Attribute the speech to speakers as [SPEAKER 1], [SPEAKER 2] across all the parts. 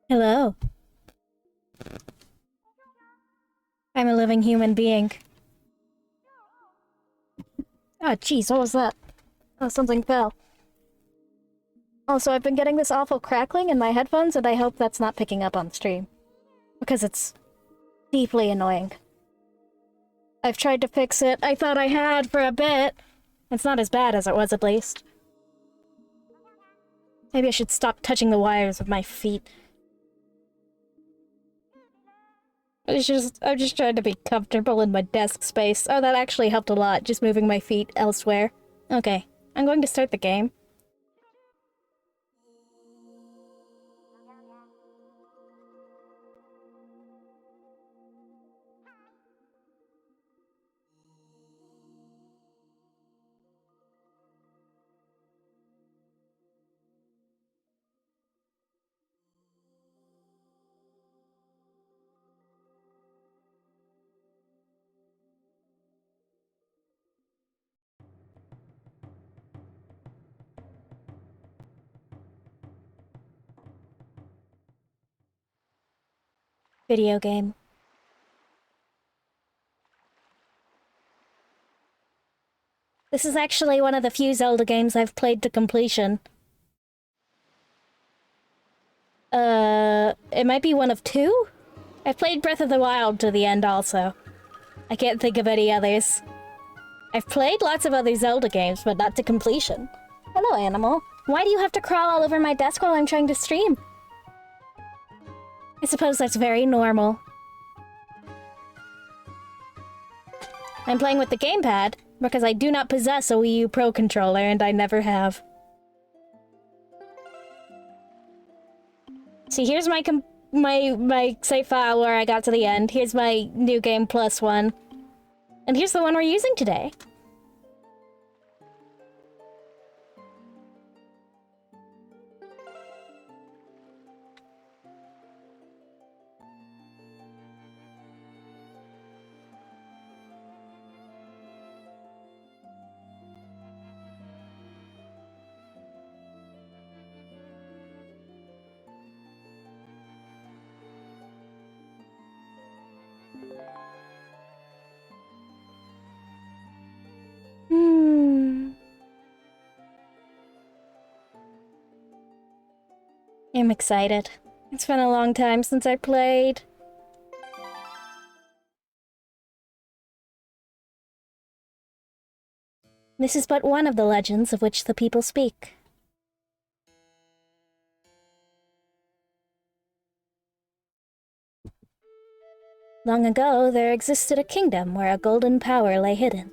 [SPEAKER 1] Hello. I'm a living human being. Oh, jeez, what was that? Oh, something fell. Also, I've been getting this awful crackling in my headphones, and I hope that's not picking up on stream. Because it's deeply annoying. I've tried to fix it. I thought I had for a bit. It's not as bad as it was, at least. Maybe I should stop touching the wires with my feet. I'm just trying to be comfortable in my desk space. Oh, that actually helped a lot, just moving my feet elsewhere. Okay, I'm going to start the game. Video game. This is actually one of the few Zelda games I've played to completion. It might be one of two? I've played Breath of the Wild to the end also. I can't think of any others. I've played lots of other Zelda games, but not to completion. Hello, animal. Why do you have to crawl all over my desk while I'm trying to stream? I suppose that's very normal. I'm playing with the gamepad, because I do not possess a Wii U Pro controller, and I never have. See, here's my save file where I got to the end. Here's my New Game Plus one. And here's the one we're using today. I'm excited. It's been a long time since I played. This is but one of the legends of which the people speak. Long ago, there existed a kingdom where a golden power lay hidden.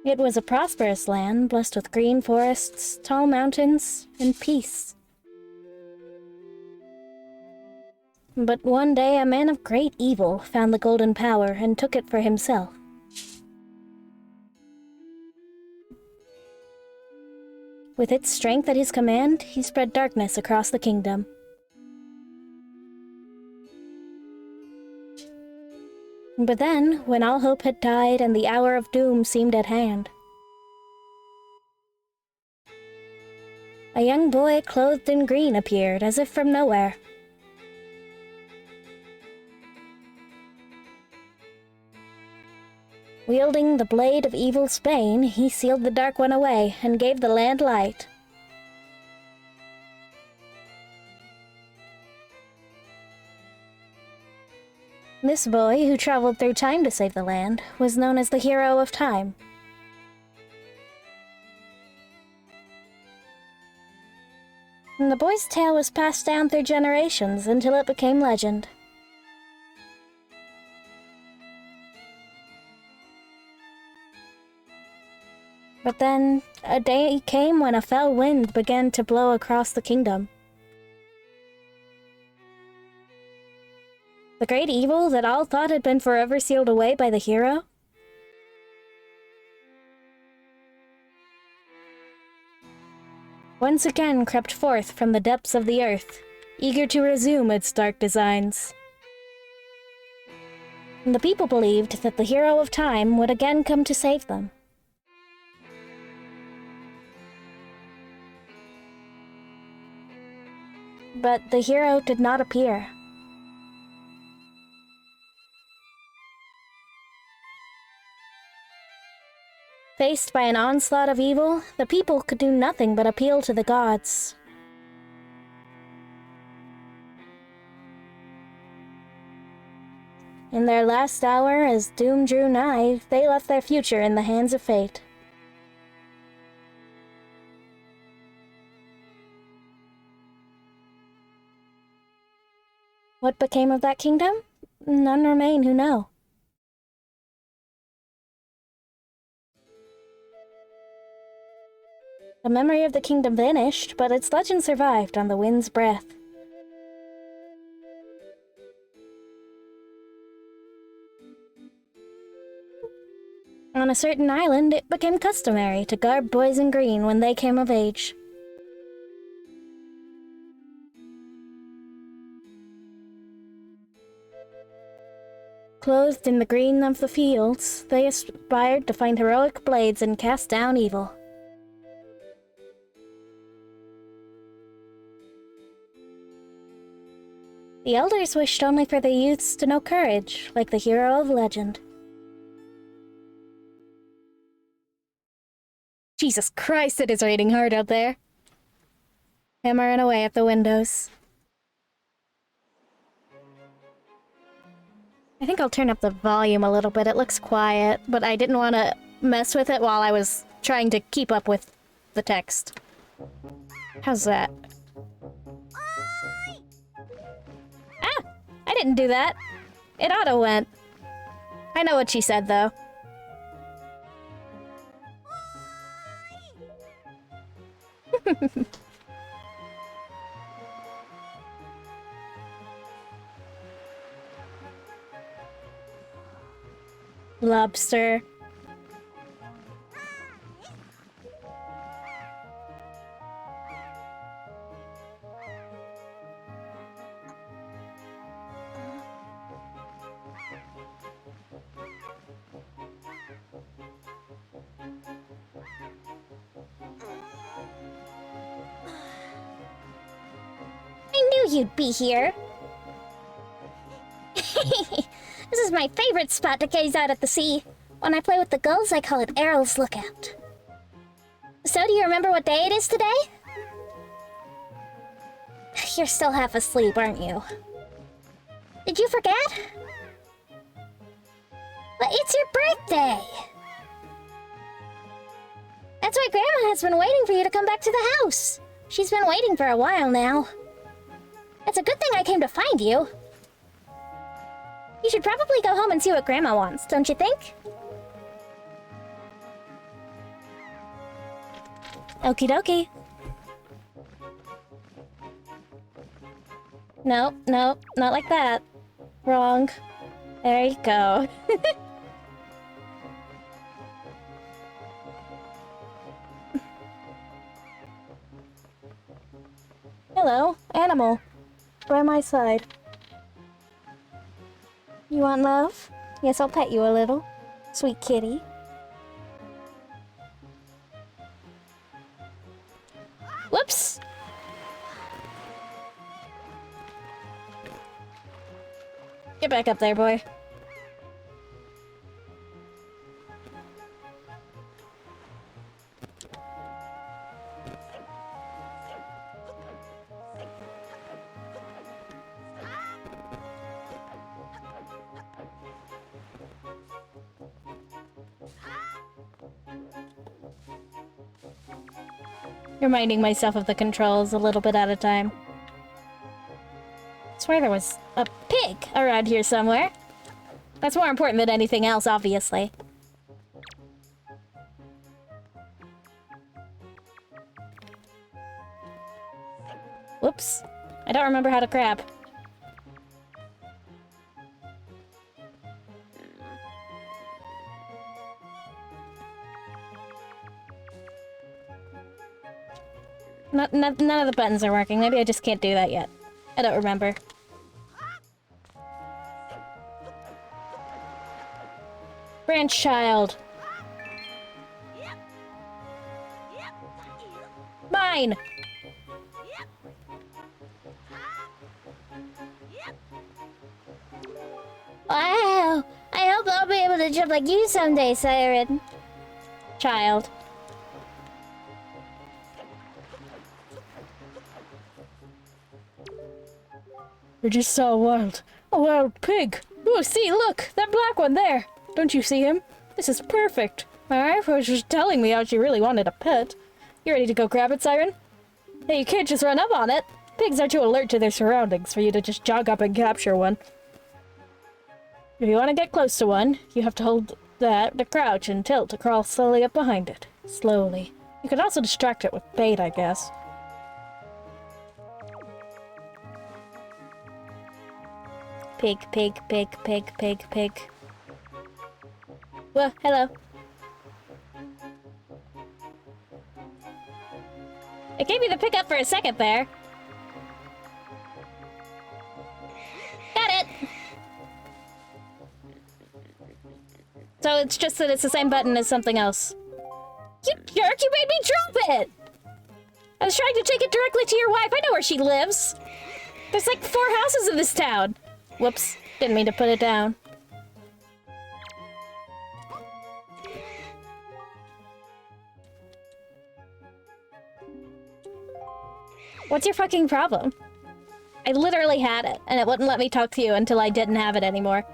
[SPEAKER 1] It was a prosperous land, blessed with green forests, tall mountains, and peace. But one day, a man of great evil found the golden power and took it for himself. With its strength at his command, he spread darkness across the kingdom. But then, when all hope had died and the hour of doom seemed at hand, a young boy clothed in green appeared, as if from nowhere. Wielding the blade of evil's bane, he sealed the Dark One away and gave the land light. This boy, who traveled through time to save the land, was known as the Hero of Time. And the boy's tale was passed down through generations until it became legend. But then, a day came when a fell wind began to blow across the kingdom. The great evil that all thought had been forever sealed away by the hero? Once again crept forth from the depths of the earth, eager to resume its dark designs. And the people believed that the Hero of Time would again come to save them. but the hero did not appear. Faced by an onslaught of evil, the people could do nothing but appeal to the gods. In their last hour, as doom drew nigh, they left their future in the hands of fate. What became of that kingdom? None remain who know. The memory of the kingdom vanished, but its legend survived on the wind's breath. On a certain island, it became customary to garb boys in green when they came of age. Clothed in the green of the fields, they aspired to find heroic blades and cast down evil. The elders wished only for the youths to know courage, like the hero of legend. Jesus Christ, it is raining hard out there. Hammering away at the windows. I think I'll turn up the volume a little bit. It looks quiet, but I didn't want to mess with it while I was trying to keep up with the text. How's that? Ah! I didn't do that. It auto-went. I know what she said, though. Lobster. I knew you'd be here. This is my favorite spot to gaze out at the sea. When I play with the gulls, I call it Errol's Lookout. So, do you remember what day it is today? You're still half asleep, aren't you? Did you forget? But it's your birthday! That's why Grandma has been waiting for you to come back to the house. She's been waiting for a while now. It's a good thing I came to find you. You should probably go home and see what Grandma wants, don't you think? Okie dokie. No, no, not like that. Wrong. There you go. Hello, animal. By my side. You want love? Yes, I'll pet you a little. Sweet kitty. Whoops! Get back up there, boy. Reminding myself of the controls a little bit at a time. I swear there was a pig around here somewhere. That's more important than anything else, obviously. Whoops. I don't remember how to crab. None of the buttons are working. Maybe I just can't do that yet. I don't remember. Branch child. Wow! I hope I'll be able to jump like you someday, Siren. Child. I just saw a wild pig. Oh, see, look, that black one there. Don't you see him? This is perfect. My wife was just telling me how she really wanted a pet. You ready to go grab it, Siren? Hey, you can't just run up on it. Pigs are too alert to their surroundings for you to just jog up and capture one. If you want to get close to one, you have to hold that to crouch and tilt to crawl slowly up behind it. Slowly. You could also distract it with bait, I guess. Pig, pig, pig, pig, pig, pig. Well, hello. It gave me the pickup for a second there. Got it! So it's just that it's the same button as something else. You jerk, you made me drop it! I was trying to take it directly to your wife. I know where she lives. There's like 4 houses in this town. Whoops, didn't mean to put it down. What's your fucking problem? I literally had it, and it wouldn't let me talk to you until I didn't have it anymore.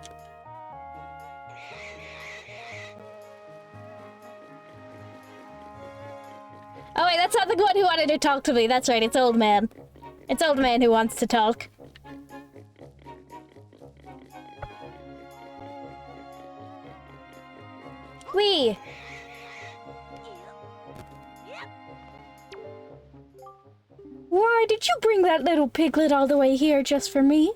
[SPEAKER 1] Oh wait, that's not the one who wanted to talk to me. That's right, it's Old Man. It's Old Man who wants to talk. Whee! Why did you bring that little piglet all the way here just for me?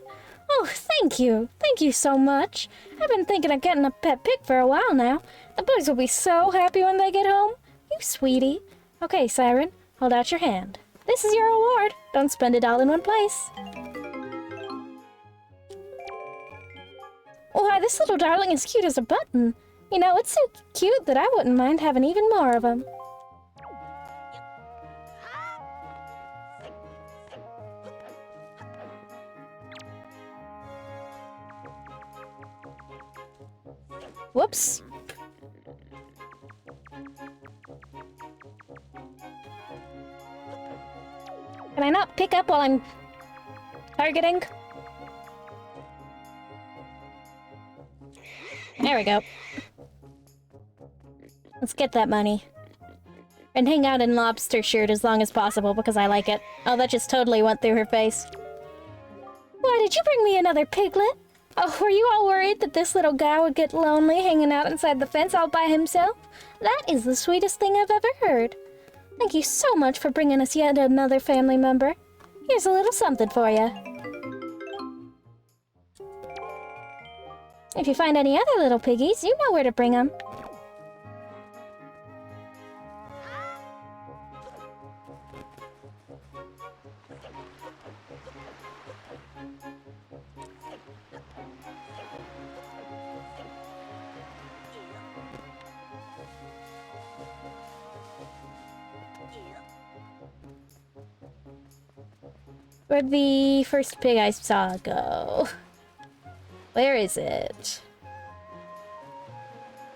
[SPEAKER 1] Oh, thank you. Thank you so much. I've been thinking of getting a pet pig for a while now. The boys will be so happy when they get home. You sweetie. Okay, Siren, hold out your hand. This is your reward. Don't spend it all in one place. Why, this little darling is cute as a button. You know, it's so cute that I wouldn't mind having even more of them. Whoops. Can I not pick up while I'm targeting? There we go. Let's get that money. And hang out in lobster shirt as long as possible because I like it. Oh, that just totally went through her face. Why did you bring me another piglet? Oh, were you all worried that this little guy would get lonely hanging out inside the fence all by himself? That is the sweetest thing I've ever heard. Thank you so much for bringing us yet another family member. Here's a little something for you. If you find any other little piggies, you know where to bring them. Where'd the first pig I saw go? Where is it?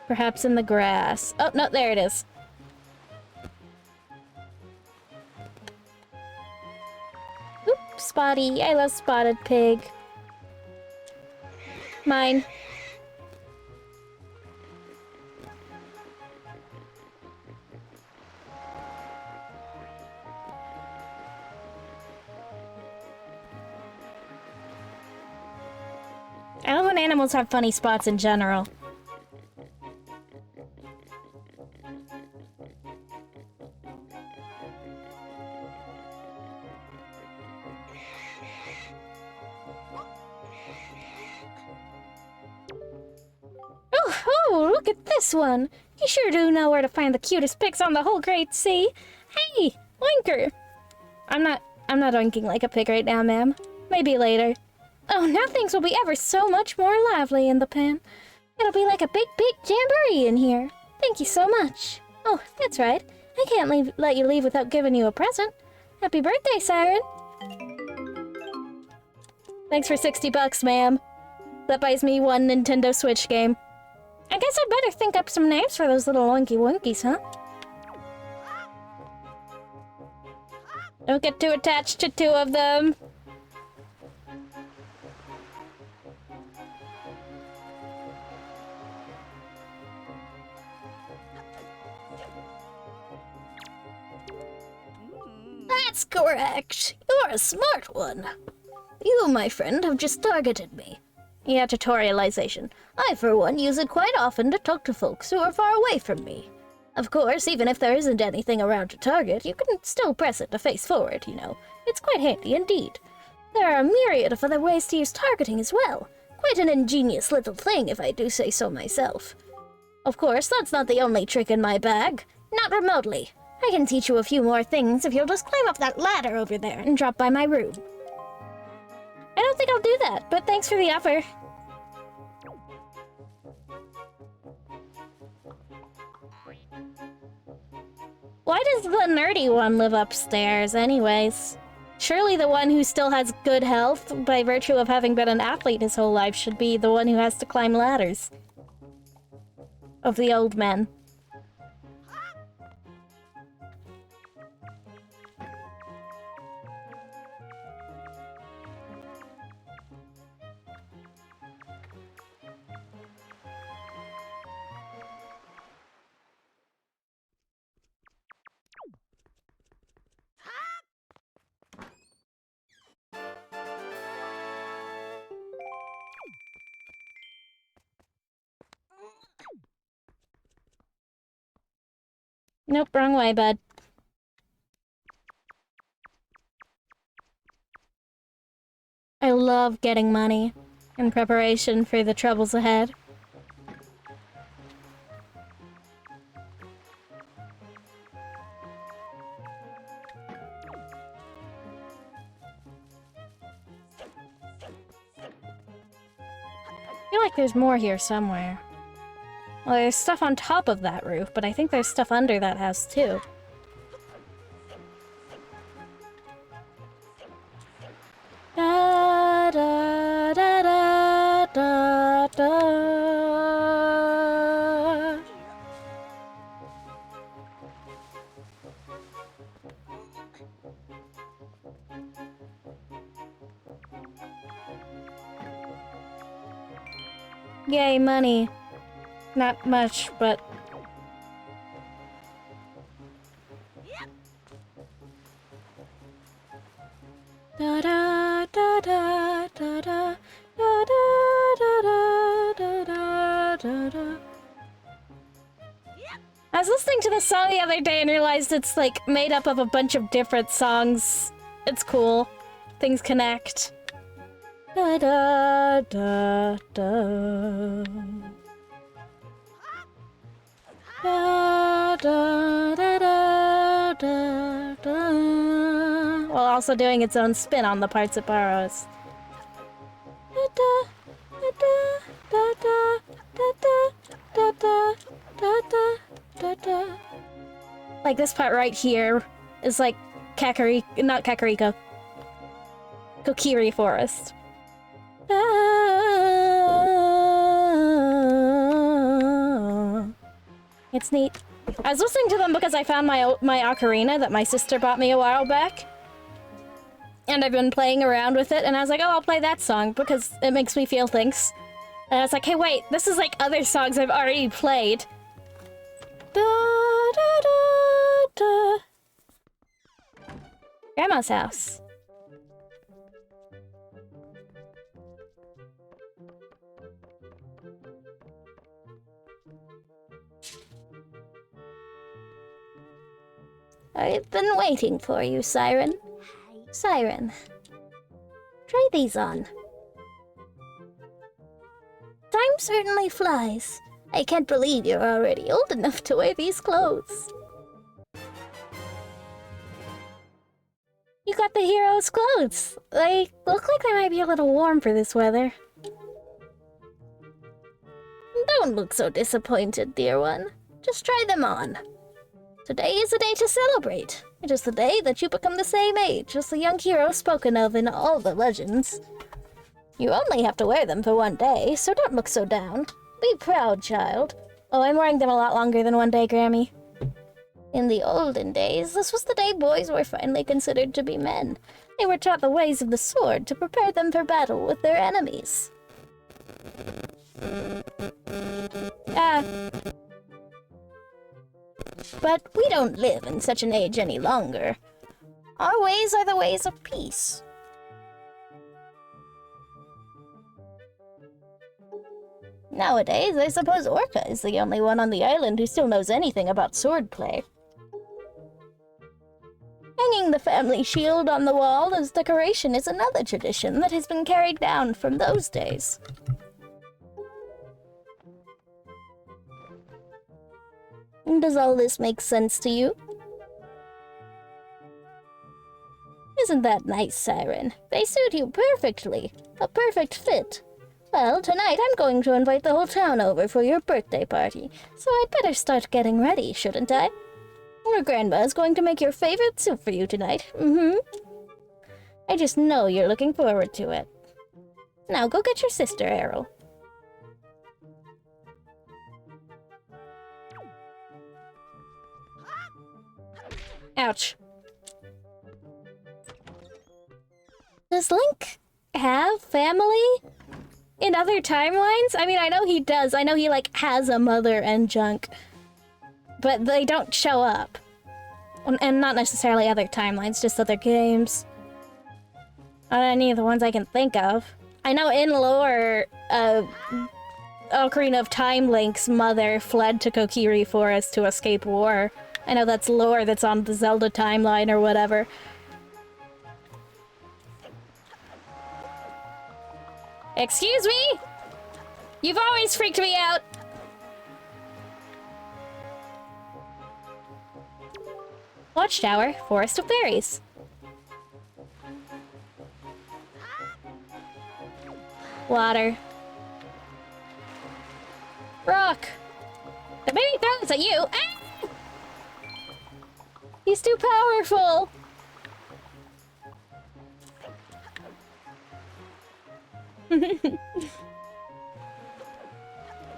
[SPEAKER 1] Perhaps in the grass. Oh, no, there it is. Oop, Spotty. I love spotted pig. Mine. I love when animals have funny spots in general. Oh, look at this one. You sure do know where to find the cutest pigs on the whole Great Sea. Hey, Oinker. I'm not oinking like a pig right now, ma'am. Maybe later. Oh, now things will be ever so much more lively in the pen. It'll be like a big jamboree in here. Thank you so much. Oh, that's right. I can't let you leave without giving you a present. Happy birthday, Siren. Thanks for $60, ma'am. That buys me one Nintendo Switch game. I guess I'd better think up some names for those little Winky Winkies, huh? Don't get too attached to two of them. That's correct. You're a smart one. You, my friend, have just targeted me. Yeah, tutorialization. I, for one, use it quite often to talk to folks who are far away from me. Of course, even if there isn't anything around to target, you can still press it to face forward, you know. It's quite handy indeed. There are a myriad of other ways to use targeting as well. Quite an ingenious little thing, if I do say so myself. Of course, that's not the only trick in my bag. Not remotely. I can teach you a few more things if you'll just climb up that ladder over there and drop by my room. I don't think I'll do that, but thanks for the offer. Why does the nerdy one live upstairs, anyways? Surely the one who still has good health, by virtue of having been an athlete his whole life, should be the one who has to climb ladders. Of the old men. Nope, wrong way, bud. I love getting money in preparation for the troubles ahead. I feel like there's more here somewhere. Well, there's stuff on top of that roof, but I think there's stuff under that house, too. Da, da, da, da, da, da. Yay, money. Not much, but... Da da da da da da da da da da da da da. I was listening to this song the other day and realized it's like made up of a bunch of different songs. It's cool. Things connect. Da da da da. Da, da, da, da, da, da. While also doing its own spin on the parts it borrows. Da, da, da, da, da, da, da, da, da, da, da, da. Like this part right here is like not Kakariko. Kokiri Forest. It's neat. I was listening to them because I found my ocarina that my sister bought me a while back. And I've been playing around with it, and I was like, oh, I'll play that song because it makes me feel things. And I was like, hey, wait, this is like other songs I've already played. Da, da, da, da. Grandma's house. I've been waiting for you, Siren. Siren. Try these on. Time certainly flies. I can't believe you're already old enough to wear these clothes. You got the hero's clothes. They look like they might be a little warm for this weather. Don't look so disappointed, dear one. Just try them on. Today is a day to celebrate. It is the day that you become the same age as the young hero spoken of in all the legends. You only have to wear them for 1 day, so don't look so down. Be proud, child. Oh, I'm wearing them a lot longer than 1 day, Grammy. In the olden days, this was the day boys were finally considered to be men. They were taught the ways of the sword to prepare them for battle with their enemies. But we don't live in such an age any longer. Our ways are the ways of peace. Nowadays, I suppose Orca is the only one on the island who still knows anything about swordplay. Hanging the family shield on the wall as decoration is another tradition that has been carried down from those days. Does all this make sense to you? Isn't that nice, Siren? They suit you perfectly. A perfect fit. Well, tonight I'm going to invite the whole town over for your birthday party, so I'd better start getting ready, shouldn't I? Your grandma's going to make your favorite soup for you tonight. I just know you're looking forward to it. Now go get your sister, Errol. Ouch. Does Link have family in other timelines? I mean, I know he does. I know he, like, has a mother and junk. But they don't show up. And not necessarily other timelines, just other games. Not any of the ones I can think of. I know in lore, Ocarina of Time Link's mother fled to Kokiri Forest to escape war. I know that's lore that's on the Zelda timeline or whatever. Excuse me? You've always freaked me out! Watchtower, Forest of Fairies. Water. Rock. The baby throws at you. Ah! He's too powerful. I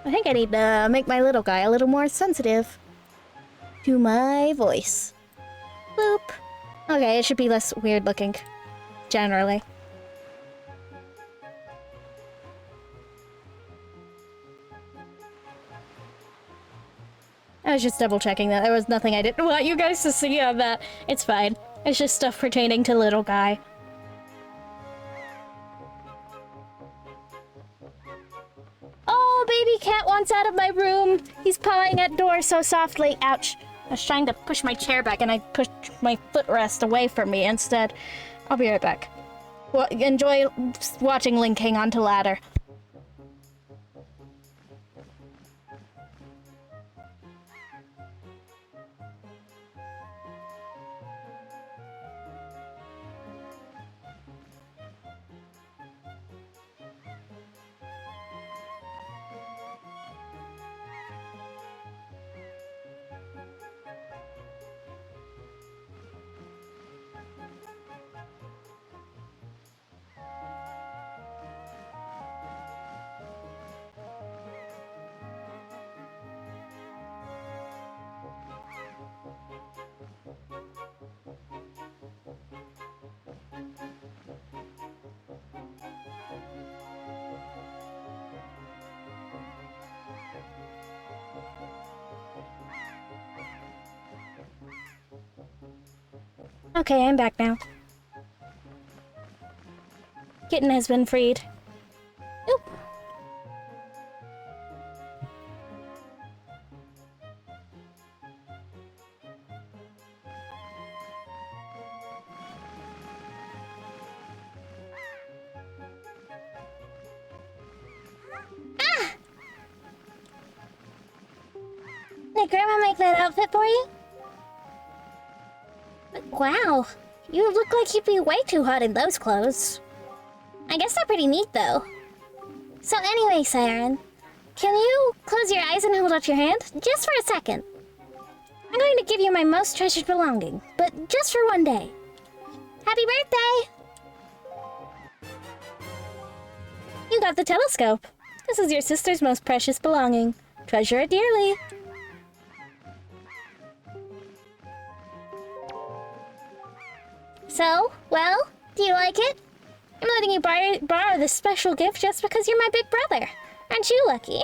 [SPEAKER 1] think I need to make my little guy a little more sensitive to my voice. Boop. Okay, it should be less weird looking, generally. I was just double checking that. There was nothing I didn't want you guys to see on that. It's fine. It's just stuff pertaining to little guy. Oh, baby cat wants out of my room. He's pawing at door so softly. Ouch. I was trying to push my chair back and I pushed my footrest away from me instead. I'll be right back. Well, enjoy watching Link hang onto ladder. Okay, I'm back now. Kitten has been freed. Oop. Ah! Did Grandma make that outfit for you? Wow, you look like you'd be way too hot in those clothes. I guess they're pretty neat, though. So anyway, Siren, can you close your eyes and hold out your hand? Just for a second. I'm going to give you my most treasured belonging, but just for 1 day. Happy birthday! You got the telescope. This is your sister's most precious belonging. Treasure it dearly. So, well, do you like it? I'm letting you borrow this special gift just because you're my big brother. Aren't you lucky?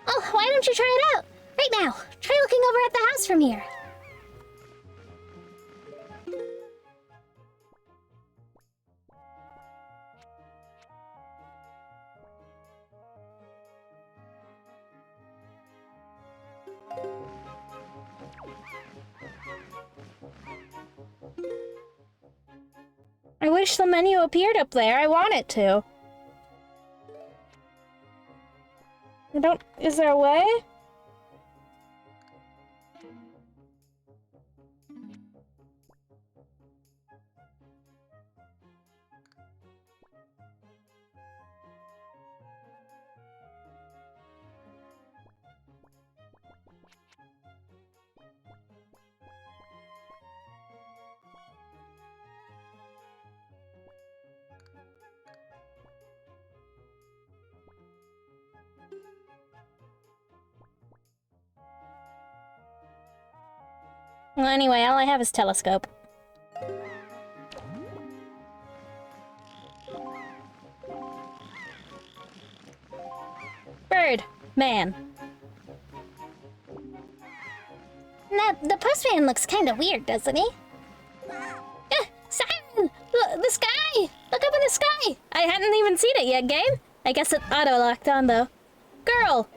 [SPEAKER 1] Oh, why don't you try it out? Right now. Try looking over at the house from here. I wish the menu appeared up there. I want it to. I don't... Is there a way? Well, anyway, all I have is telescope. Bird. Man. Now, the postman looks kind of weird, doesn't he? Siren! Look, the sky! Look up in the sky! I hadn't even seen it yet, game. I guess it auto-locked on, though. Girl!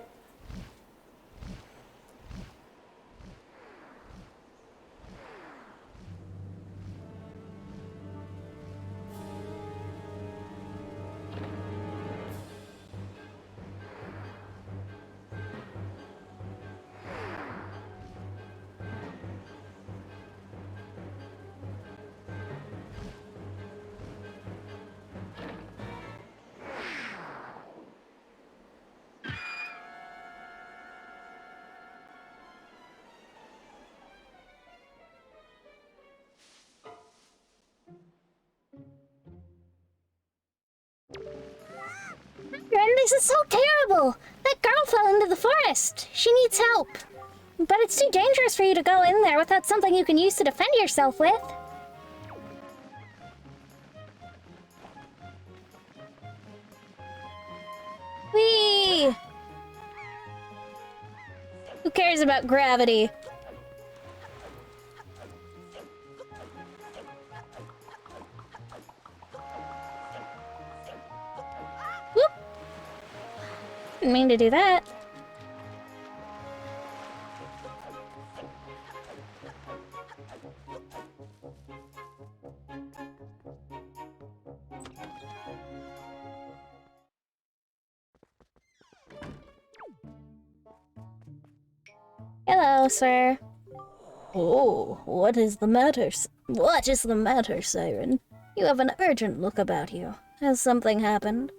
[SPEAKER 1] Ren, this is so terrible! That girl fell into the forest. She needs help. But it's too dangerous for you to go in there without something you can use to defend yourself with. Whee! Who cares about gravity? Whoop! Didn't mean to do that. Hello, sir. Oh, what is the matter? What is the matter, Siren? You have an urgent look about you. Has something happened?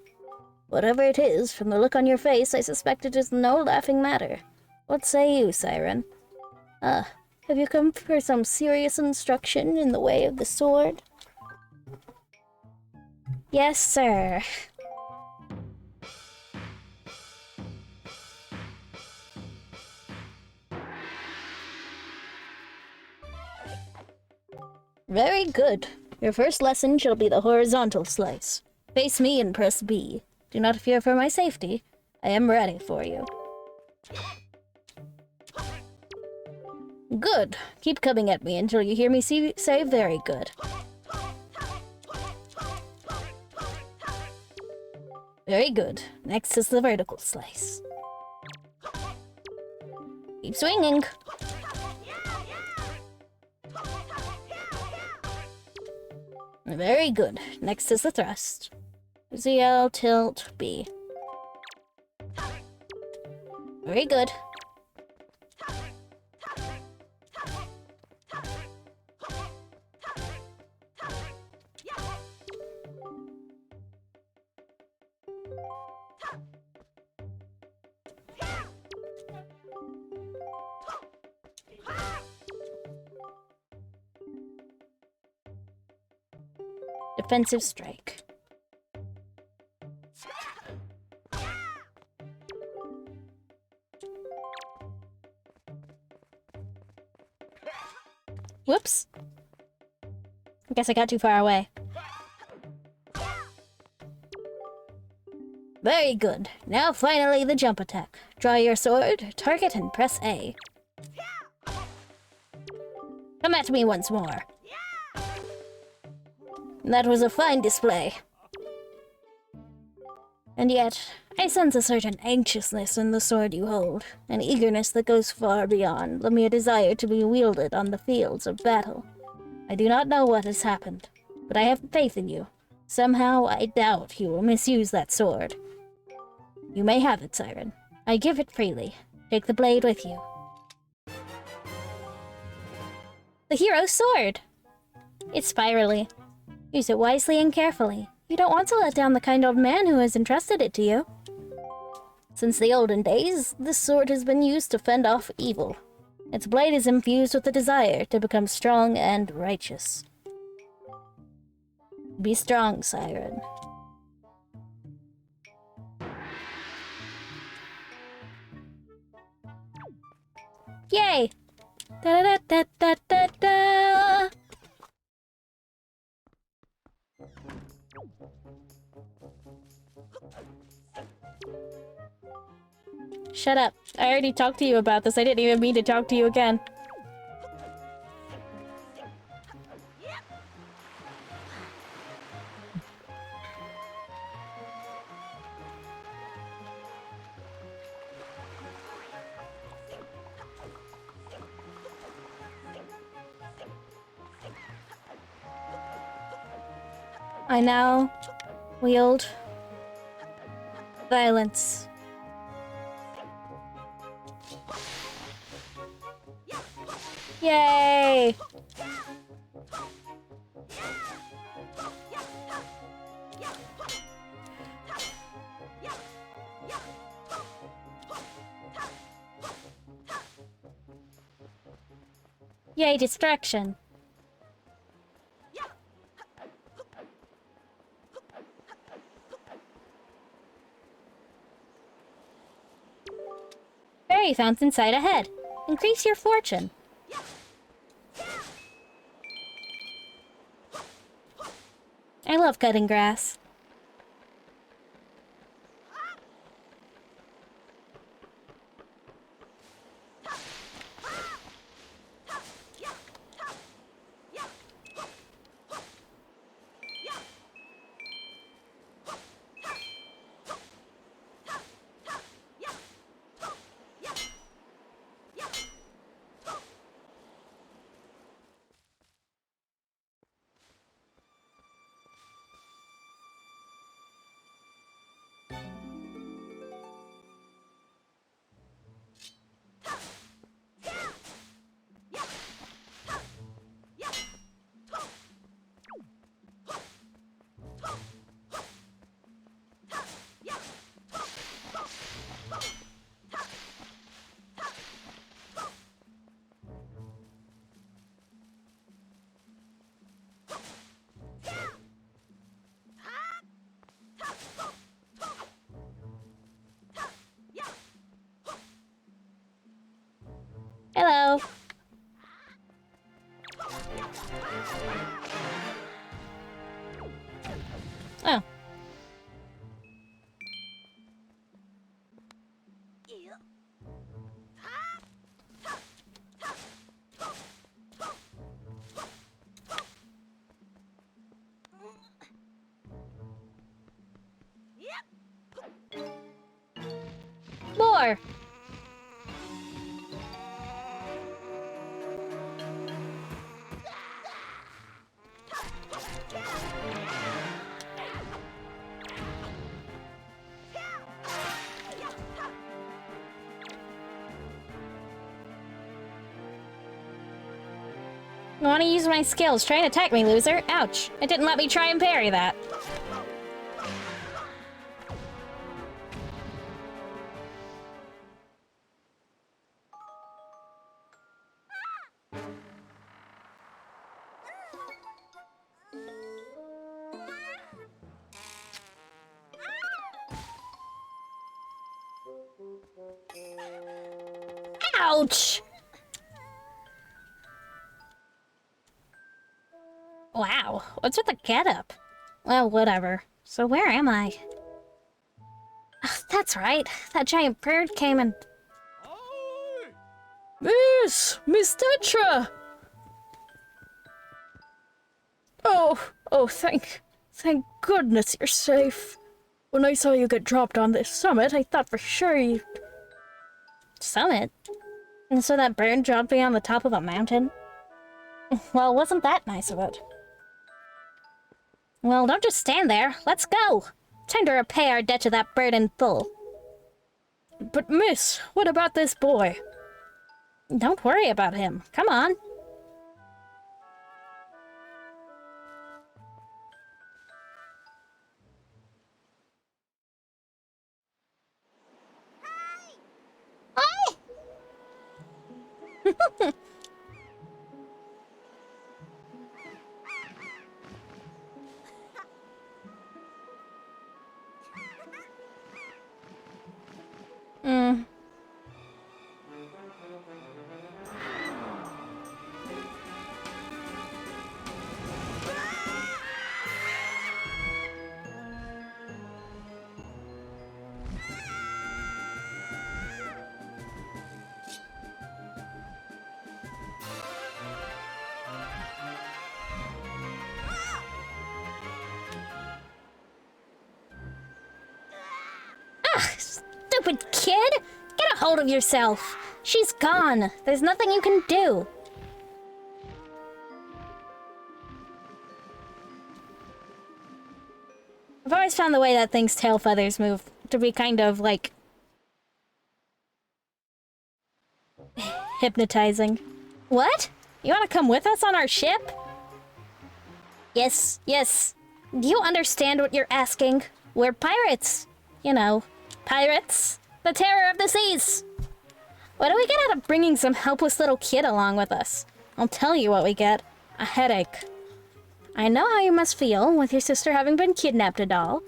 [SPEAKER 1] Whatever it is, from the look on your face, I suspect it is no laughing matter. What say you, Siren? Have you come for some serious instruction in the way of the sword? Yes, sir. Very good. Your first lesson shall be the horizontal slice. Face me and press B. Do not fear for my safety. I am ready for you. Good. Keep coming at me until you hear me say very good. Very good. Next is the vertical slice. Keep swinging. Very good. Next is the thrust. ZL, tilt, B. Very good. Defensive strike. Whoops. I guess I got too far away. Very good. Now finally the jump attack. Draw your sword, target, and press A. Come at me once more. That was a fine display. And yet, I sense a certain anxiousness in the sword you hold, an eagerness that goes far beyond the mere desire to be wielded on the fields of battle. I do not know what has happened, but I have faith in you. Somehow, I doubt you will misuse that sword. You may have it, Siren. I give it freely. Take the blade with you. The hero's sword! It's spirally. Use it wisely and carefully. You don't want to let down the kind old man who has entrusted it to you. Since the olden days, this sword has been used to fend off evil. Its blade is infused with the desire to become strong and righteous. Be strong, Siren. Yay! Da-da-da-da-da-da-da! Shut up. I already talked to you about this. I didn't even mean to talk to you again. I now wield violence. Yay! Yay, distraction. Fairy fountain side ahead. Increase your fortune. I love cutting grass. Hello. Oh. More. I want to use my skills. Try and attack me, loser. Ouch. It didn't let me try and parry that. Ouch! Wow, what's with the getup? Well, whatever. So where am I? Ugh, that's right. That giant bird came and... Miss Tetra! Thank goodness you're safe. When I saw you get dropped on this summit, I thought for sure you... Summit? And so that bird dropped me on the top of a mountain? Well, wasn't that nice of it? Well, don't just stand there. Let's go! Time to repay our debt to that bird in full. But miss, what about this boy? Don't worry about him. Come on. Hi! Hmm. Stupid kid! Get a hold of yourself! She's gone! There's nothing you can do! I've always found the way that thing's tail feathers move to be kind of, like... hypnotizing. What? You want to come with us on our ship? Yes, yes. Do you understand what you're asking? We're pirates. You know, pirates. The terror of the seas. What do we get out of bringing some helpless little kid along with us? I'll tell you what we get. A headache. I know how you must feel with your sister having been kidnapped and all,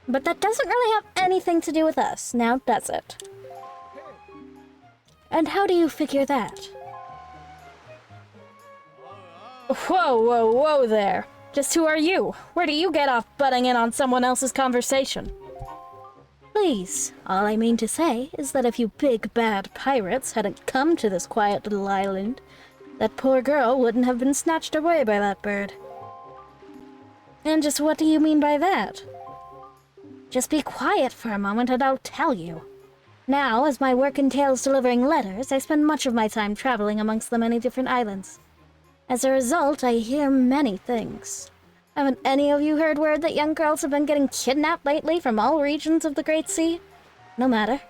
[SPEAKER 1] but that doesn't really have anything to do with us, now does it? And how do you figure that? Whoa, whoa, whoa there. Just who are you? Where do you get off butting in on someone else's conversation? Please, all I mean to say is that if you big bad pirates hadn't come to this quiet little island, that poor girl wouldn't have been snatched away by that bird. And just what do you mean by that? Just be quiet for a moment and I'll tell you. Now, as my work entails delivering letters, I spend much of my time traveling amongst the many different islands. As a result, I hear many things. Haven't any of you heard word that young girls have been getting kidnapped lately from all regions of the Great Sea? No matter.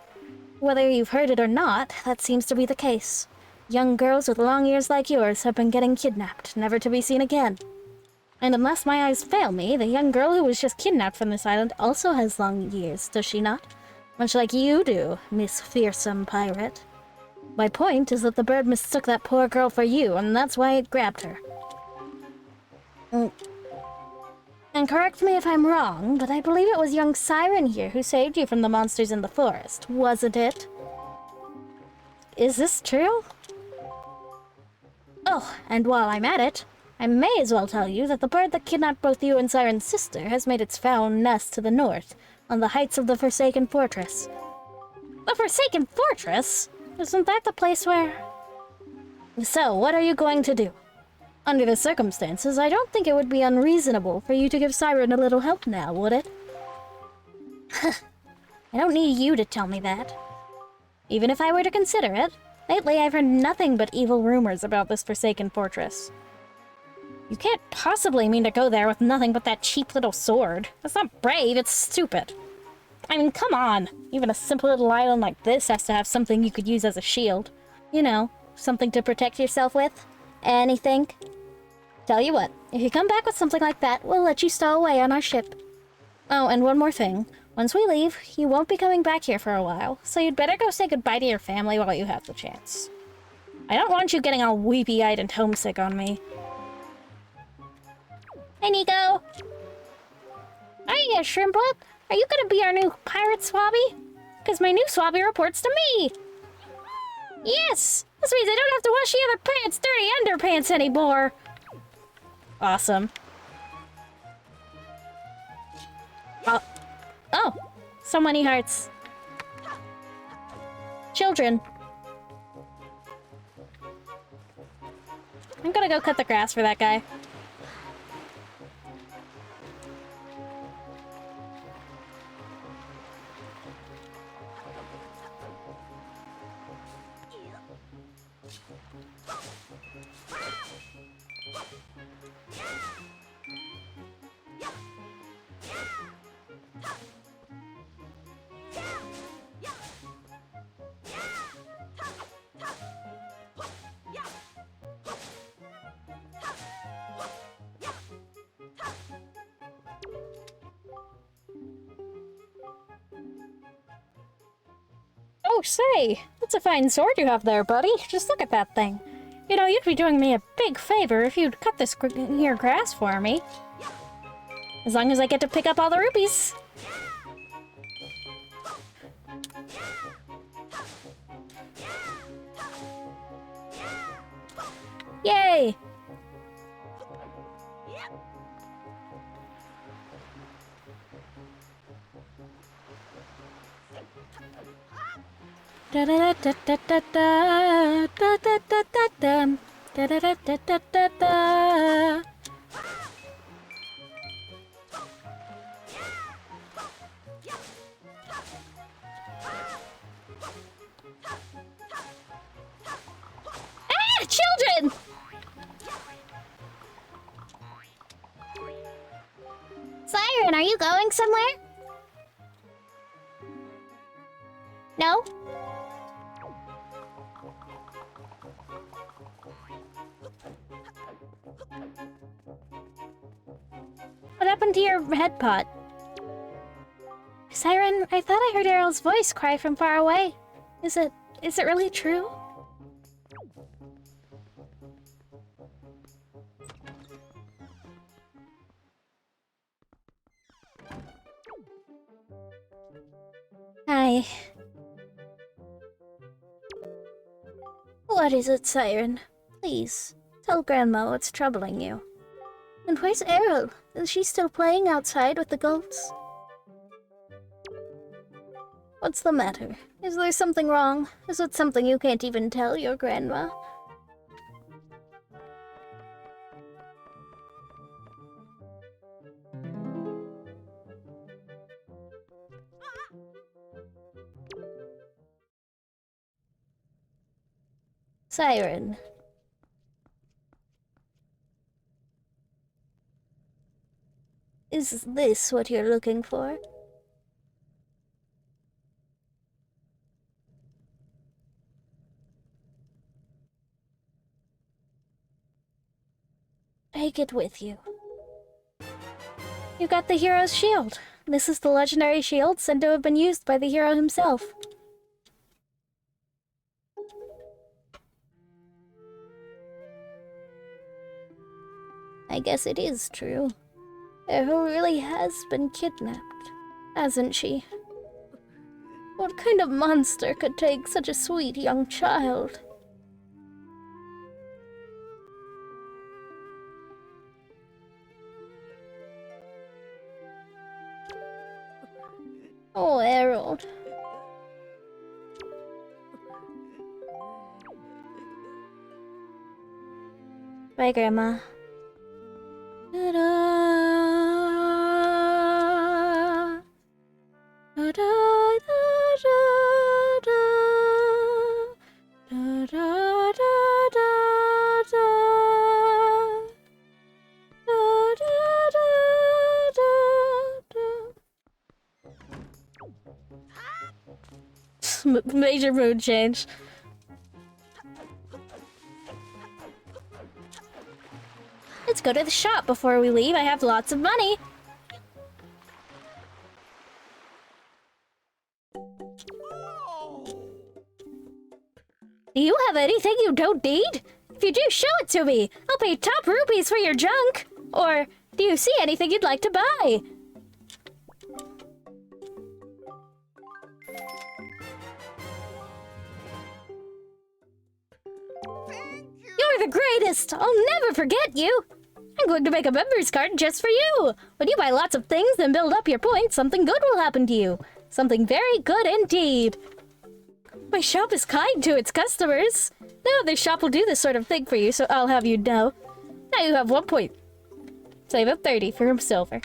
[SPEAKER 1] Whether you've heard it or not, that seems to be the case. Young girls with long ears like yours have been getting kidnapped, never to be seen again. And unless my eyes fail me, the young girl who was just kidnapped from this island also has long ears, does she not? Much like you do, Miss Fearsome Pirate. My point is that the bird mistook that poor girl for you, and that's why it grabbed her. And correct me if I'm wrong, but I believe it was young Siren here who saved you from the monsters in the forest, wasn't it? Is this true? Oh, and while I'm at it, I may as well tell you that the bird that kidnapped both you and Siren's sister has made its found nest to the north, on the heights of the Forsaken Fortress. The Forsaken Fortress? Isn't that the place where... So, what are you going to do? Under the circumstances, I don't think it would be unreasonable for you to give Siren a little help now, would it? I don't need you to tell me that. Even if I were to consider it, lately I've heard nothing but evil rumors about this Forsaken Fortress. You can't possibly mean to go there with nothing but that cheap little sword. That's not brave, it's stupid. I mean, come on. Even a simple little island like this has to have something you could use as a shield. You know, something to protect yourself with. Anything. Tell you what, if you come back with something like that, we'll let you stow away on our ship. Oh, and one more thing. Once we leave, you won't be coming back here for a while, so you'd better go say goodbye to your family while you have the chance. I don't want you getting all weepy-eyed and homesick on me. Hey, Nico! Hiya, Shrimplet! Are you gonna be our new pirate swabby? Because my new swabby reports to me! Yes! This means I don't have to wash the other pants' dirty underpants anymore! Awesome. Oh! So many hearts. Children. I'm gonna go cut the grass for that guy. Oh, say, that's a fine sword you have there, buddy. Just look at that thing. You know, you'd be doing me a big favor if you'd cut this here grass for me. As long as I get to pick up all the rupees. Yay! Da da da da da da da da da da da da da da da da da. Ah, children! Siren, are you going somewhere? No? What happened to your head pot? Siren, I thought I heard Errol's voice cry from far away. Is it really true? Hi. What is it, Siren? Please, tell Grandma what's troubling you. And where's Errol? Is she still playing outside with the goats? What's the matter? Is there something wrong? Is it something you can't even tell your grandma? Siren. Is this what you're looking for? Take it with you. You got the hero's shield. This is the legendary shield said to have been used by the hero himself. I guess it is true. Errol really has been kidnapped, hasn't she? What kind of monster could take such a sweet young child? Oh, Errol. Bye, Grandma. Ta-da! Ta-da, ta-da, ta-da, ta-da, ta-da. Major mood change. Let's go to the shop before we leave. I have lots of money. Do you have anything you don't need? If you do, show it to me. I'll pay top rupees for your junk. Or do you see anything you'd like to buy? You're the greatest! I'll never forget you! I'm going to make a members card just for you. When you buy lots of things and build up your points, something good will happen to you. Something very good indeed. My shop is kind to its customers. No other shop will do this sort of thing for you, so I'll have you know. Now you have 1 point. Save up 30 for silver.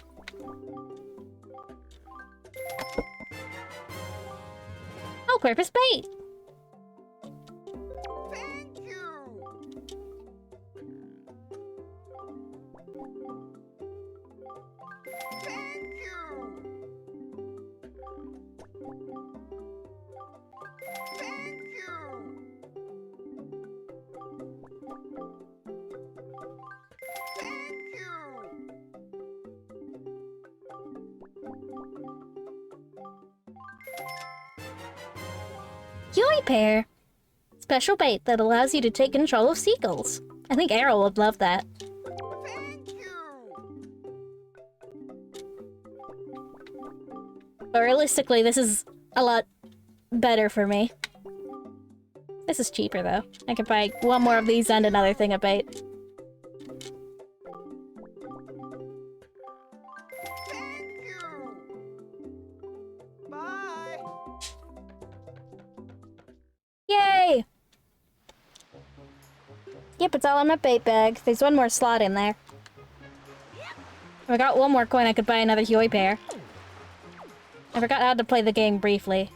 [SPEAKER 1] All-purpose bait.
[SPEAKER 2] Thank you. Thank you. Thank you. Thank you.
[SPEAKER 1] Yoi pair. Special bait that allows you to take control of seagulls. I think Errol would love that.
[SPEAKER 2] Thank you.
[SPEAKER 1] But realistically, this is a lot better for me. This is cheaper, though. I could buy 1 more of these and another thing of bait.
[SPEAKER 2] Thank you. Bye.
[SPEAKER 1] Yay! Yep, it's all in my bait bag. There's 1 more slot in there. If I got 1 more coin, I could buy another Yoi pair. I forgot how to play the game briefly.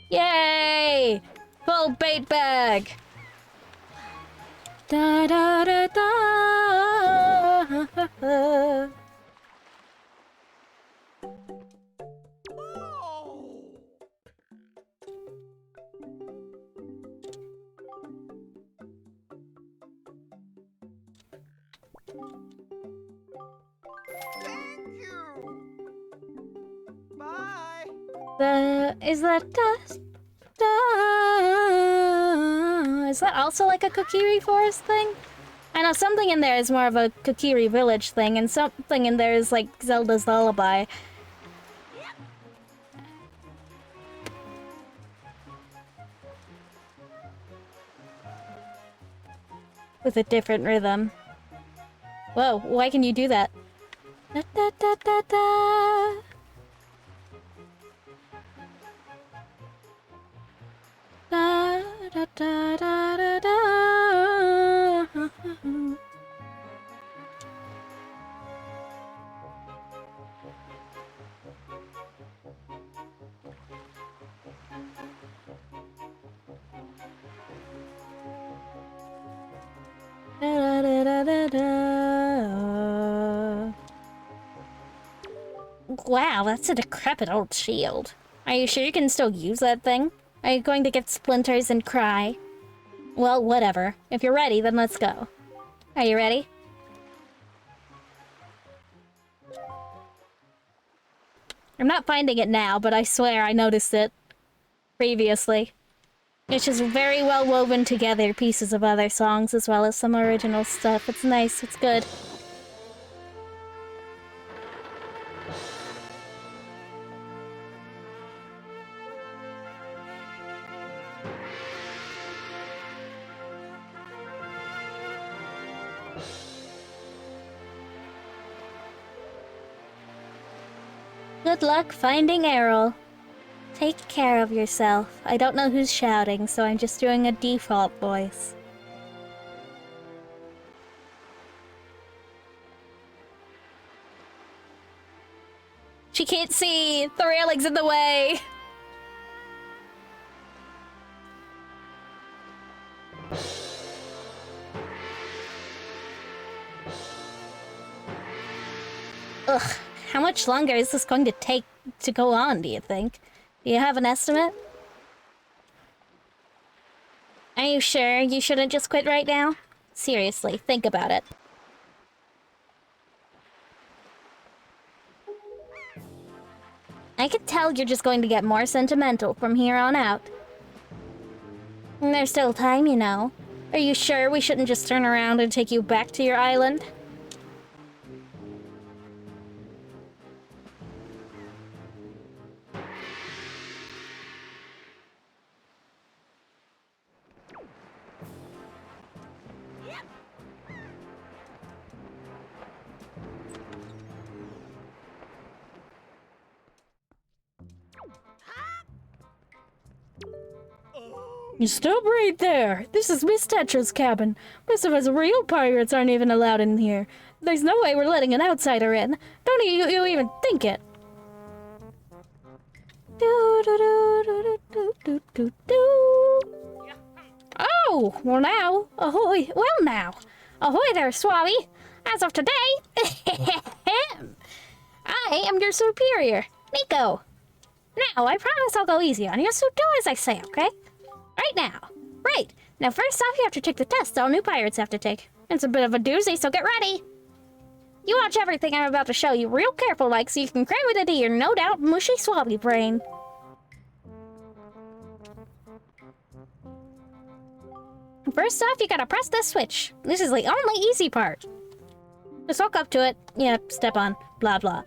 [SPEAKER 1] Yay! Full bait bag! Da da da da!
[SPEAKER 2] Oh. Thank you. Bye.
[SPEAKER 1] Is that is that also like a Kokiri forest thing? I know something in there is more of a Kokiri village thing, and something in there is like Zelda's lullaby. With a different rhythm. Whoa, why can you do that? Da, da, da, da, da. Da, da, da, da, da, da. Da, da, da, da, da. Wow, that's a decrepit old shield. Are you sure you can still use that thing? Are you going to get splinters and cry? Well, whatever. If you're ready, then let's go. Are you ready? I'm not finding it now, but I swear I noticed it previously. It's just very well woven together pieces of other songs as well as some original stuff. It's nice, it's good. Good luck finding Errol. Take care of yourself. I don't know who's shouting, so I'm just doing a default voice. She can't see! The railing's in the way! Ugh, how much longer is this going to take to go on, do you think? Do you have an estimate? Are you sure you shouldn't just quit right now? Seriously, think about it. I could tell you're just going to get more sentimental from here on out. And there's still time, you know. Are you sure we shouldn't just turn around and take you back to your island? You stop right there. This is Miss Tetra's cabin. Most of us real pirates aren't even allowed in here. There's no way we're letting an outsider in. Don't you even think it. Do, do, do, do, do, do, do, do. Oh, well now, ahoy. Well now, ahoy there, Swabby. As of today, I am your superior, Nico. Now, I promise I'll go easy on you, so do as I say, okay? Right now. Right. Now, first off, you have to take the test all new pirates have to take. It's a bit of a doozy, so get ready. You watch everything I'm about to show you real careful like so you can cram it into your no doubt mushy swabby brain. First off, you gotta press this switch. This is the only easy part. Just walk up to it. Yeah, step on. Blah, blah.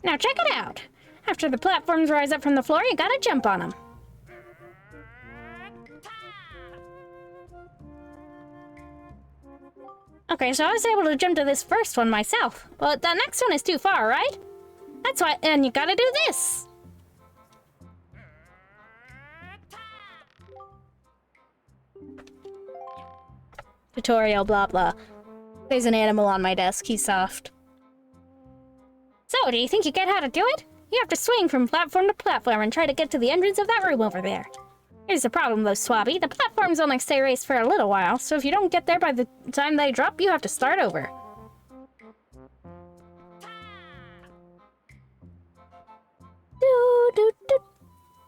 [SPEAKER 1] Now check it out. After the platforms rise up from the floor, you gotta jump on them. Okay, so I was able to jump to this first one myself, but that next one is too far, right? That's why, and you gotta do this. Tutorial, blah, blah. There's an animal on my desk. He's soft. So, do you think you get how to do it? You have to swing from platform to platform and try to get to the entrance of that room over there. Here's the problem, though, Swabby. The platforms only stay raised for a little while, so if you don't get there by the time they drop, you have to start over.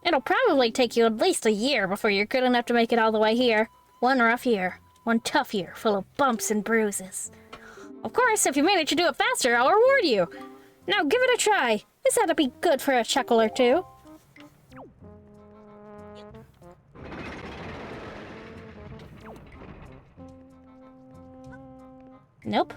[SPEAKER 1] It'll probably take you at least a year before you're good enough to make it all the way here. One rough year. One tough year, full of bumps and bruises. Of course, if you manage to do it faster, I'll reward you. Now give it a try. This ought to be good for a chuckle or two. Nope.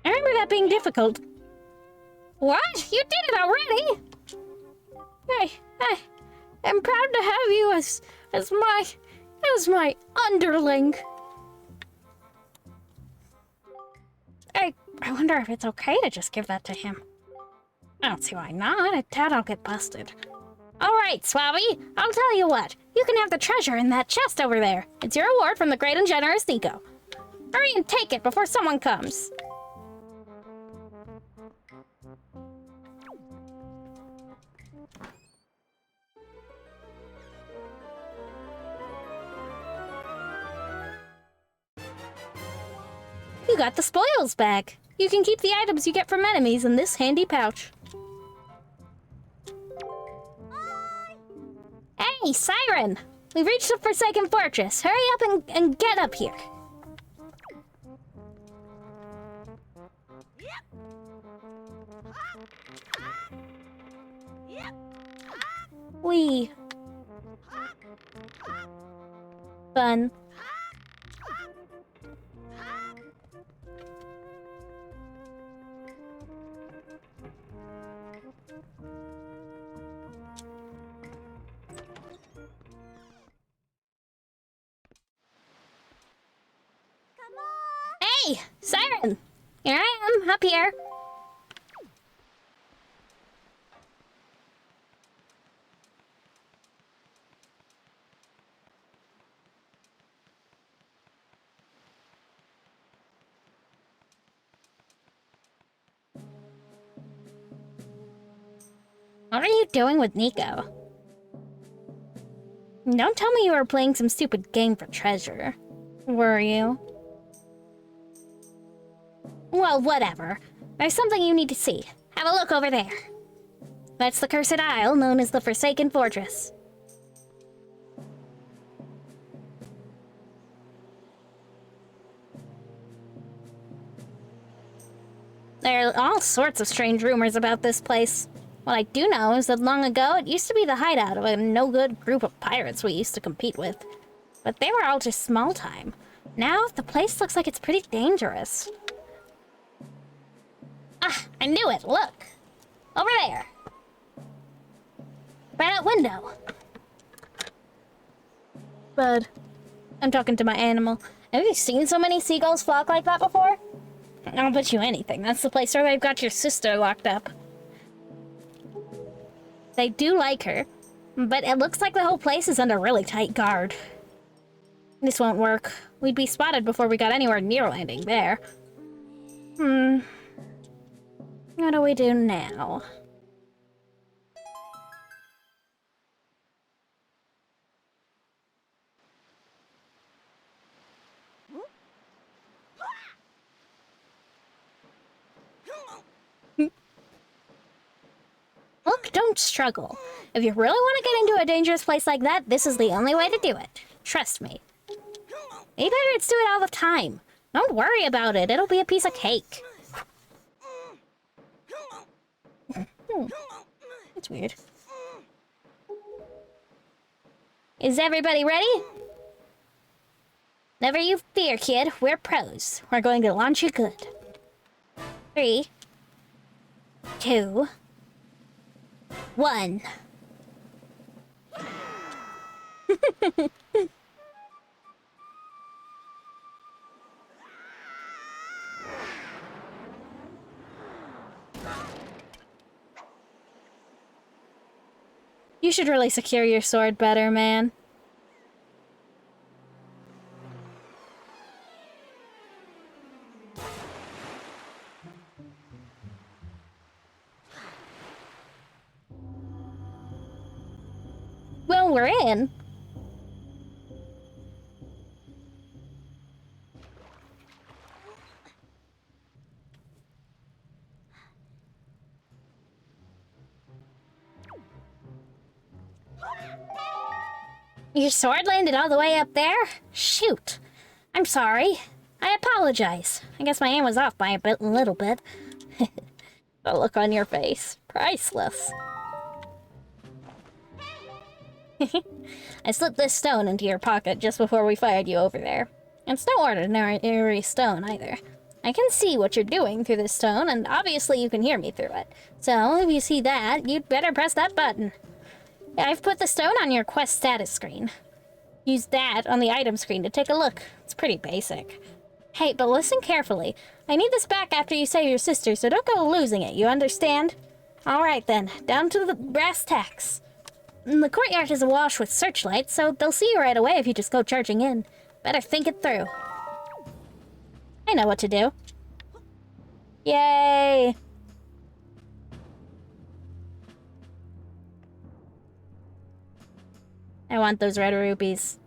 [SPEAKER 1] I remember that being difficult. What? You did it already? I'm proud to have you as my underling. I wonder if it's okay to just give that to him. I don't see why not. I doubt I'll get busted. All right, Swabby. I'll tell you what. You can have the treasure in that chest over there. It's your reward from the great and generous Nico. Hurry and take it before someone comes. You got the spoils back. You can keep the items you get from enemies in this handy pouch. Hey, Siren! We've reached the Forsaken Fortress. Hurry up and get up here. Wee. Fun. Hey, Siren! Here I am, up here. What are you doing with Nico? Don't tell me you were playing some stupid game for treasure. Were you? Well, whatever. There's something you need to see. Have a look over there. That's the Cursed Isle, known as the Forsaken Fortress. There are all sorts of strange rumors about this place. What I do know is that long ago, it used to be the hideout of a no-good group of pirates we used to compete with. But they were all just small time. Now, the place looks like it's pretty dangerous. Ah, I knew it, look! Over there. By that window. Bud. I'm talking to my animal. Have you seen so many seagulls flock like that before? I'll bet you anything. That's the place where they've got your sister locked up. They do like her, but it looks like the whole place is under really tight guard. This won't work. We'd be spotted before we got anywhere near landing there. What do we do now? Look, don't struggle. If you really want to get into a dangerous place like that, this is the only way to do it. Trust me. Maybe parrots do it all the time. Don't worry about it. It'll be a piece of cake. That's weird. Is everybody ready? Never you fear, kid. We're pros. We're going to launch you good. 3, 2, 1. You should really secure your sword better, man. Well, we're in. Your sword landed all the way up there? Shoot. I'm sorry. I apologize. I guess my aim was off by a little bit. The look on your face. Priceless. I slipped this stone into your pocket just before we fired you over there. It's no ordinary stone either. I can see what you're doing through this stone, and obviously you can hear me through it. So, if you see that, you'd better press that button. I've put the stone on your quest status screen. Use that on the item screen to take a look. It's pretty basic. Hey, but listen carefully. I need this back after you save your sister, so don't go losing it, you understand? Alright then, down to the brass tacks. The courtyard is awash with searchlights, so they'll see you right away if you just go charging in. Better think it through. I know what to do. Yay! I want those red rupees.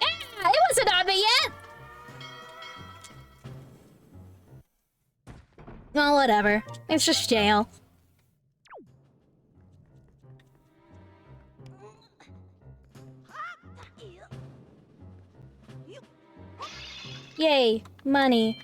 [SPEAKER 1] Yeah, it wasn't on me yet! Oh, whatever. It's just jail. Yay, money.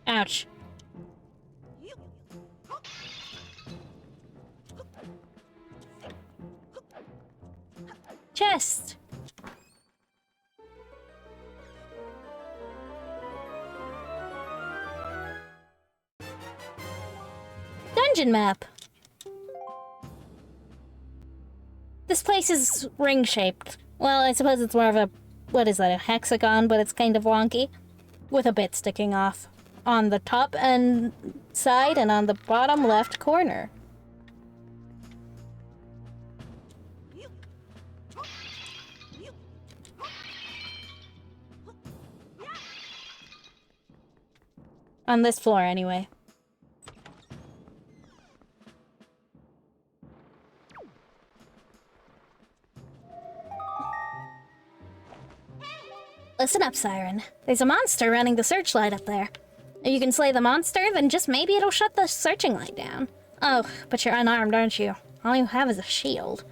[SPEAKER 1] Ouch. Chest. Dungeon map. This place is ring-shaped. Well, I suppose it's more of a, what is that, a hexagon, but it's kind of wonky. With a bit sticking off on the top and side and on the bottom left corner. On this floor, anyway. Listen up, Siren. There's a monster running the searchlight up there. If you can slay the monster, then just maybe it'll shut the searching light down. Oh, but you're unarmed, aren't you? All you have is a shield.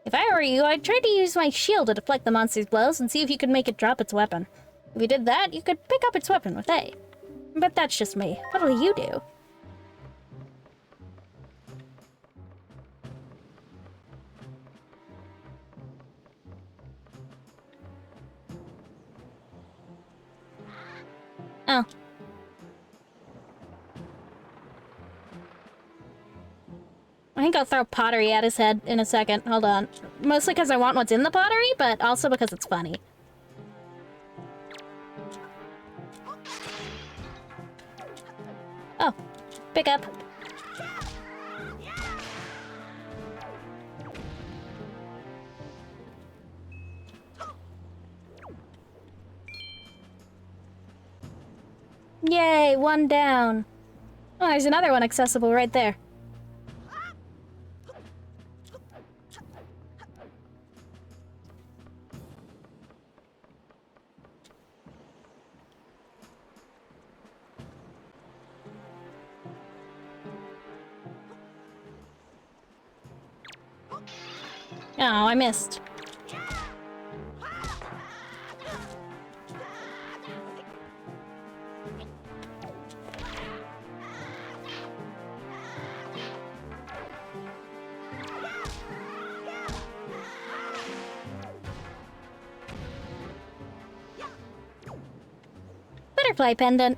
[SPEAKER 1] If I were you, I'd try to use my shield to deflect the monster's blows and see if you could make it drop its weapon. If you did that, you could pick up its weapon with A. But that's just me. What'll you do? Oh. I think I'll throw pottery at his head in a second. Hold on. Mostly because I want what's in the pottery, but also because it's funny. Oh. Pick up. Yay, one down. Oh, there's another one accessible right there. Oh, I missed. Butterfly pendant.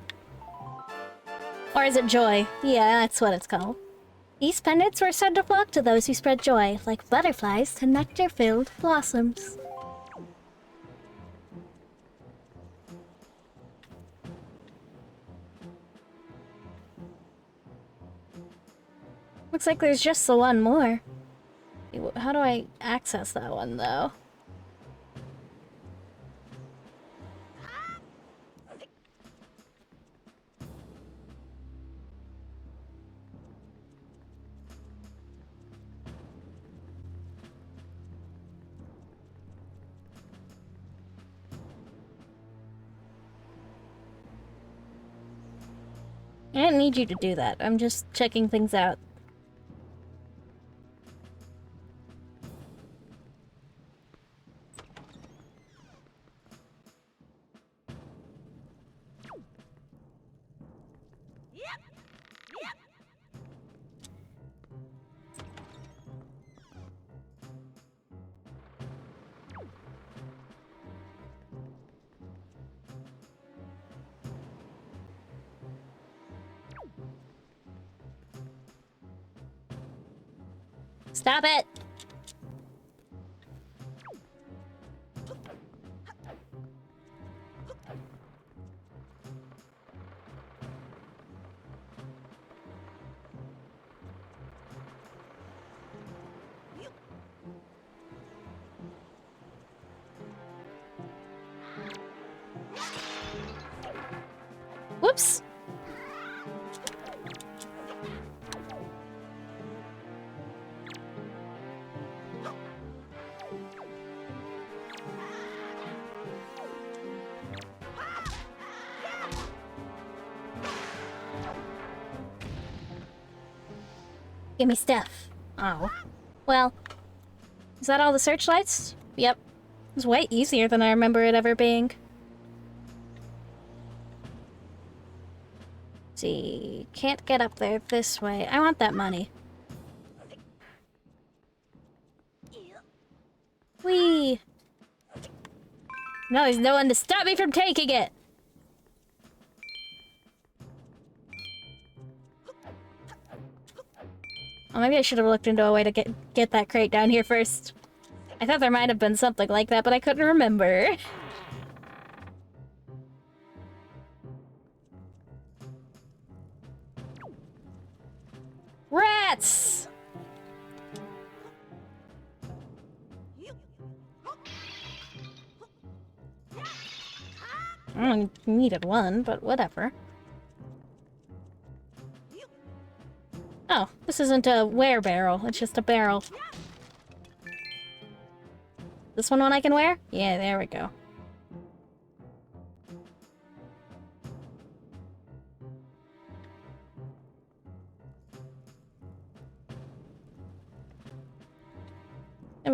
[SPEAKER 1] Or is it joy? Yeah, that's what it's called. These pendants were said to flock to those who spread joy, like butterflies to nectar-filled blossoms. Looks like there's just the one more. How do I access that one, though? I didn't need you to do that. I'm just checking things out. Stop it! Whoops! Give me stuff. Oh. Well, is that all the searchlights? Yep. It's way easier than I remember it ever being. Let's see. Can't get up there this way. I want that money. Whee! No, there's no one to stop me from taking it! Oh, maybe I should have looked into a way to get that crate down here first. I thought there might have been something like that, but I couldn't remember. Rats! I only needed one, but whatever. Oh, this isn't a wear barrel, it's just a barrel. This one I can wear? Yeah, there we go.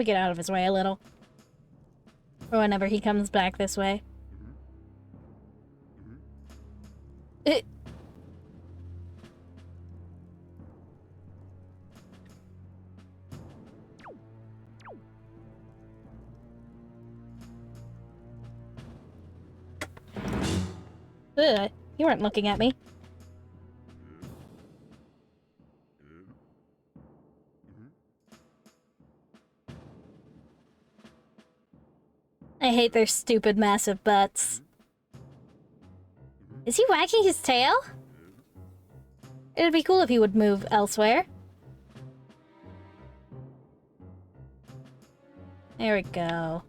[SPEAKER 1] me get out of his way a little. For whenever he comes back this way. It... Ugh, you weren't looking at me. I hate their stupid massive butts. Is he wagging his tail? It'd be cool if he would move elsewhere. There we go.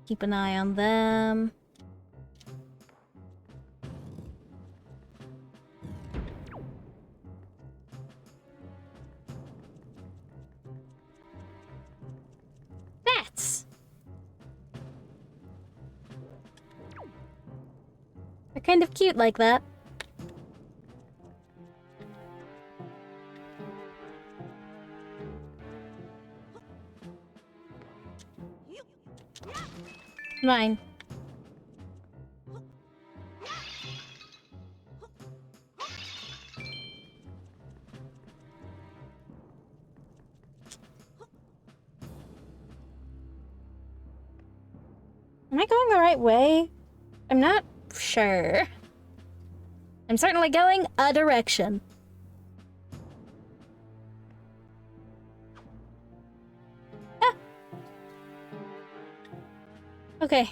[SPEAKER 1] Keep an eye on them. Bats! They're kind of cute like that. Mine. Am I going the right way? I'm not sure. I'm certainly going a direction. Ah. Okay.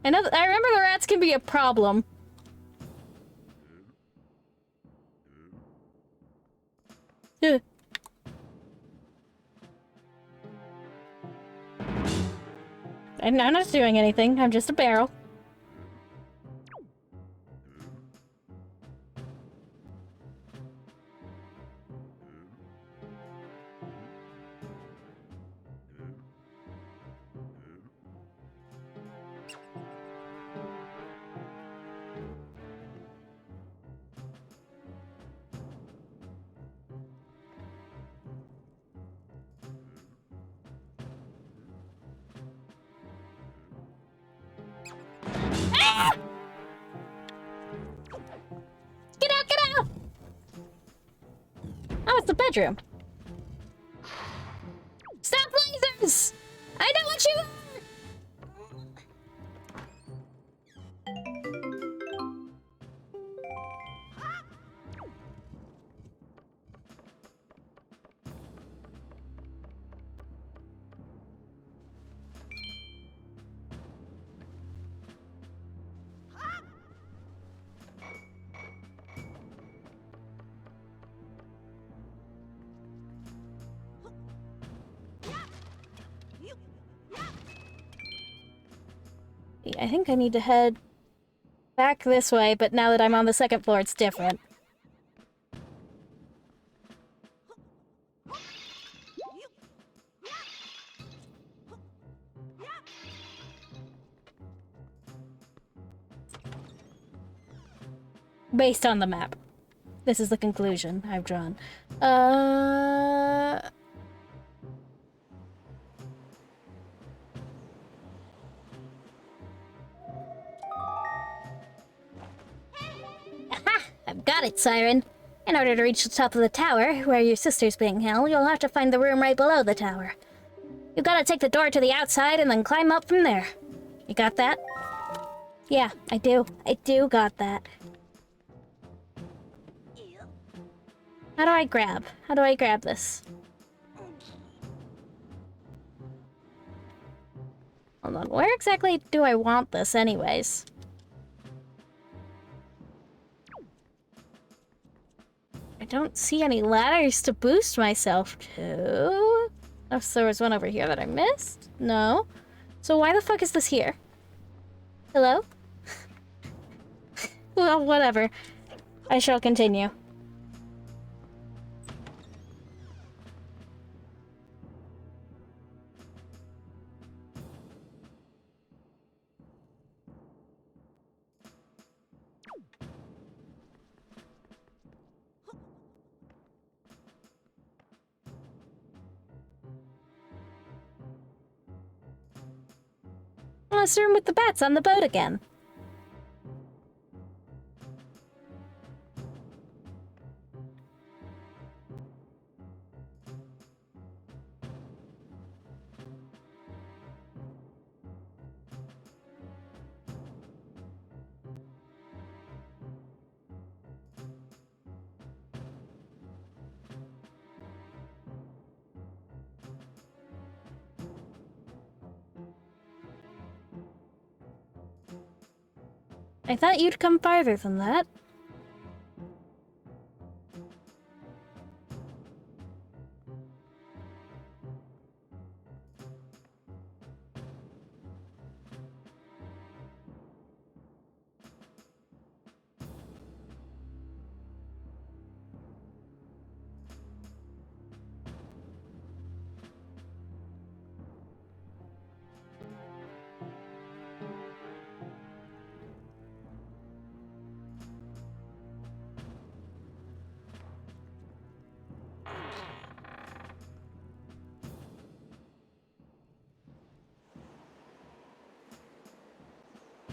[SPEAKER 1] I remember the rats can be a problem. Ugh. I'm not doing anything. I'm just a barrel. Ah! Get out, get out! Oh, it's the bedroom. Stop lasers! I know what you are! I think I need to head back this way, but now that I'm on the second floor, it's different. Based on the map. This is the conclusion I've drawn. Aha! I've got it, Siren. In order to reach the top of the tower, where your sister's being held, you'll have to find the room right below the tower. You gotta take the door to the outside and then climb up from there. You got that? Yeah, I do. I do got that. How do I grab? How do I grab this? Hold on, where exactly do I want this anyways? I don't see any ladders to boost myself to. Unless there was one over here that I missed? No. So why the fuck is this here? Hello? Well, whatever. I shall continue. cause room with the bats on the boat again. I thought you'd come farther than that.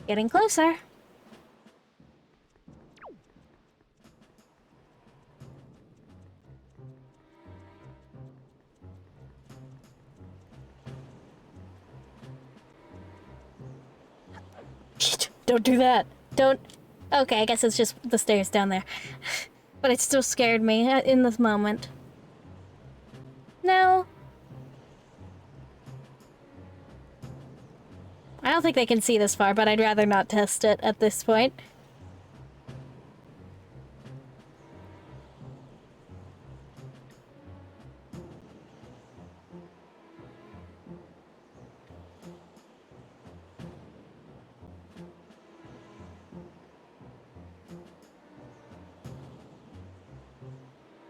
[SPEAKER 1] Getting closer. Don't do that. Don't. Okay, I guess it's just the stairs down there. But it still scared me in this moment. No. I don't think they can see this far, but I'd rather not test it at this point.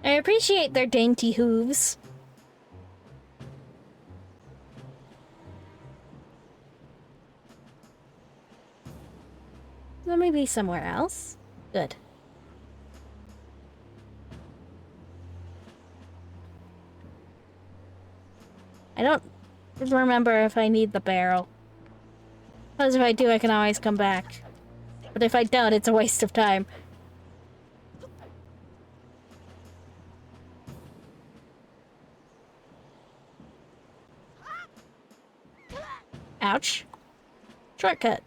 [SPEAKER 1] I appreciate their dainty hooves. Let me be somewhere else. Good. I don't remember if I need the barrel. Because if I do, I can always come back. But if I don't, it's a waste of time. Ouch. Shortcut.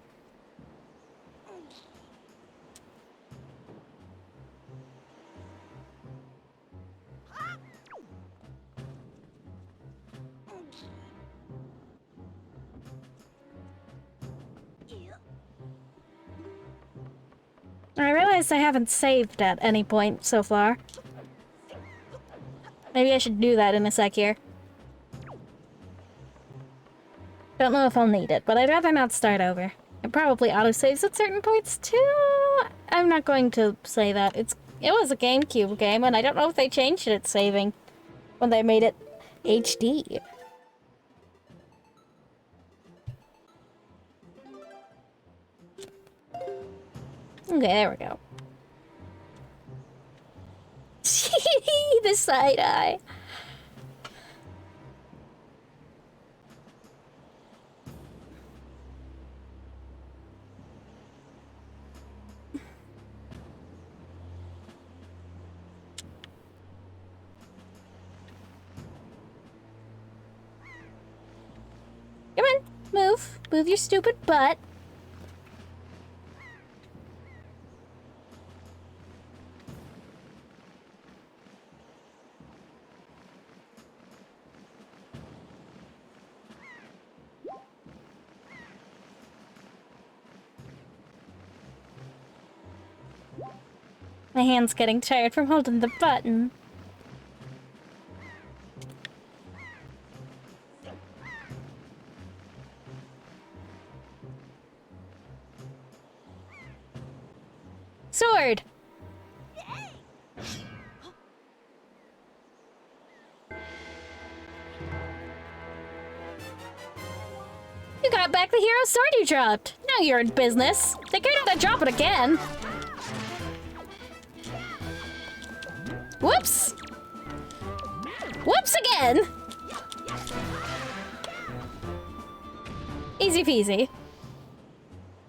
[SPEAKER 1] I realize I haven't saved at any point so far. Maybe I should do that in a sec here. Don't know if I'll need it, but I'd rather not start over. It probably autosaves at certain points too. I'm not going to say that. It was a GameCube game, and I don't know if they changed its saving when they made it HD. Okay, there we go. The side eye. Come on, move. Move your stupid butt. My hand's getting tired from holding the button. Sword! You got back the hero sword you dropped. Now you're in business. Take care not to drop it again. Whoops! Whoops again! Easy peasy.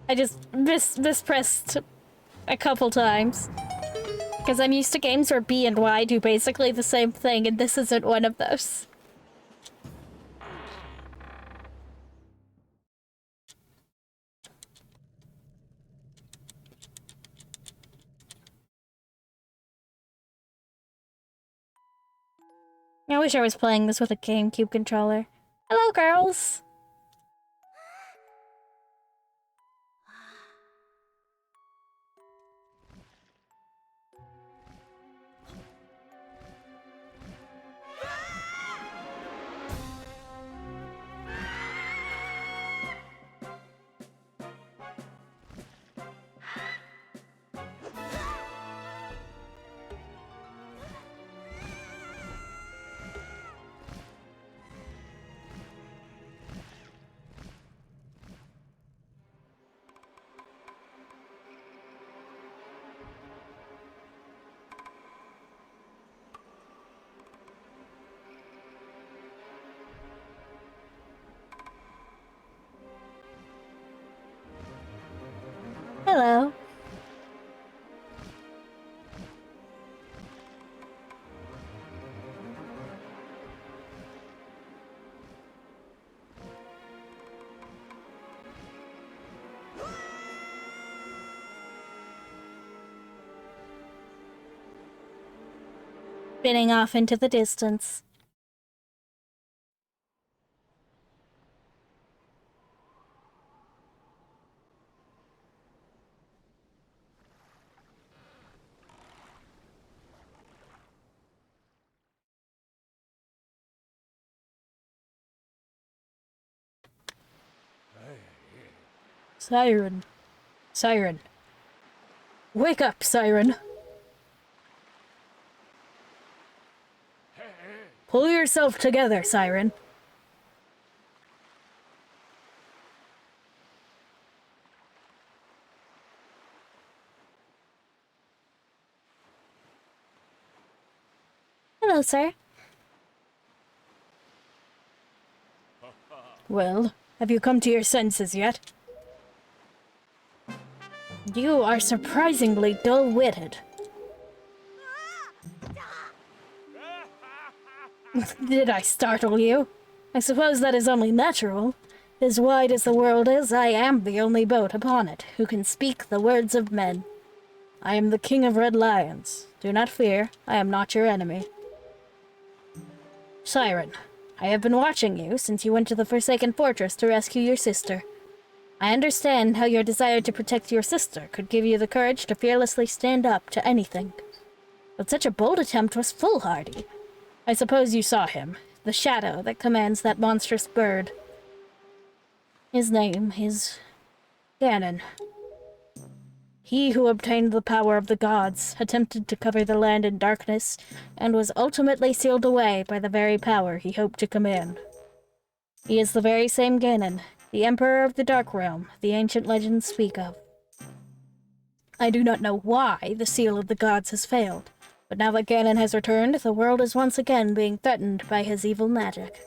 [SPEAKER 1] I just mispressed a couple times. Because I'm used to games where B and Y do basically the same thing, and this isn't one of those. I wish I was playing this with a GameCube controller. Hello, girls! Hello. Spinning off into the distance. Siren. Siren. Wake up, Siren. Pull yourself together, Siren. Hello, sir. Well, have you come to your senses yet? You are surprisingly dull-witted. Did I startle you? I suppose that is only natural. As wide as the world is, I am the only boat upon it who can speak the words of men. I am the King of Red Lions. Do not fear, I am not your enemy. Siren, I have been watching you since you went to the Forsaken Fortress to rescue your sister. I understand how your desire to protect your sister could give you the courage to fearlessly stand up to anything. But such a bold attempt was foolhardy. I suppose you saw him, the shadow that commands that monstrous bird. His name is Ganon. He who obtained the power of the gods, attempted to cover the land in darkness, and was ultimately sealed away by the very power he hoped to command. He is the very same Ganon, the Emperor of the Dark Realm the ancient legends speak of. I do not know why the seal of the gods has failed, but now that Ganon has returned, the world is once again being threatened by his evil magic.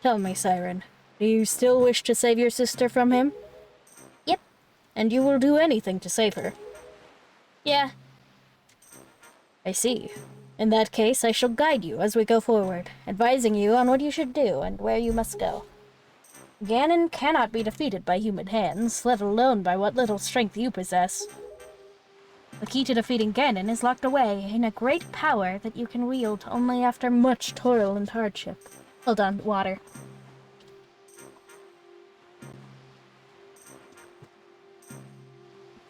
[SPEAKER 1] Tell me, Siren, do you still wish to save your sister from him? Yep. And you will do anything to save her? Yeah. I see. In that case, I shall guide you as we go forward, advising you on what you should do and where you must go. Ganon cannot be defeated by human hands, let alone by what little strength you possess. The key to defeating Ganon is locked away in a great power that you can wield only after much toil and hardship. Hold on, water.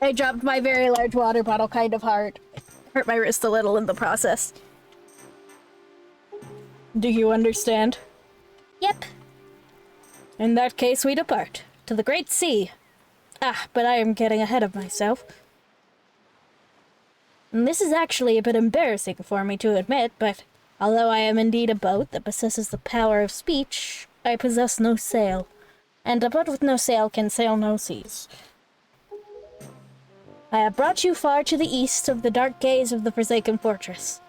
[SPEAKER 1] I dropped my very large water bottle kind of hard. Hurt my wrist a little in the process. Do you understand? Yep. In that case, we depart. To the Great Sea. Ah, but I am getting ahead of myself. And this is actually a bit embarrassing for me to admit, but although I am indeed a boat that possesses the power of speech, I possess no sail. And a boat with no sail can sail no seas. I have brought you far to the east of the dark gaze of the Forsaken Fortress.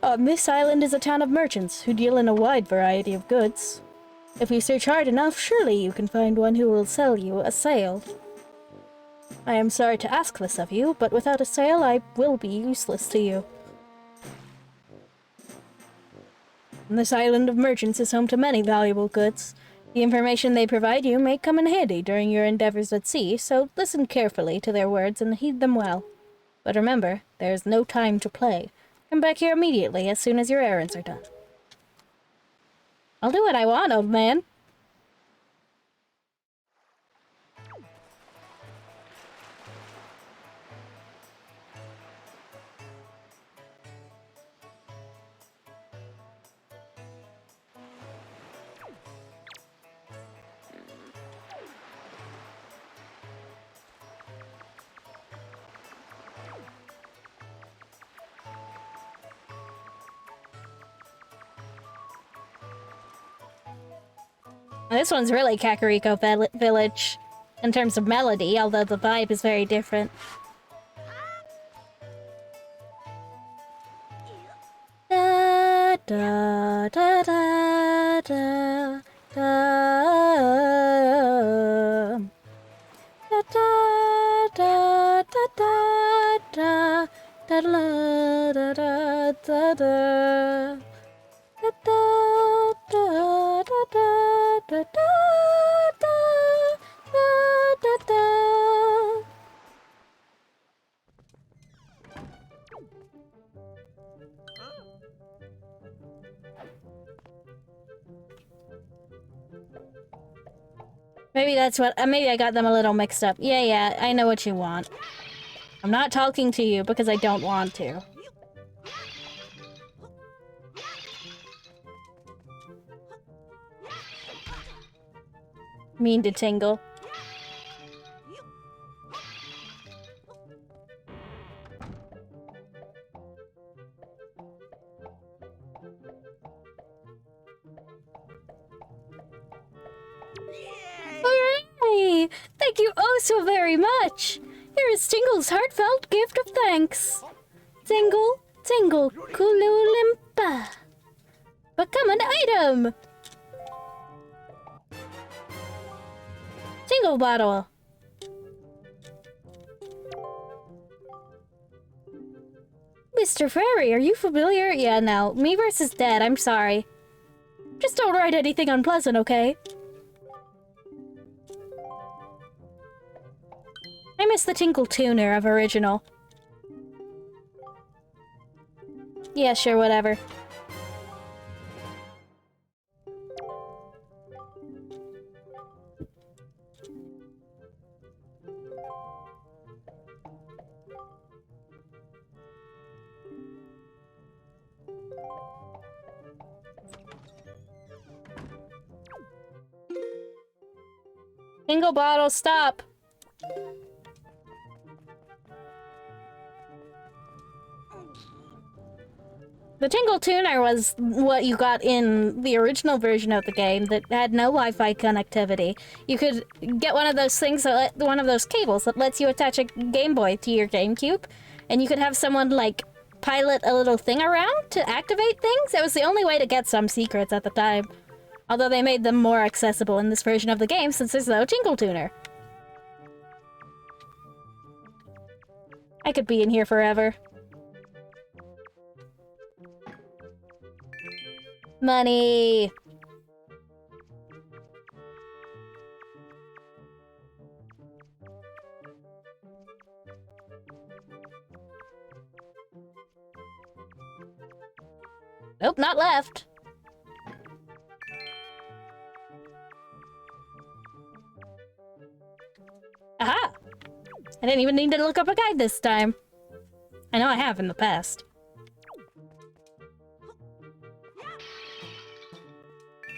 [SPEAKER 1] On this island is a town of merchants who deal in a wide variety of goods. If you search hard enough, surely you can find one who will sell you a sail. I am sorry to ask this of you, but without a sail, I will be useless to you. This island of merchants is home to many valuable goods. The information they provide you may come in handy during your endeavors at sea, so listen carefully to their words and heed them well. But remember, there is no time to play. Come back here immediately as soon as your errands are done. I'll do what I want, old man. This one's really Kakariko Village in terms of melody, although the vibe is very different. Da da da da da da da da da da da da da da da da da. Da da da da da da da da da da. Maybe that's what. Maybe I got them a little mixed up. Yeah, I know what you want. I'm not talking to you because I don't want to. Mean to Tingle. Hooray! Thank you oh so very much! Here is Tingle's heartfelt gift of thanks. Tingle, Tingle, Kululimpa. Become an item! Tingle bottle. Mr. Fairy, are you familiar? Yeah, no. Me versus Dead, I'm sorry. Just don't write anything unpleasant, okay? I miss the Tinkle Tuner of original. Yeah, sure, whatever. Tingle bottle, stop! The Tingle Tuner was what you got in the original version of the game that had no Wi-Fi connectivity. You could get one of those things, one of those cables that lets you attach a Game Boy to your GameCube, and you could have someone, like, pilot a little thing around to activate things. It was the only way to get some secrets at the time. Although they made them more accessible in this version of the game since there's no Tingle Tuner. I could be in here forever. Money! Nope, not left. Aha! I didn't even need to look up a guide this time. I know I have in the past.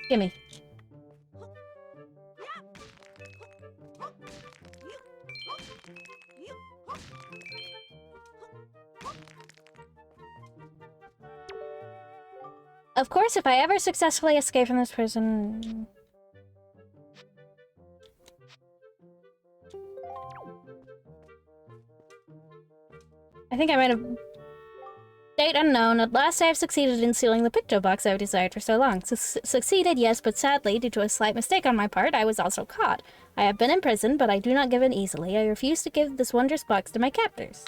[SPEAKER 1] Gimme. Of course, if I ever successfully escape from this prison... I think I might have... Date unknown. At last I have succeeded in sealing the picto box I've desired for so long. Succeeded, yes, but sadly, due to a slight mistake on my part, I was also caught. I have been imprisoned, but I do not give in easily. I refuse to give this wondrous box to my captors.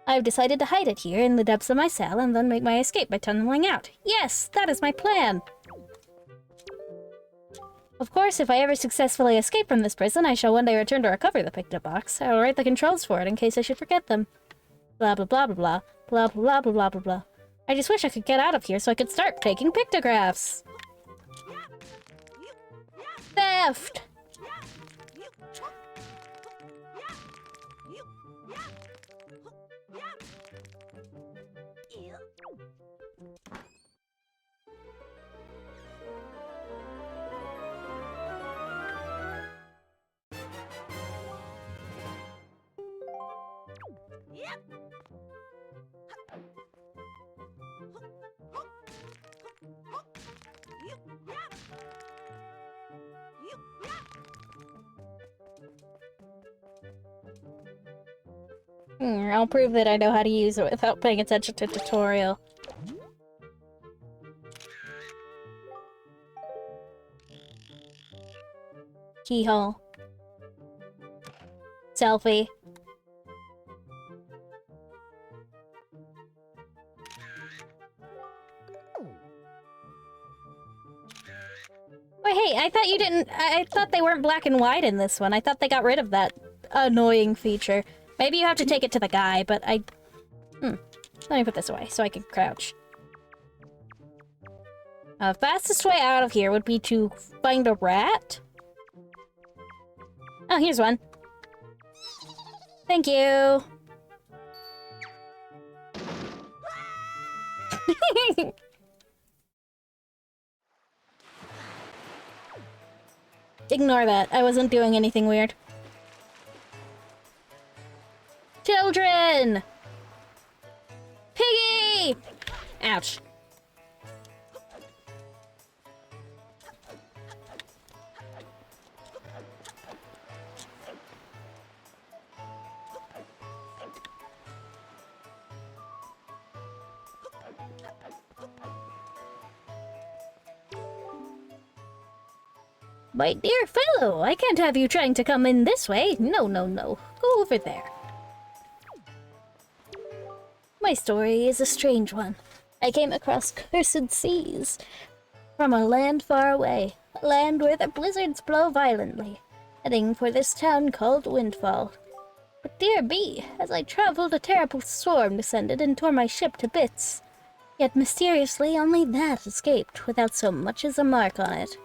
[SPEAKER 1] I have decided to hide it here in the depths of my cell and then make my escape by tunneling out. Yes, that is my plan! Of course, if I ever successfully escape from this prison, I shall one day return to recover the picto box. I will write the controls for it in case I should forget them. Blah blah blah blah blah. Blah blah blah blah blah blah. I just wish I could get out of here so I could start taking pictographs. Theft! I'll prove that I know how to use it without paying attention to tutorial. Keyhole. Selfie. Wait, hey, I thought you didn't- I thought they weren't black and white in this one. I thought they got rid of that annoying feature. Maybe you have to take it to the guy, but I... Let me put this away so I can crouch. Fastest way out of here would be to find a rat. Oh, here's one. Thank you. Ignore that. I wasn't doing anything weird. Children! Piggy! Ouch. My dear fellow, I can't have you trying to come in this way. No, no, no. Go over there. My story is a strange one. I came across cursed seas from a land far away, a land where the blizzards blow violently, heading for this town called Windfall. But dear me, as I traveled, a terrible storm descended and tore my ship to bits. Yet mysteriously, only that escaped, without so much as a mark on it.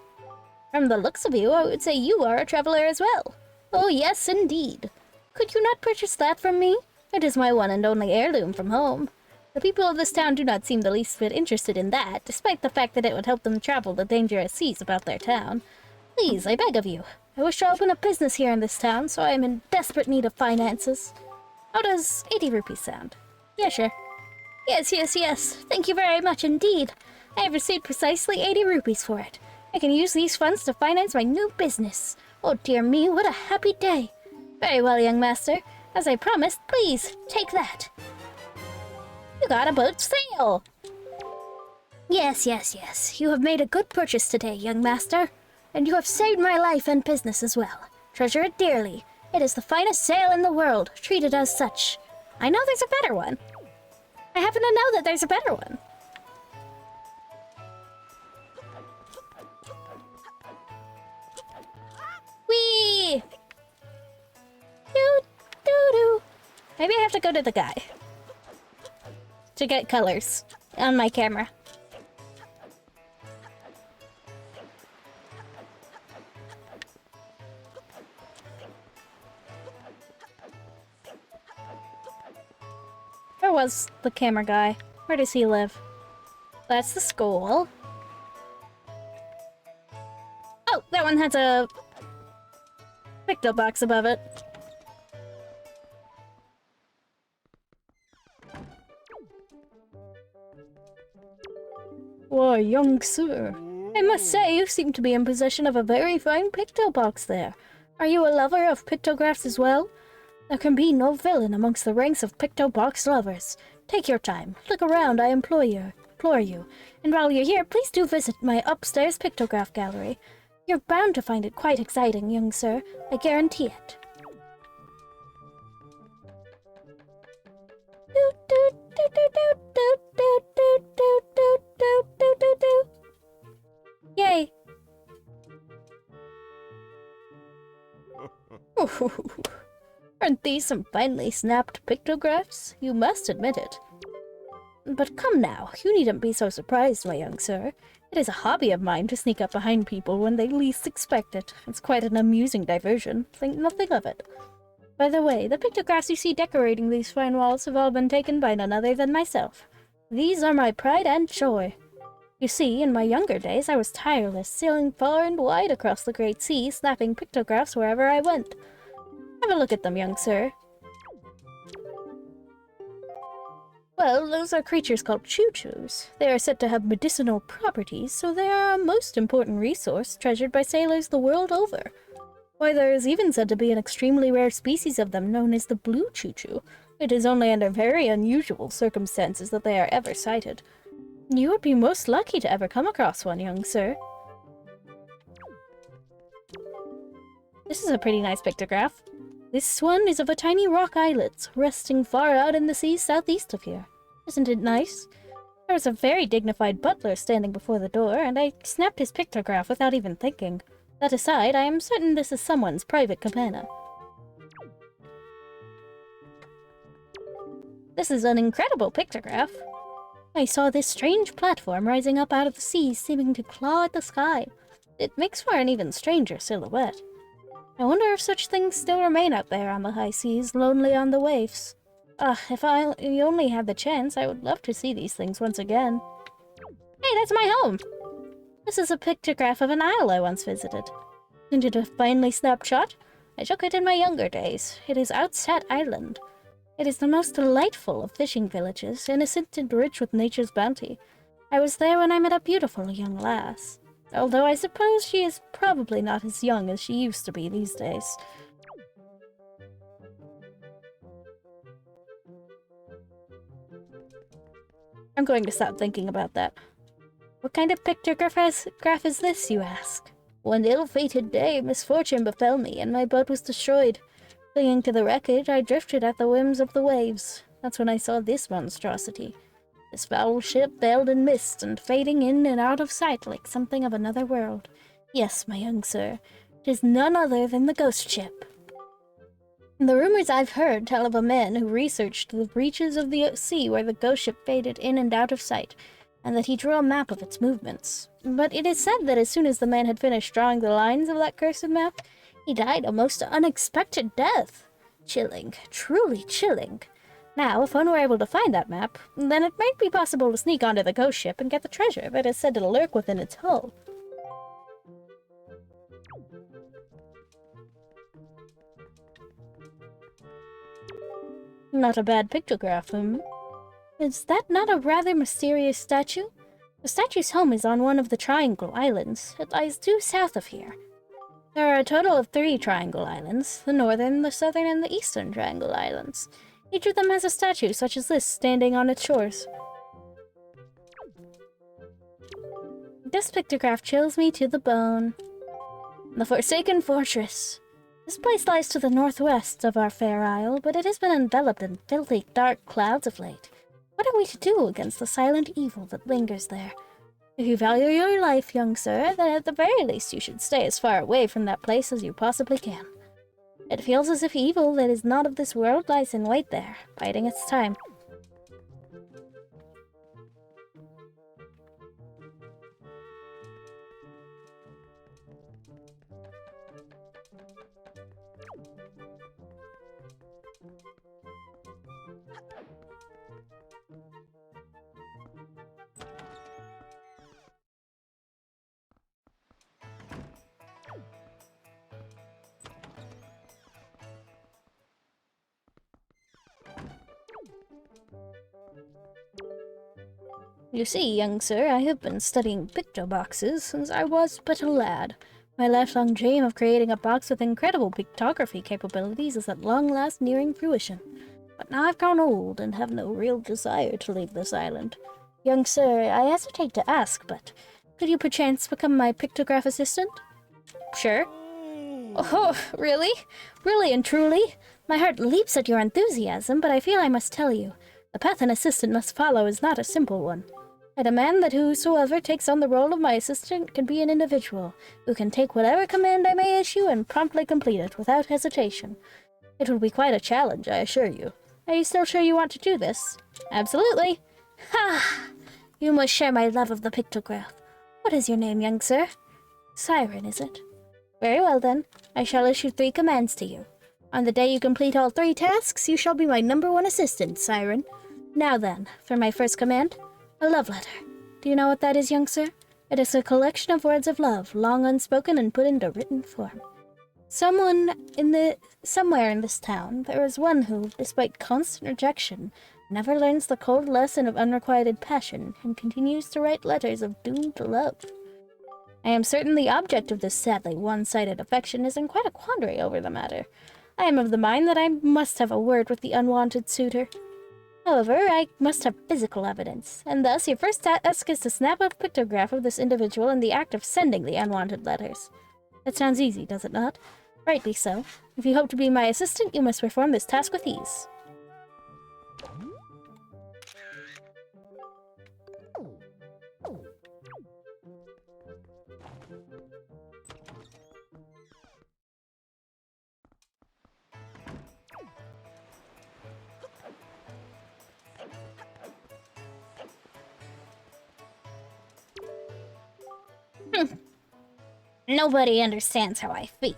[SPEAKER 1] From the looks of you, I would say you are a traveler as well. Oh yes, indeed. Could you not purchase that from me? It is my one and only heirloom from home. The people of this town do not seem the least bit interested in that, despite the fact that it would help them travel the dangerous seas about their town. Please, I beg of you. I wish to open a business here in this town, so I am in desperate need of finances. How does 80 rupees sound? Yeah, sure. Yes, yes, yes. Thank you very much indeed. I have received precisely 80 rupees for it. I can use these funds to finance my new business. Oh dear me, what a happy day. Very well, young master. As I promised, please, take that. You got a boat sail! Yes, yes, yes. You have made a good purchase today, young master. And you have saved my life and business as well. Treasure it dearly. It is the finest sail in the world. Treat it as such. I know there's a better one. I happen to know that there's a better one. Whee! Doo-doo-doo. Maybe I have to go to the guy to get colors on my camera. Where was the camera guy? Where does he live? That's the school. Oh, that one has a picto box above it. Why, young sir, I must say you seem to be in possession of a very fine picto box there. Are you a lover of pictographs as well? There can be no villain amongst the ranks of picto box lovers. Take your time. Look around, I implore you. And while you're here, please do visit my upstairs pictograph gallery. You're bound to find it quite exciting, young sir. I guarantee it. Yay! Aren't these some finely snapped pictographs? You must admit it. But come now, you needn't be so surprised, my young sir. It is a hobby of mine to sneak up behind people when they least expect it. It's quite an amusing diversion. Think nothing of it. By the way, the pictographs you see decorating these fine walls have all been taken by none other than myself. These are my pride and joy. You see, in my younger days, I was tireless, sailing far and wide across the great sea, snapping pictographs wherever I went. Have a look at them, young sir. Well, those are creatures called choo-choos. They are said to have medicinal properties, so they are a most important resource treasured by sailors the world over. Why, there is even said to be an extremely rare species of them known as the blue choo-choo. It is only under very unusual circumstances that they are ever sighted. You would be most lucky to ever come across one, young sir. This is a pretty nice pictograph. This one is of a tiny rock islet, resting far out in the sea southeast of here. Isn't it nice? There was a very dignified butler standing before the door, and I snapped his pictograph without even thinking. That aside, I am certain this is someone's private cabana. This is an incredible pictograph. I saw this strange platform rising up out of the sea, seeming to claw at the sky. It makes for an even stranger silhouette. I wonder if such things still remain out there on the high seas, lonely on the waves. If I only had the chance, I would love to see these things once again. Hey, that's my home! This is a pictograph of an isle I once visited. Isn't it a finely snapped shot? I took it in my younger days. It is Outset Island. It is the most delightful of fishing villages, innocent and rich with nature's bounty. I was there when I met a beautiful young lass. Although I suppose she is probably not as young as she used to be these days. I'm going to stop thinking about that. What kind of pictograph is this, you ask? One ill-fated day, misfortune befell me, and my boat was destroyed. Clinging to the wreckage, I drifted at the whims of the waves. That's when I saw this monstrosity. This foul ship veiled in mist and fading in and out of sight like something of another world. Yes, my young sir, it is none other than the ghost ship. The rumors I've heard tell of a man who researched the reaches of the sea where the ghost ship faded in and out of sight, and that he drew a map of its movements. But it is said that as soon as the man had finished drawing the lines of that cursed map, he died a most unexpected death. Chilling, truly chilling. Now, if one were able to find that map, then it might be possible to sneak onto the ghost ship and get the treasure that is said to lurk within its hull. Not a bad pictograph, Is that not a rather mysterious statue? The statue's home is on one of the Triangle Islands. It lies due south of here. There are a total of 3 Triangle Islands, the northern, the southern, and the eastern Triangle Islands. Each of them has a statue such as this standing on its shores. This pictograph chills me to the bone. The Forsaken Fortress. This place lies to the northwest of our fair isle, but it has been enveloped in filthy, dark clouds of late. What are we to do against the silent evil that lingers there? If you value your life, young sir, then at the very least you should stay as far away from that place as you possibly can. It feels as if evil that is not of this world lies in wait there, biding its time. You see, young sir, I have been studying pictoboxes since I was but a lad. My lifelong dream of creating a box with incredible pictography capabilities is at long last nearing fruition. But now I've grown old and have no real desire to leave this island. Young sir, I hesitate to ask, but could you perchance become my pictograph assistant? Sure. Oh, really? Really and truly? My heart leaps at your enthusiasm, but I feel I must tell you. The path an assistant must follow is not a simple one. I demand that whosoever takes on the role of my assistant can be an individual who can take whatever command I may issue and promptly complete it without hesitation. It will be quite a challenge, I assure you. Are you still sure you want to do this? Absolutely. Ha! You must share my love of the pictograph. What is your name, young sir? Siren, is it? Very well, then. I shall issue 3 commands to you. On the day you complete all 3 tasks, you shall be my #1 assistant, Siren. Now then, for my first command, a love letter. Do you know what that is, young sir? It is a collection of words of love, long unspoken and put into written form. Somewhere in this town, there is one who, despite constant rejection, never learns the cold lesson of unrequited passion and continues to write letters of doomed love. I am certain the object of this sadly one-sided affection is in quite a quandary over the matter. I am of the mind that I must have a word with the unwanted suitor. However, I must have physical evidence, and thus your first task is to snap a pictograph of this individual in the act of sending the unwanted letters. That sounds easy, does it not? Rightly so. If you hope to be my assistant, you must perform this task with ease. Nobody understands how I feel.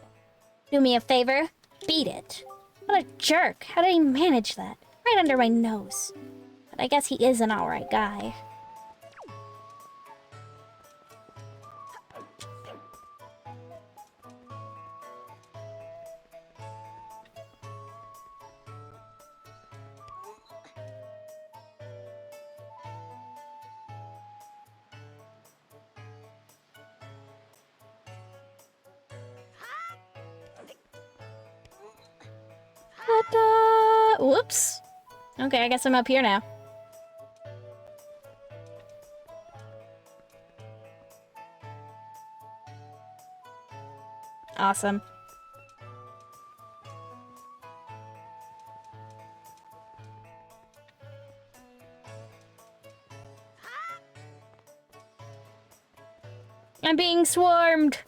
[SPEAKER 1] Do me a favor, beat it. What a jerk. How did he manage that? Right under my nose. But I guess he is an alright guy. Whoops. Okay, I guess I'm up here now. Awesome. I'm being swarmed.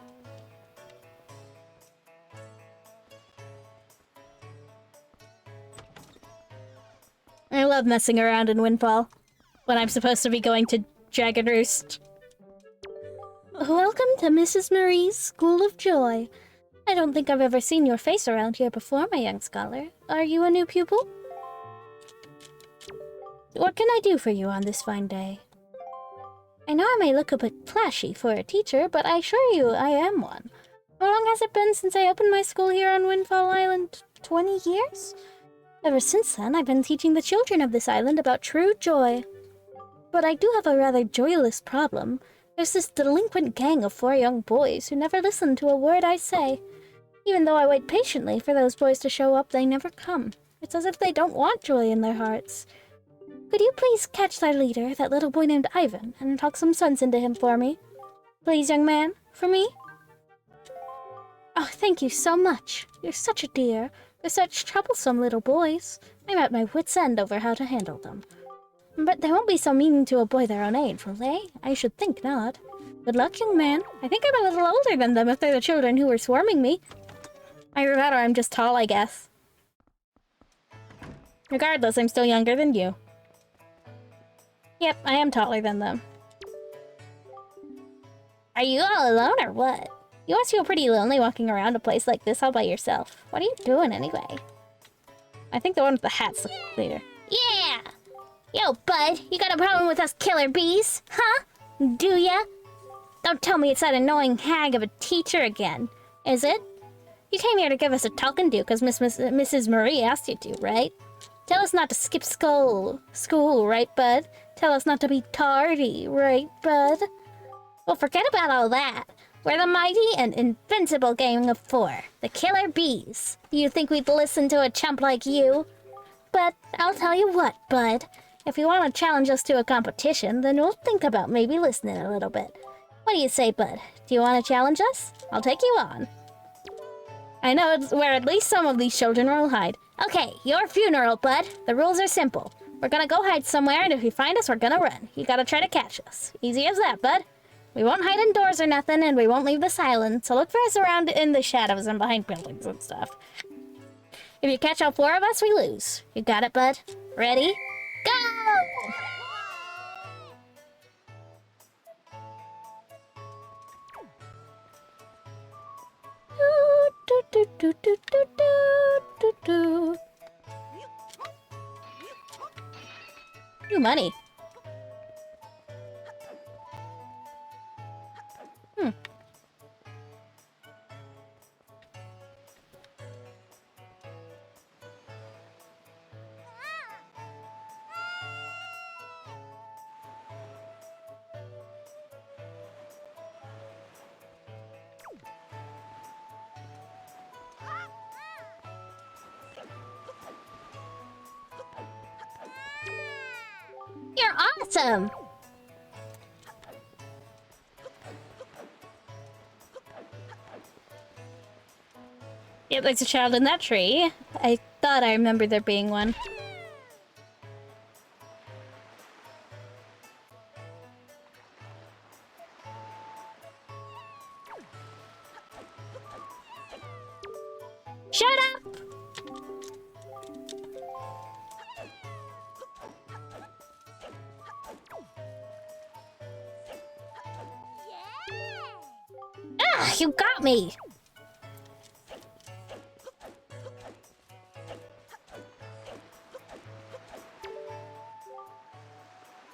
[SPEAKER 1] I love messing around in Windfall when I'm supposed to be going to Dragon Roost. Welcome to Mrs. Marie's School of Joy. I don't think I've ever seen your face around here before, my young scholar. Are you a new pupil? What can I do for you on this fine day? I know I may look a bit flashy for a teacher, but I assure you I am one. How long has it been since I opened my school here on Windfall Island? 20 years? Ever since then, I've been teaching the children of this island about true joy. But I do have a rather joyless problem. There's this delinquent gang of 4 young boys who never listen to a word I say. Even though I wait patiently for those boys to show up, they never come. It's as if they don't want joy in their hearts. Could you please catch their leader, that little boy named Ivan, and talk some sense into him for me? Please, young man, for me? Oh, thank you so much. You're such a dear. They're such troublesome little boys. I'm at my wit's end over how to handle them. But they won't be so mean to a boy their own age, will they? I should think not. Good luck, young man. I think I'm a little older than them if they're the children who were swarming me. Either that or I'm just tall, I guess. Regardless, I'm still younger than you. Yep, I am taller than them. Are you all alone or what? You must feel pretty lonely walking around a place like this all by yourself. What are you doing anyway? I think the one with the hat's the leader. Yeah! Yo, bud, you got a problem with us killer bees? Huh? Do ya? Don't tell me it's that annoying hag of a teacher again, is it? You came here to give us a talking to because Mrs. Marie asked you to, right? Tell us not to skip school, right, bud? Tell us not to be tardy, right, bud? Well, forget about all that. We're the mighty and invincible gang of 4, the Killer Bees. You think we'd listen to a chump like you? but I'll tell you what, bud. If you want to challenge us to a competition, then we'll think about maybe listening a little bit. What do you say, bud? Do you want to challenge us? I'll take you on. I know it's where at least some of these children will hide. Okay, your funeral, bud. The rules are simple. We're gonna go hide somewhere, and if you find us, we're gonna run. You gotta try to catch us. Easy as that, bud. We won't hide indoors or nothing, and we won't leave this island, so look for us around in the shadows and behind buildings and stuff. If you catch all 4 of us, we lose. You got it, bud? Ready? Go! Do, do, do, do, do, do, do, do. Ooh, money. You're awesome! Yep, there's a child in that tree. I thought I remembered there being one. Shut up! Ah, you got me!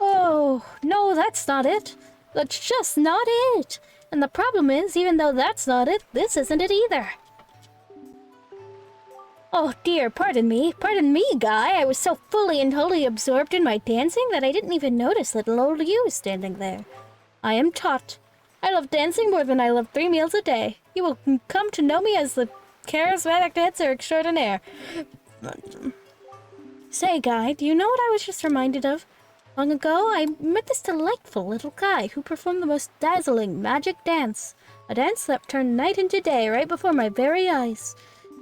[SPEAKER 1] Oh, no, that's not it. That's just not it. And the problem is, even though that's not it, this isn't it either. Oh dear, pardon me, Guy. I was so fully and totally absorbed in my dancing that I didn't even notice little old you standing there. I am Tot. I love dancing more than I love 3 meals a day. You will come to know me as the charismatic dancer extraordinaire. Say, Guy, do you know what I was just reminded of? Long ago, I met this delightful little guy who performed the most dazzling magic dance. A dance that turned night into day right before my very eyes.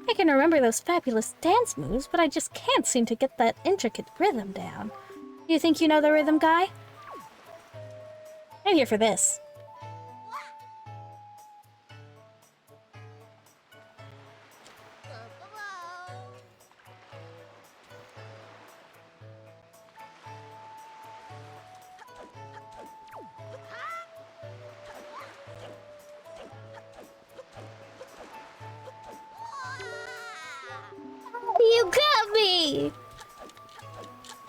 [SPEAKER 1] I can remember those fabulous dance moves, but I just can't seem to get that intricate rhythm down. Do you think you know the rhythm, Guy? I'm here for this. You got me!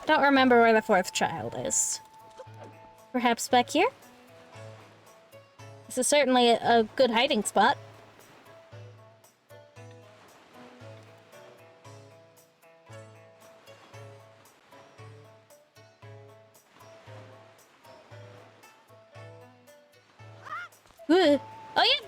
[SPEAKER 1] Don't remember where the 4th child is. Perhaps back here? This is certainly a good hiding spot. Oh yeah!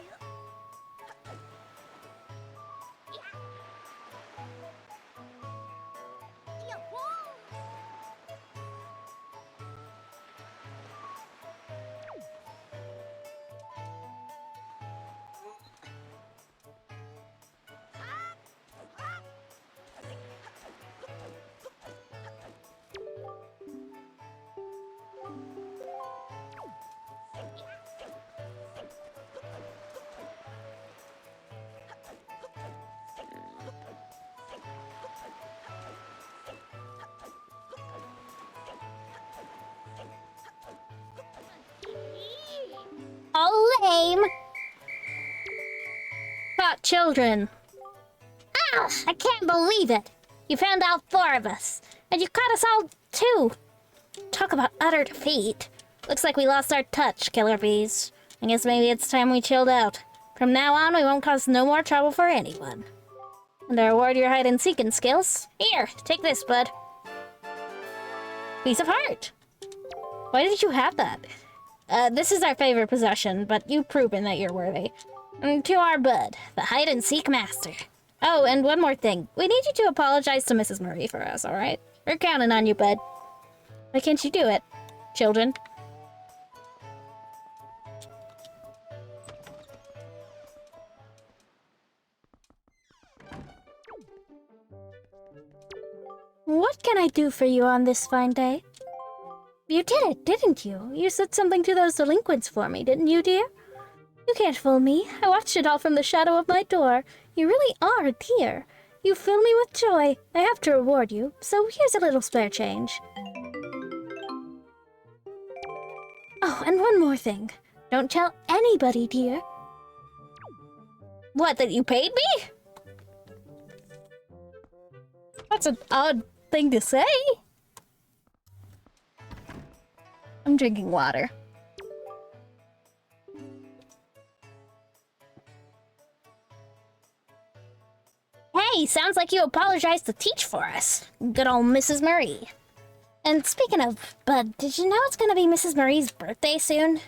[SPEAKER 1] All lame. Hot children. Ah, I can't believe it. You found all 4 of us. And you caught us all too. Talk about utter defeat. Looks like we lost our touch, killer bees. I guess maybe it's time we chilled out. From now on, we won't cause no more trouble for anyone. And to reward your hide-and-seeking skills, here, take this, bud. Piece of heart. Why did you have that? This is our favorite possession, but you've proven that you're worthy. And to our bud, the hide-and-seek master. Oh, and one more thing. We need you to apologize to Mrs. Murray for us, alright? We're counting on you, bud. Why can't you do it, children? What can I do for you on this fine day? You did it, didn't you? You said something to those delinquents for me, didn't you, dear? You can't fool me. I watched it all from the shadow of my door. You really are a dear. You fill me with joy. I have to reward you, so here's a little spare change. Oh, and one more thing. Don't tell anybody, dear. What, that you paid me? That's an odd thing to say. I'm drinking water. Hey, sounds like you apologized to teach for us. Good old Mrs. Marie. And speaking of Bud, did you know it's gonna be Mrs. Marie's birthday soon?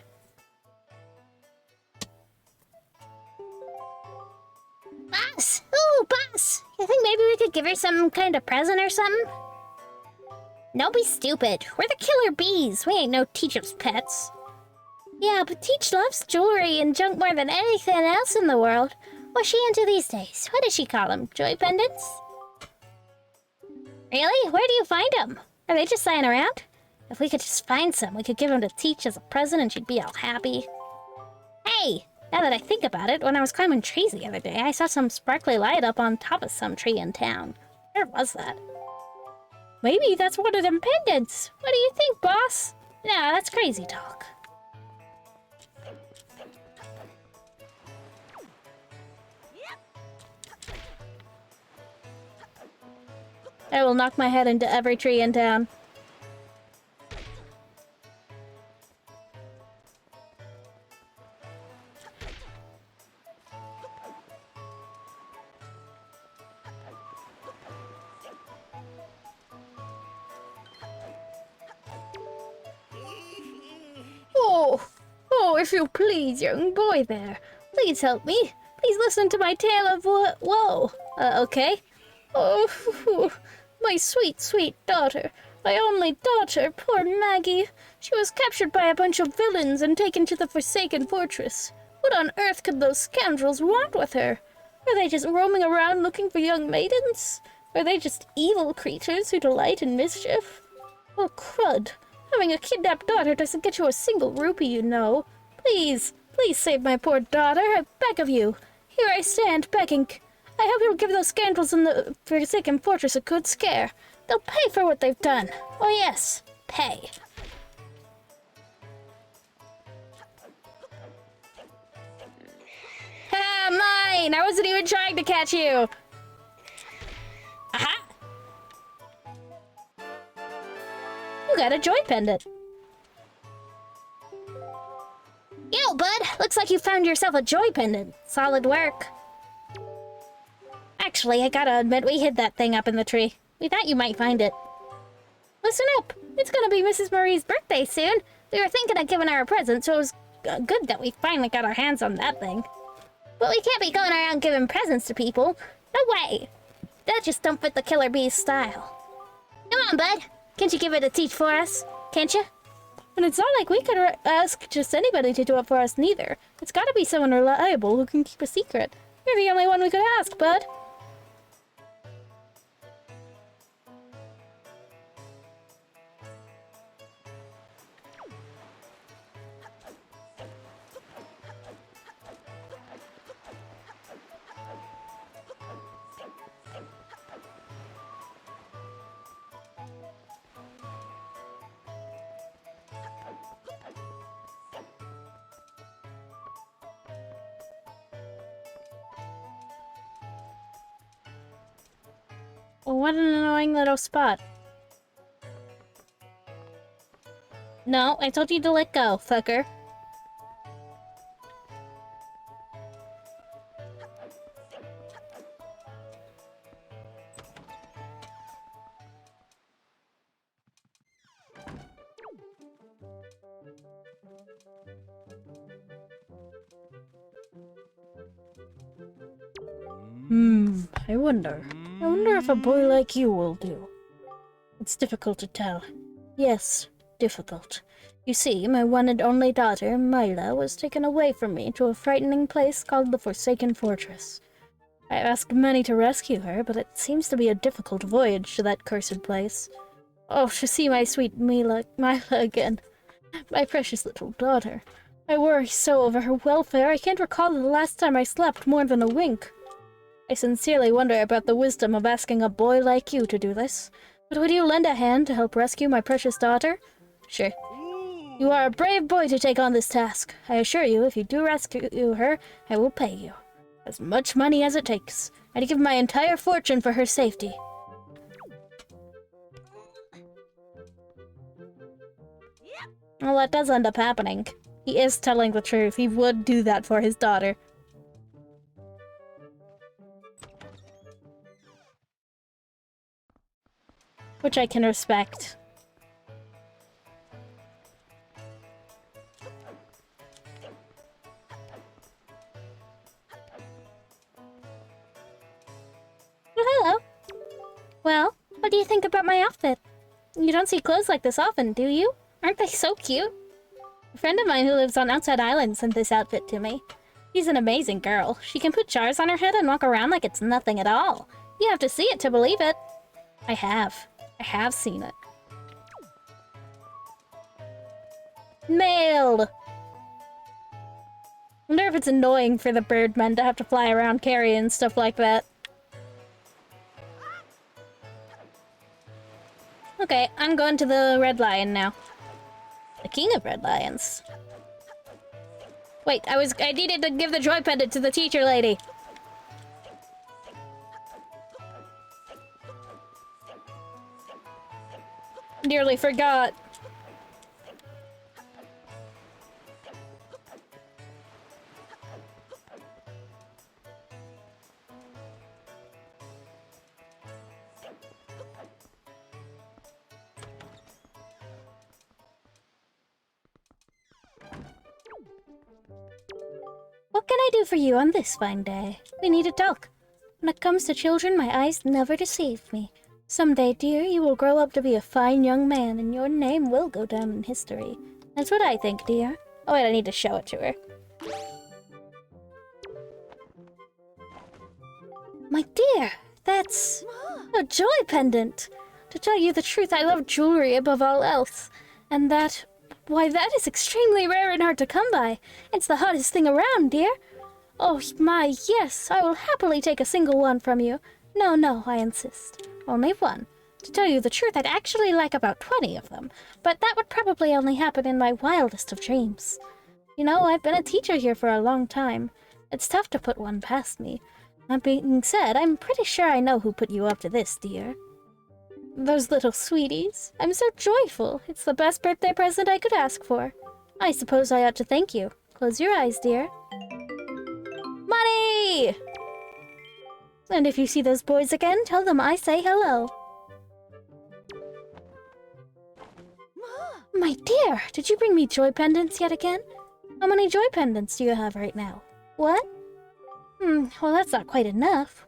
[SPEAKER 1] Boss! Ooh, boss! You think maybe we could give her some kind of present or something? Don't be stupid. We're the killer bees. We ain't no Teach's pets. Yeah, but Teach loves jewelry and junk more than anything else in the world. What's she into these days? What does she call them? Joy pendants? Really? Where do you find them? Are they just lying around? If we could just find some, we could give them to Teach as a present and she'd be all happy. Hey! Now that I think about it, when I was climbing trees the other day, I saw some sparkly light up on top of some tree in town. Where was that? Maybe that's one of them pendants. What do you think, boss? Nah, that's crazy talk. I will knock my head into every tree in town. Oh, if you please, young boy there. Please help me. Please listen to my tale of woe. Okay. Oh, my sweet, sweet daughter. My only daughter, poor Maggie. She was captured by a bunch of villains and taken to the Forsaken Fortress. What on earth could those scoundrels want with her? Are they just roaming around looking for young maidens? Are they just evil creatures who delight in mischief? Oh, crud. Having a kidnapped daughter doesn't get you a single rupee, you know. Please, please save my poor daughter, I beg of you. Here I stand, begging. I hope you'll give those scoundrels in the Forsaken Fortress a good scare. They'll pay for what they've done. Oh yes, pay. Ah, mine! I wasn't even trying to catch you! Aha! You got a joy pendant. Yo, bud! Looks like you found yourself a joy pendant. Solid work. Actually, I gotta admit, we hid that thing up in the tree. We thought you might find it. Listen up! It's gonna be Mrs. Marie's birthday soon. We were thinking of giving her a present, so it was good that we finally got our hands on that thing. But we can't be going around giving presents to people. No way! That just don't fit the killer bee's style. Come on, bud. Can't you give it a teach for us? Can't you? And it's not like we could ask just anybody to do it for us, neither. It's gotta be someone reliable who can keep a secret. You're the only one we could ask, bud. Well, what an annoying little spot. No, I told you to let go, fucker. I wonder. I wonder if a boy like you will do. It's difficult to tell. Yes, difficult. You see, my one and only daughter, Myla, was taken away from me to a frightening place called the Forsaken Fortress. I asked many to rescue her, but it seems to be a difficult voyage to that cursed place. Oh, to see my sweet Myla again. My precious little daughter. I worry so over her welfare, I can't recall the last time I slept more than a wink. I sincerely wonder about the wisdom of asking a boy like you to do this. But would you lend a hand to help rescue my precious daughter? Sure. You are a brave boy to take on this task. I assure you, if you do rescue her, I will pay you. As much money as it takes. I'd give my entire fortune for her safety. Well, that does end up happening. He is telling the truth. He would do that for his daughter. Which I can respect. Well, hello. Well, what do you think about my outfit? You don't see clothes like this often, do you? Aren't they so cute? A friend of mine who lives on Outside Island sent this outfit to me. She's an amazing girl. She can put jars on her head and walk around like it's nothing at all. You have to see it to believe it. I have seen it. Mailed! Wonder if it's annoying for the birdmen to have to fly around carrying stuff like that. Okay, I'm going to the Red Lion now. The King of Red Lions. Wait, I needed to give the joy pendant to the teacher lady. Nearly forgot. What can I do for you on this fine day? We need to talk. When it comes to children, my eyes never deceive me. Someday, dear, you will grow up to be a fine young man, and your name will go down in history. That's what I think, dear. Oh wait, I need to show it to her. My dear, that's a joy pendant. To tell you the truth, I love jewelry above all else. And that... why, that is extremely rare and hard to come by. It's the hottest thing around, dear. Oh, my, yes, I will happily take a single one from you. No, I insist. Only one. To tell you the truth, I'd actually like about 20 of them, but that would probably only happen in my wildest of dreams. You know, I've been a teacher here for a long time. It's tough to put one past me. That being said, I'm pretty sure I know who put you up to this, dear. Those little sweeties. I'm so joyful. It's the best birthday present I could ask for. I suppose I ought to thank you. Close your eyes, dear. Money! And if you see those boys again, tell them I say hello. My dear, did you bring me joy pendants yet again? How many joy pendants do you have right now? What? Well, that's not quite enough.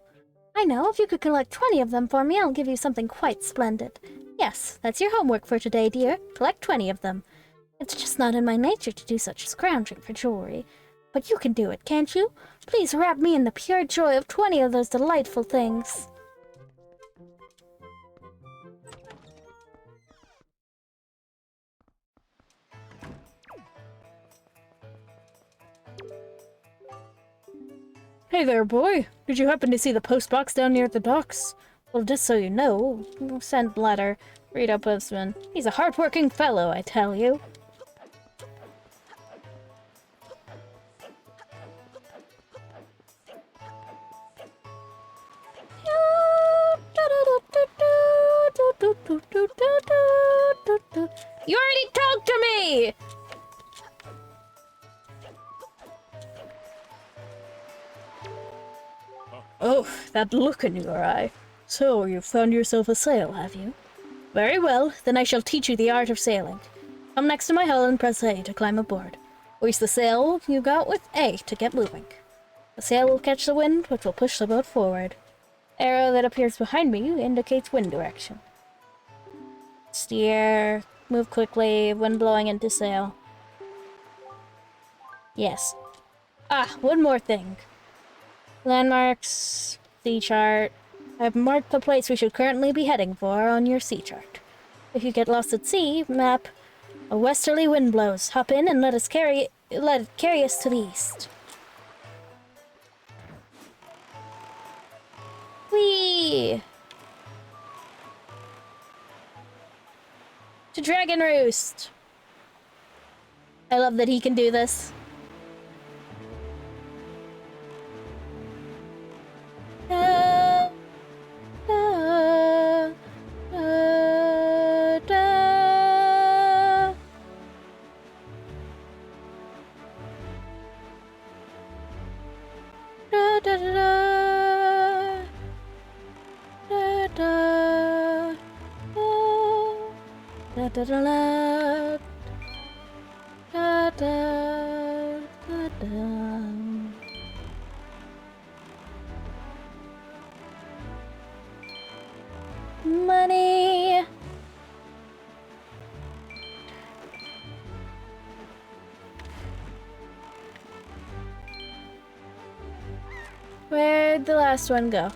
[SPEAKER 1] I know, if you could collect 20 of them for me, I'll give you something quite splendid. Yes, that's your homework for today, dear. Collect 20 of them. It's just not in my nature to do such scrounging for jewelry. But you can do it, can't you? Please wrap me in the pure joy of 20 of those delightful things. Hey there, boy. Did you happen to see the postbox down near the docks? Well, just so you know, sent letter. Read up postman. He's a hard-working fellow, I tell you. You already talked to me! Oh, that look in your eye. So, you've found yourself a sail, have you? Very well, then I shall teach you the art of sailing. Come next to my hull and press A to climb aboard. Hoist the sail you got with A to get moving. The sail will catch the wind, which will push the boat forward. Arrow that appears behind me indicates wind direction. Steer, move quickly, wind blowing into sail. Yes. Ah, one more thing. Landmarks, sea chart. I've marked the place we should currently be heading for on your sea chart. If you get lost at sea, map, a westerly wind blows. Hop in and let it carry us to the east. Whee! To Dragon Roost! I love that he can do this. Da, da, da, da. Da, da, da, da, da, da, da, da, da, da, da, da, da. Money. Where'd the last one go?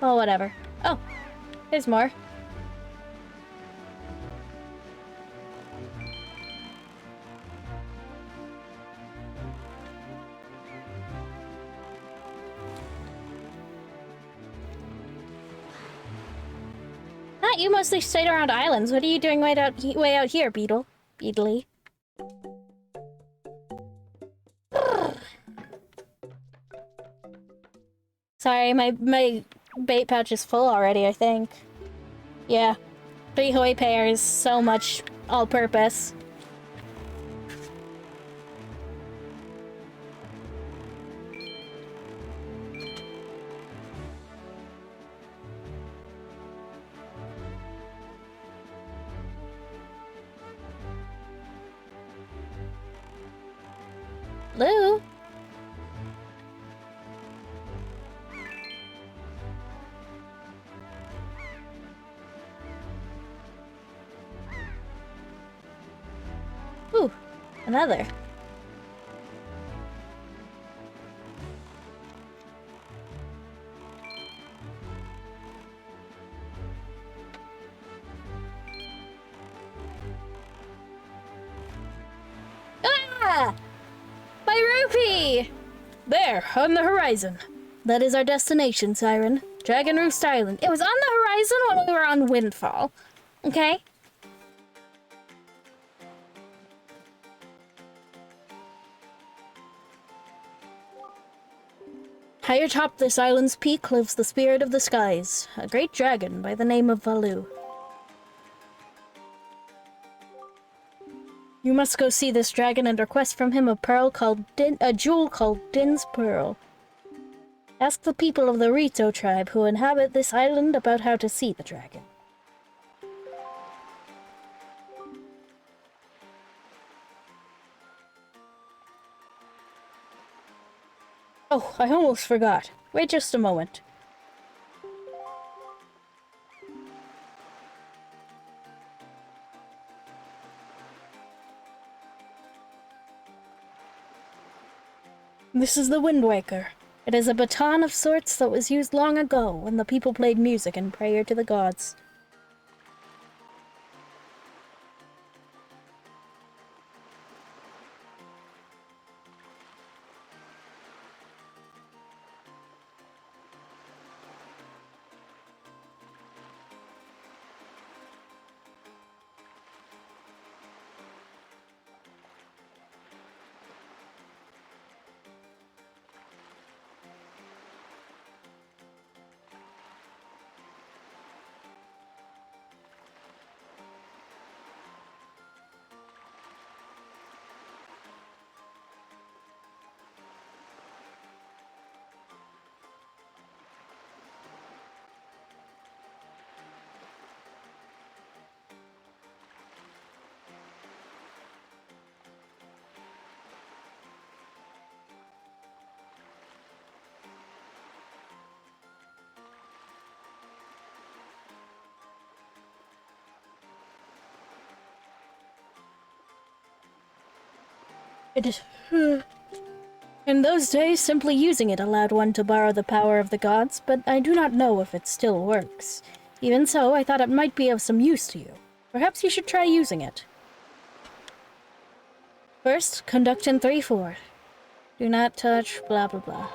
[SPEAKER 1] Oh, whatever. Oh, there's more. Not you mostly stayed around islands. What are you doing way out here, Beetle? Beedly. Sorry, my bait pouch is full already, I think. Yeah. 3 Hoi pairs, so much all-purpose. Hello? Ooh, another. Ah! My rupee! There, on the horizon. That is our destination, Siren. Dragon Roost Island. It was on the horizon when we were on Windfall. Okay? High atop this island's peak lives the spirit of the skies, a great dragon by the name of Valu. You must go see this dragon and request from him a jewel called Din's Pearl. Ask the people of the Rito tribe who inhabit this island about how to see the dragon. Oh, I almost forgot. Wait just a moment. This is the Wind Waker. It is a baton of sorts that was used long ago when the people played music in prayer to the gods. It... In those days, simply using it allowed one to borrow the power of the gods, but I do not know if it still works. Even so, I thought it might be of some use to you. Perhaps you should try using it. First, conduction 3-4. Do not touch blah blah blah.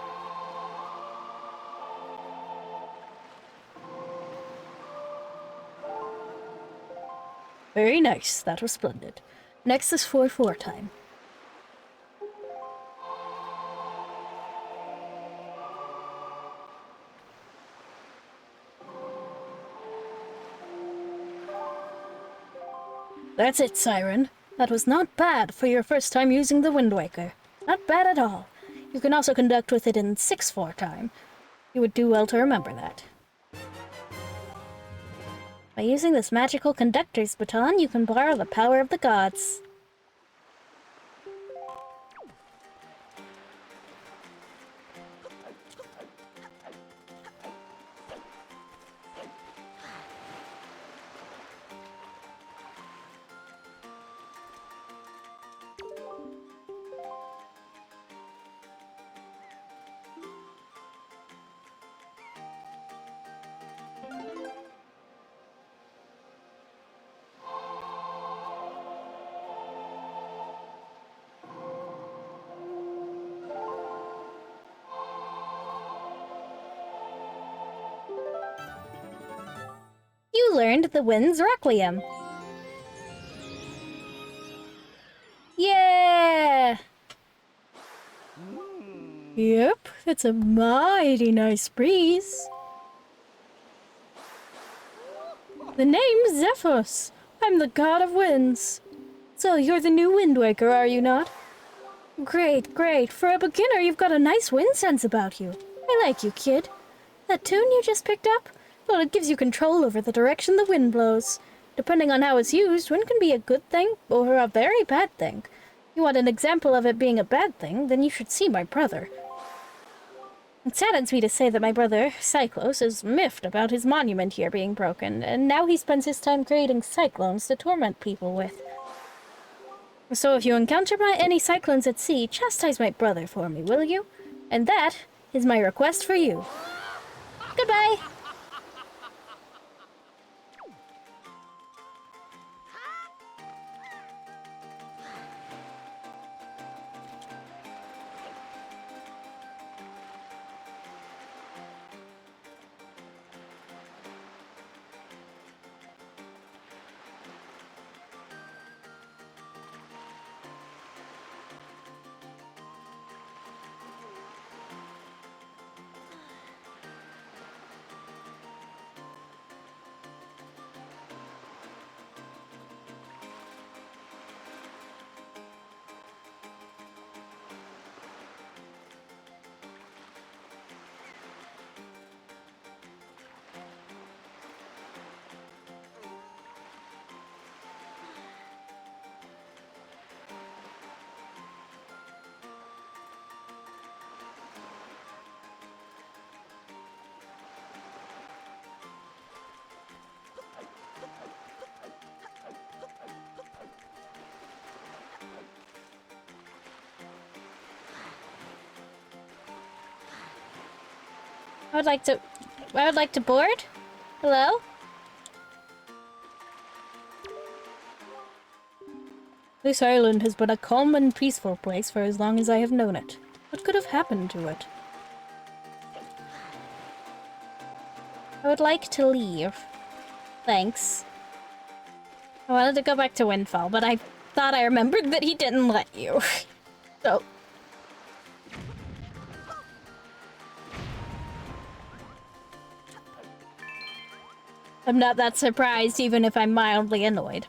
[SPEAKER 1] Very nice, that was splendid. Next is 4-4 time. That's it, Siren. That was not bad for your first time using the Wind Waker. Not bad at all. You can also conduct with it in 6-4 time. You would do well to remember that. By using this magical conductor's baton, you can borrow the power of the gods. You learned the Wind's Requiem. Yeah! Yep, it's a mighty nice breeze. The name's Zephos. I'm the god of winds. So you're the new Wind Waker, are you not? Great, great. For a beginner, you've got a nice wind sense about you. I like you, kid. That tune you just picked up? Well, it gives you control over the direction the wind blows. Depending on how it's used, wind can be a good thing or a very bad thing. You want an example of it being a bad thing, then you should see my brother. It saddens me to say that my brother, Cyclos, is miffed about his monument here being broken, and now he spends his time creating cyclones to torment people with. So if you encounter any cyclones at sea, chastise my brother for me, will you? And that is my request for you. Goodbye! I would like to board? Hello? This island has been a calm and peaceful place for as long as I have known it. What could have happened to it? I would like to leave. Thanks. I wanted to go back to Windfall, but I thought I remembered that he didn't let you. So... I'm not that surprised, even if I'm mildly annoyed.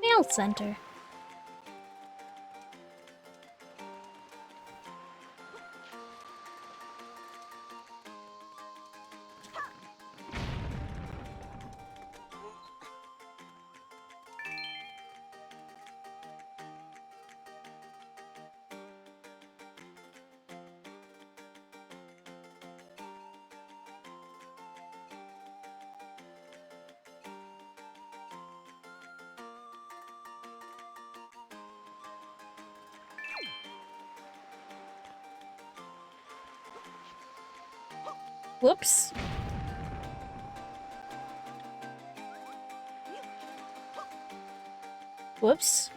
[SPEAKER 1] Mail Center. Whoops. Whoops.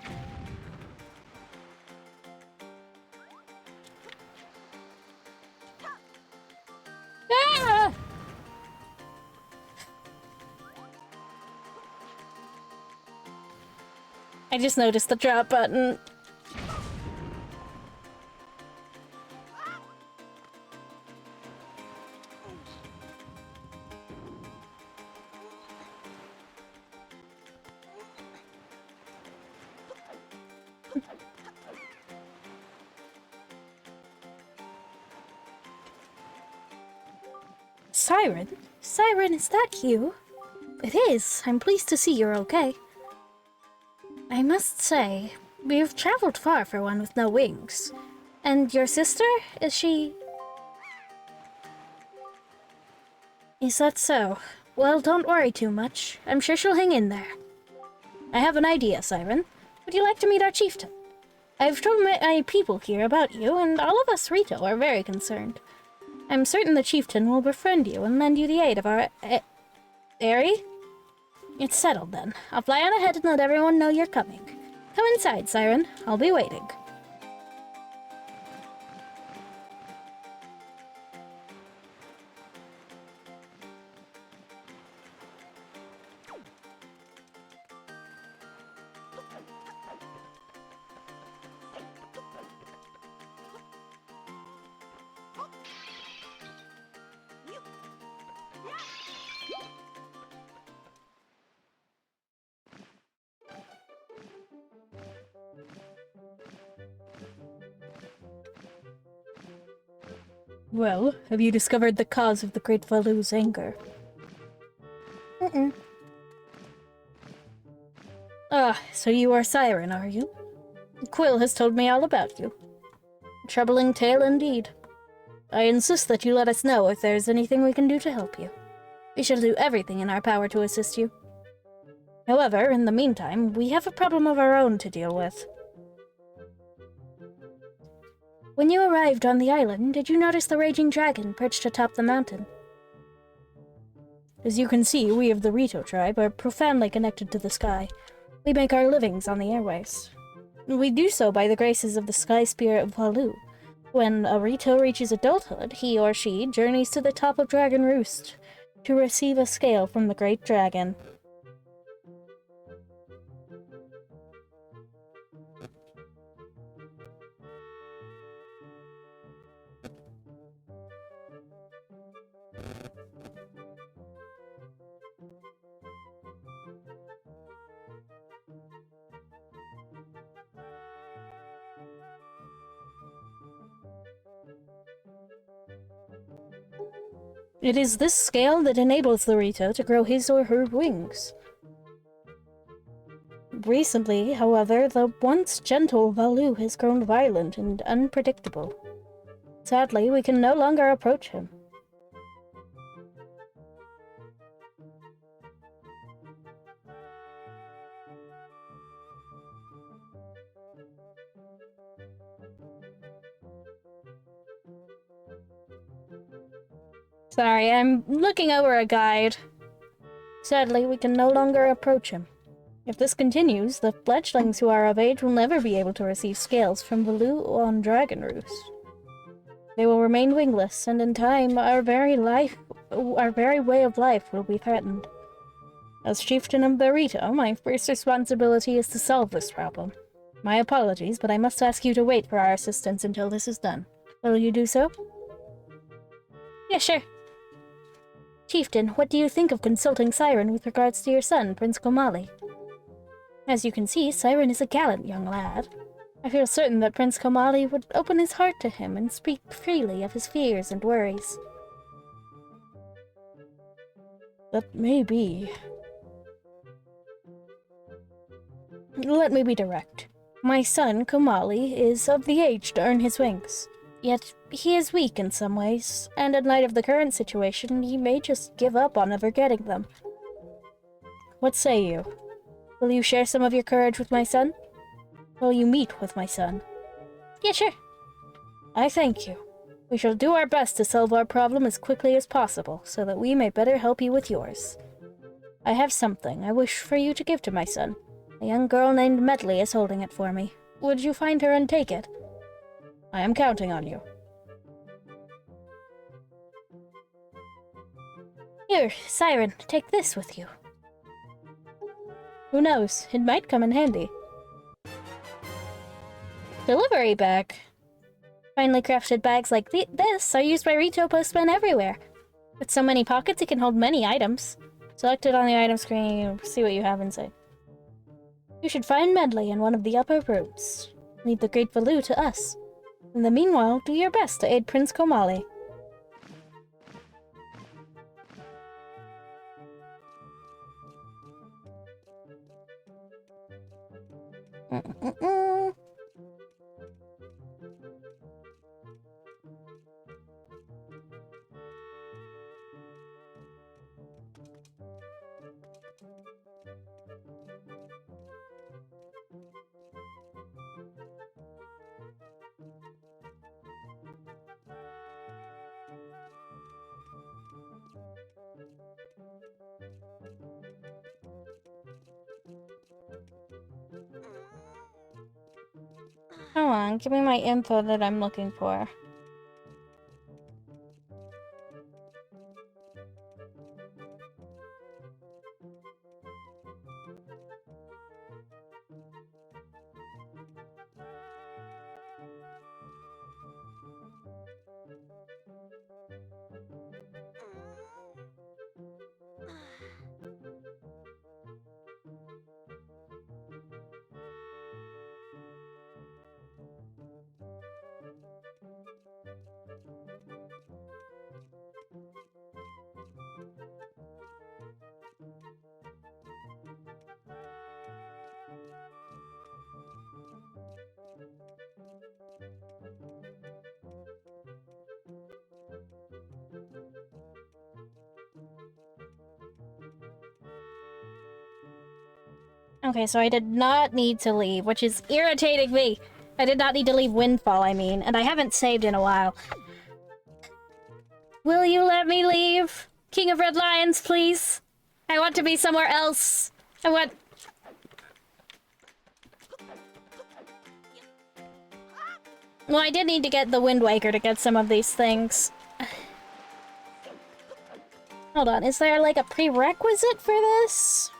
[SPEAKER 1] Ah! I just noticed the drop button. Siren? Siren, is that you? It is. I'm pleased to see you're okay. I must say, we've traveled far for one with no wings. And your sister? Is she... Is that so? Well, don't worry too much. I'm sure she'll hang in there. I have an idea, Siren. Would you like to meet our chieftain? I've told my people here about you, and all of us Rito are very concerned. I'm certain the chieftain will befriend you and lend you the aid of our... Airy? It's settled then. I'll fly on ahead and let everyone know you're coming. Come inside, Siren. I'll be waiting. Well, have you discovered the cause of the Great Valu's anger? Ah, so you are Siren, are you? Quill has told me all about you. A troubling tale indeed. I insist that you let us know if there's anything we can do to help you. We shall do everything in our power to assist you. However, in the meantime, we have a problem of our own to deal with. When you arrived on the island, did you notice the raging dragon perched atop the mountain? As you can see, we of the Rito tribe are profoundly connected to the sky. We make our livings on the airways. We do so by the graces of the sky spirit of Valu. When a Rito reaches adulthood, he or she journeys to the top of Dragon Roost to receive a scale from the great dragon. It is this scale that enables the Rito to grow his or her wings. Recently, however, the once gentle Valu has grown violent and unpredictable. Sadly, we can no longer approach him. Sorry, I'm looking over a guide. Sadly, we can no longer approach him. If this continues, the fledglings who are of age will never be able to receive scales from Valu on Dragon Roost. They will remain wingless, and in time, our very way of life will be threatened. As chieftain of the Rito, my first responsibility is to solve this problem. My apologies, but I must ask you to wait for our assistance until this is done. Will you do so? Yeah, sure. Chieftain, what do you think of consulting Siren with regards to your son, Prince Komali? As you can see, Siren is a gallant young lad. I feel certain that Prince Komali would open his heart to him and speak freely of his fears and worries. That may be. Let me be direct. My son, Komali, is of the age to earn his wings. Yet, he is weak in some ways, and in light of the current situation, he may just give up on ever getting them. What say you? Will you share some of your courage with my son? Will you meet with my son? Yeah, sure. I thank you. We shall do our best to solve our problem as quickly as possible, so that we may better help you with yours. I have something I wish for you to give to my son. A young girl named Medley is holding it for me. Would you find her and take it? I am counting on you. Here, Siren, take this with you. Who knows? It might come in handy. Delivery bag. Finely crafted bags like this are used by retail postmen everywhere. With so many pockets, it can hold many items. Select it on the item screen, see what you have inside. You should find Medley in one of the upper rooms. Leave the Great Valoo to us. In the meanwhile, do your best to aid Prince Komali. Come on, give me my info that I'm looking for. Okay, so I did not need to leave, which is irritating me. I did not need to leave Windfall, I mean, and I haven't saved in a while. Will you let me leave? King of Red Lions, please? I want to be somewhere else. I want... Well, I did need to get the Wind Waker to get some of these things. Hold on, is there like a prerequisite for this?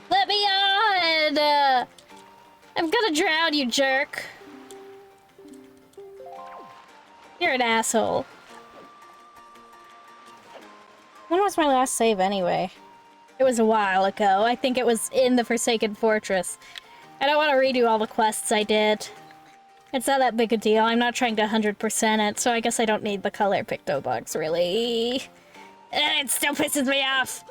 [SPEAKER 1] Let me on! I'm gonna drown, you jerk. You're an asshole. When was my last save anyway? It was a while ago. I think it was in the Forsaken Fortress. I don't want to redo all the quests I did. It's not that big a deal. I'm not trying to 100% it, so I guess I don't need the color Picto Box, really. It still pisses me off!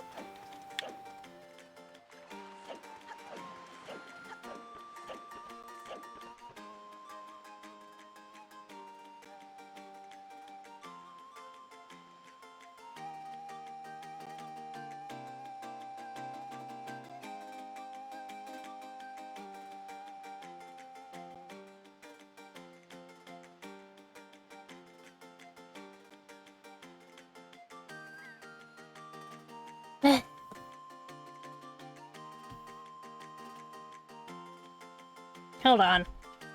[SPEAKER 1] hold on.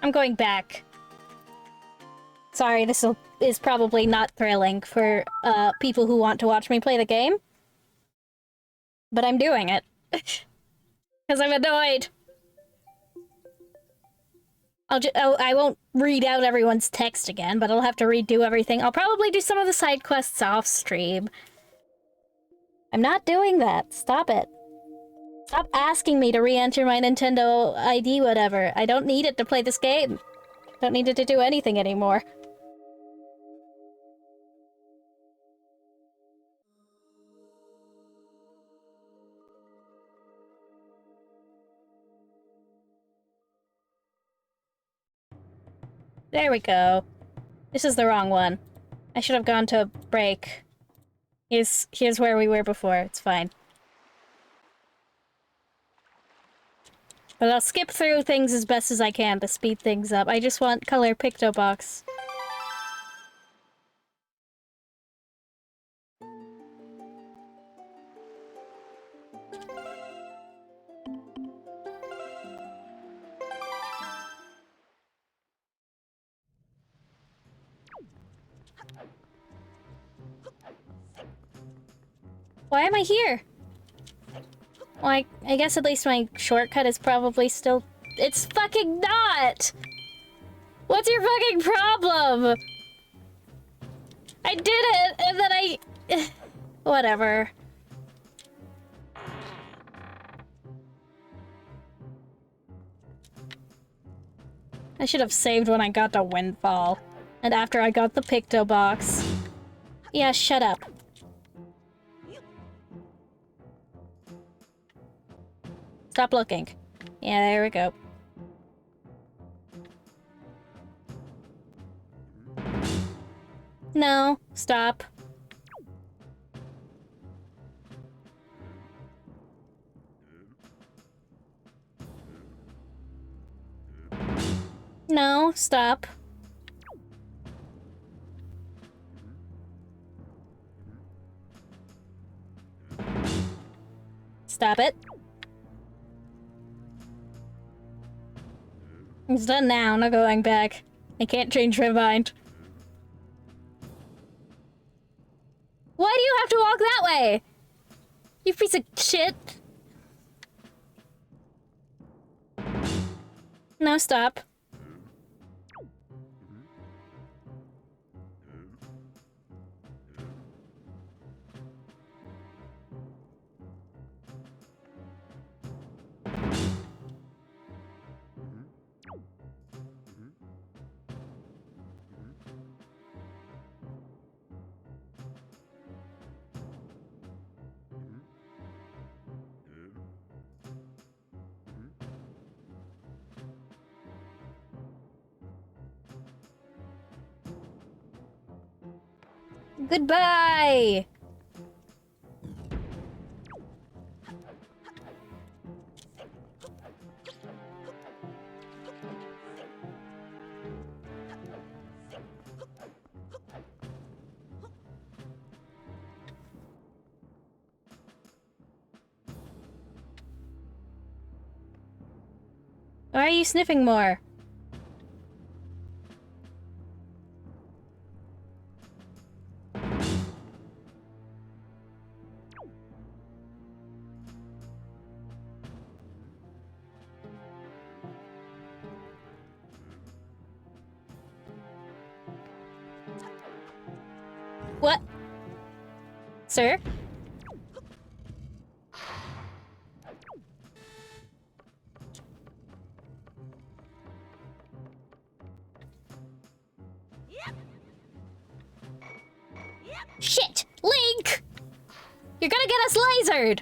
[SPEAKER 1] I'm going back. Sorry, is probably not thrilling for people who want to watch me play the game. But I'm doing it. Because I'm annoyed. I won't read out everyone's text again, but I'll have to redo everything. I'll probably do some of the side quests off stream. I'm not doing that. Stop it. Stop asking me to re-enter my Nintendo ID whatever. I don't need it to play this game. Don't need it to do anything anymore. There we go. This is the wrong one. I should have gone to break. Here's where we were before. It's fine. But I'll skip through things as best as I can to speed things up. I just want color picto box. Why am I here? Well, I guess at least my shortcut is probably still... It's fucking not! What's your fucking problem? I did it, and then I... Whatever. I should have saved when I got to Windfall. And after I got the Picto Box. Yeah, shut up. Stop looking. Yeah, there we go. No, stop. No, stop. Stop it. It's done now, no going back. I can't change my mind. Why do you have to walk that way? You piece of shit. No, stop. Goodbye! Why are you sniffing more? What? Sir? Shit! Link! You're gonna get us lasered!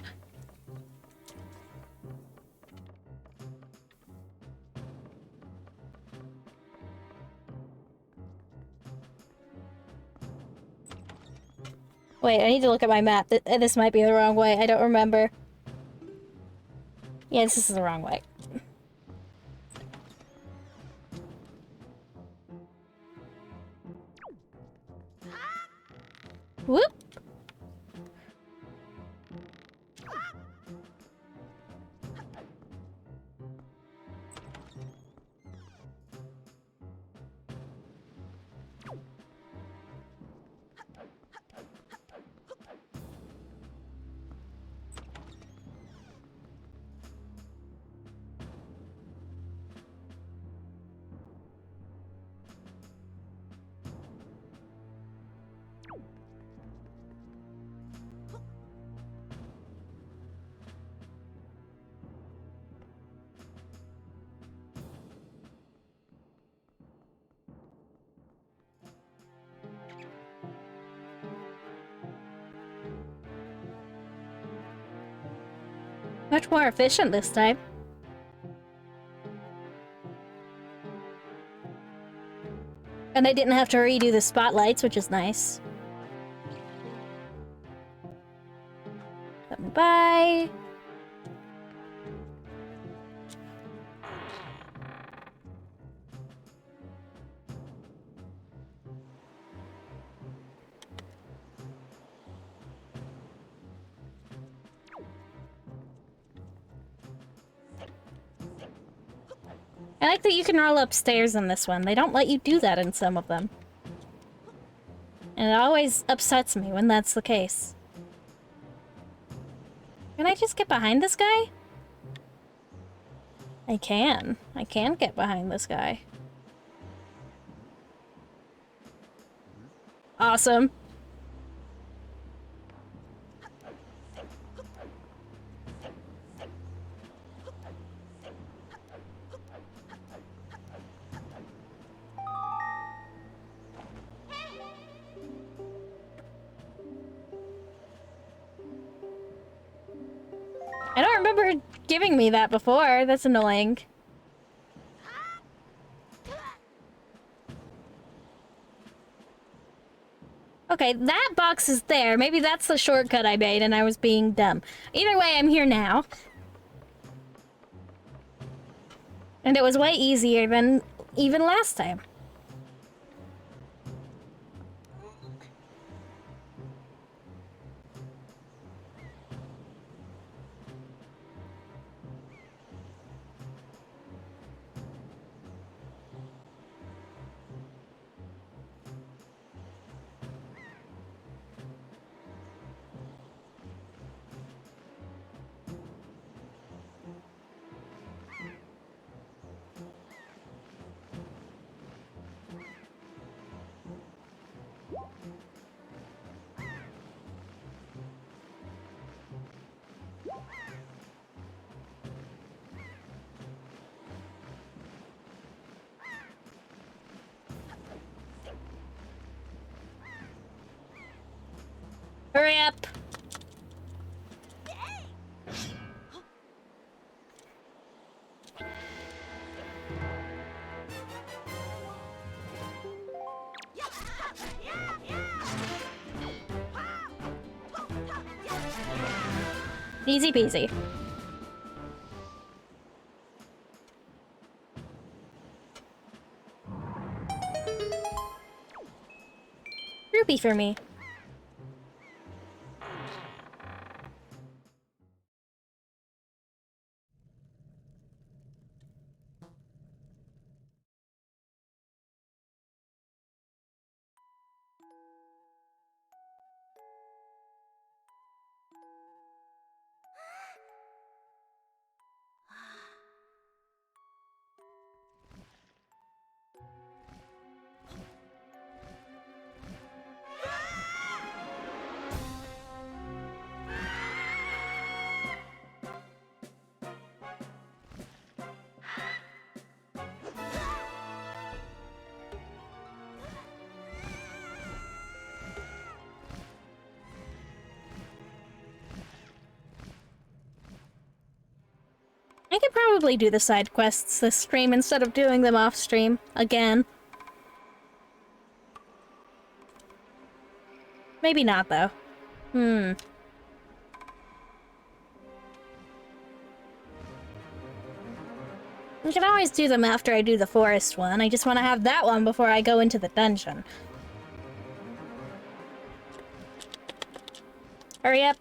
[SPEAKER 1] Wait, I need to look at my map. This might be the wrong way. I don't remember. Yeah, this is the wrong way. Whoop! Much more efficient this time. And I didn't have to redo the spotlights, which is nice. Bye. I like that you can roll upstairs in this one. They don't let you do that in some of them. And it always upsets me when that's the case. Can I just get behind this guy? I can. I can get behind this guy. Awesome. I don't remember giving me that before. That's annoying. Okay, that box is there. Maybe that's the shortcut I made and I was being dumb. Either way, I'm here now. And it was way easier than even last time. Hurry up! Easy peasy. Rupee for me. I could probably do the side quests this stream instead of doing them off stream again. Maybe not, though. I can always do them after I do the forest one. I just want to have that one before I go into the dungeon. Hurry up.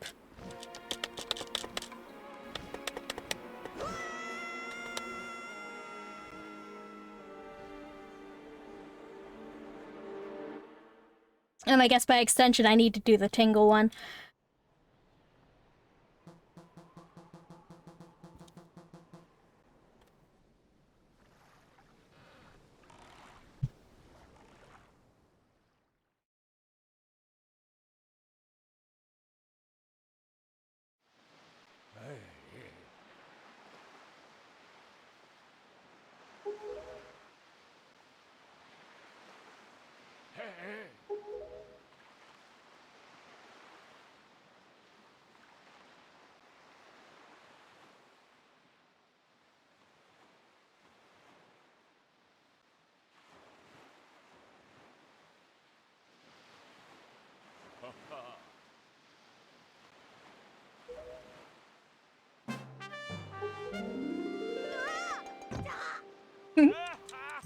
[SPEAKER 1] And I guess by extension, I need to do the Tingle one.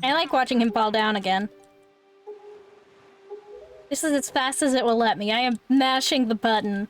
[SPEAKER 1] I like watching him fall down again. This is as fast as it will let me. I am mashing the button.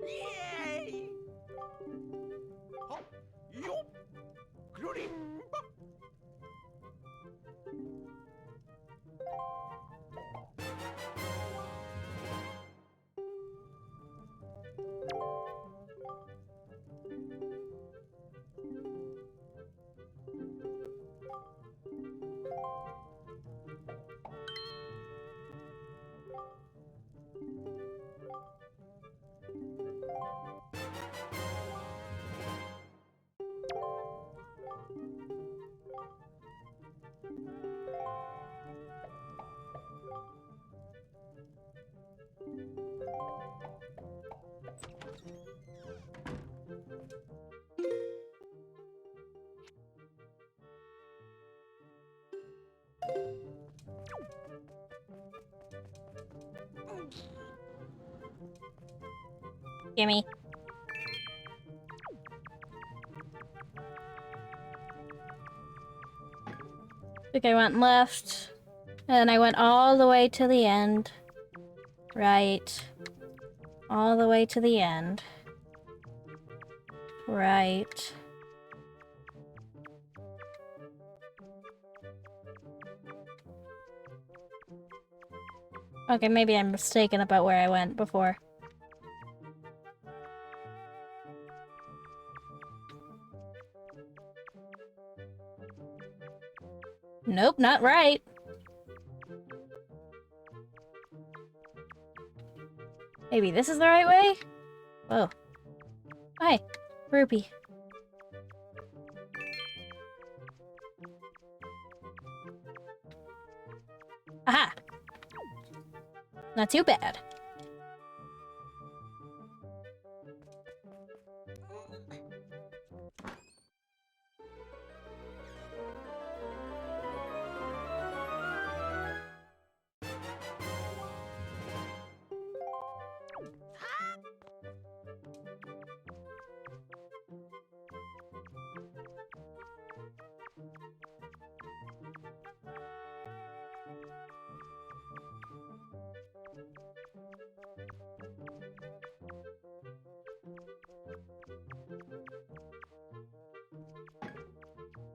[SPEAKER 2] Yay! Hop, yup, grimba.
[SPEAKER 1] Gimme. I think I went left, and I went all the way to the end. Right. All the way to the end. Right. Okay, maybe I'm mistaken about where I went before. Nope, not right. Maybe this is the right way? Whoa. Hi, Rupee. Aha! Not too bad.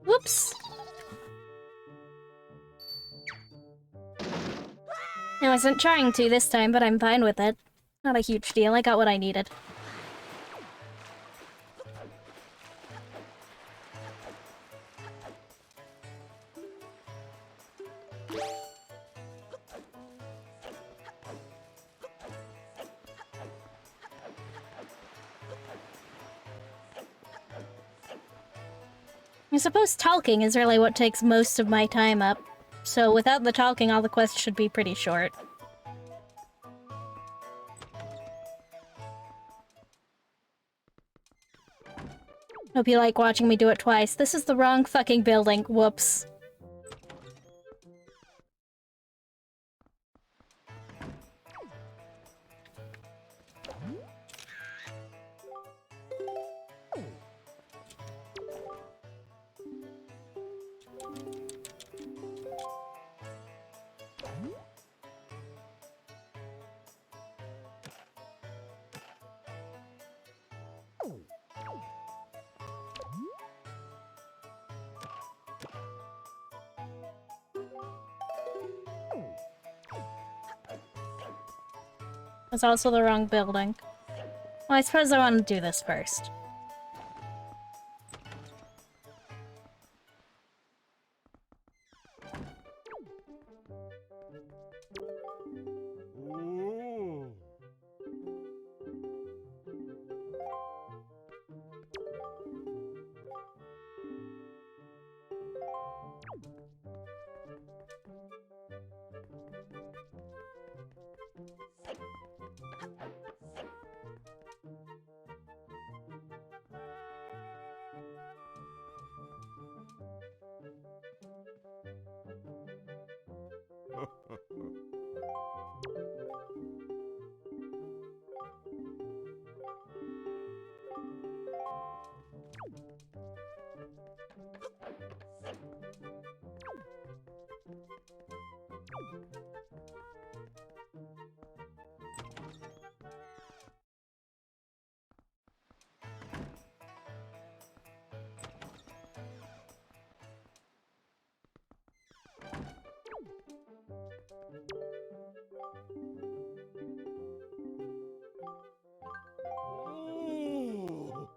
[SPEAKER 1] Whoops! I wasn't trying to this time, but I'm fine with it. Not a huge deal, I got what I needed. I suppose talking is really what takes most of my time up. So without the talking, all the quests should be pretty short. Hope you like watching me do it twice. This is the wrong fucking building. Whoops. That's also the wrong building. Well, I suppose I want to do this first.
[SPEAKER 2] Ooh. Ooh.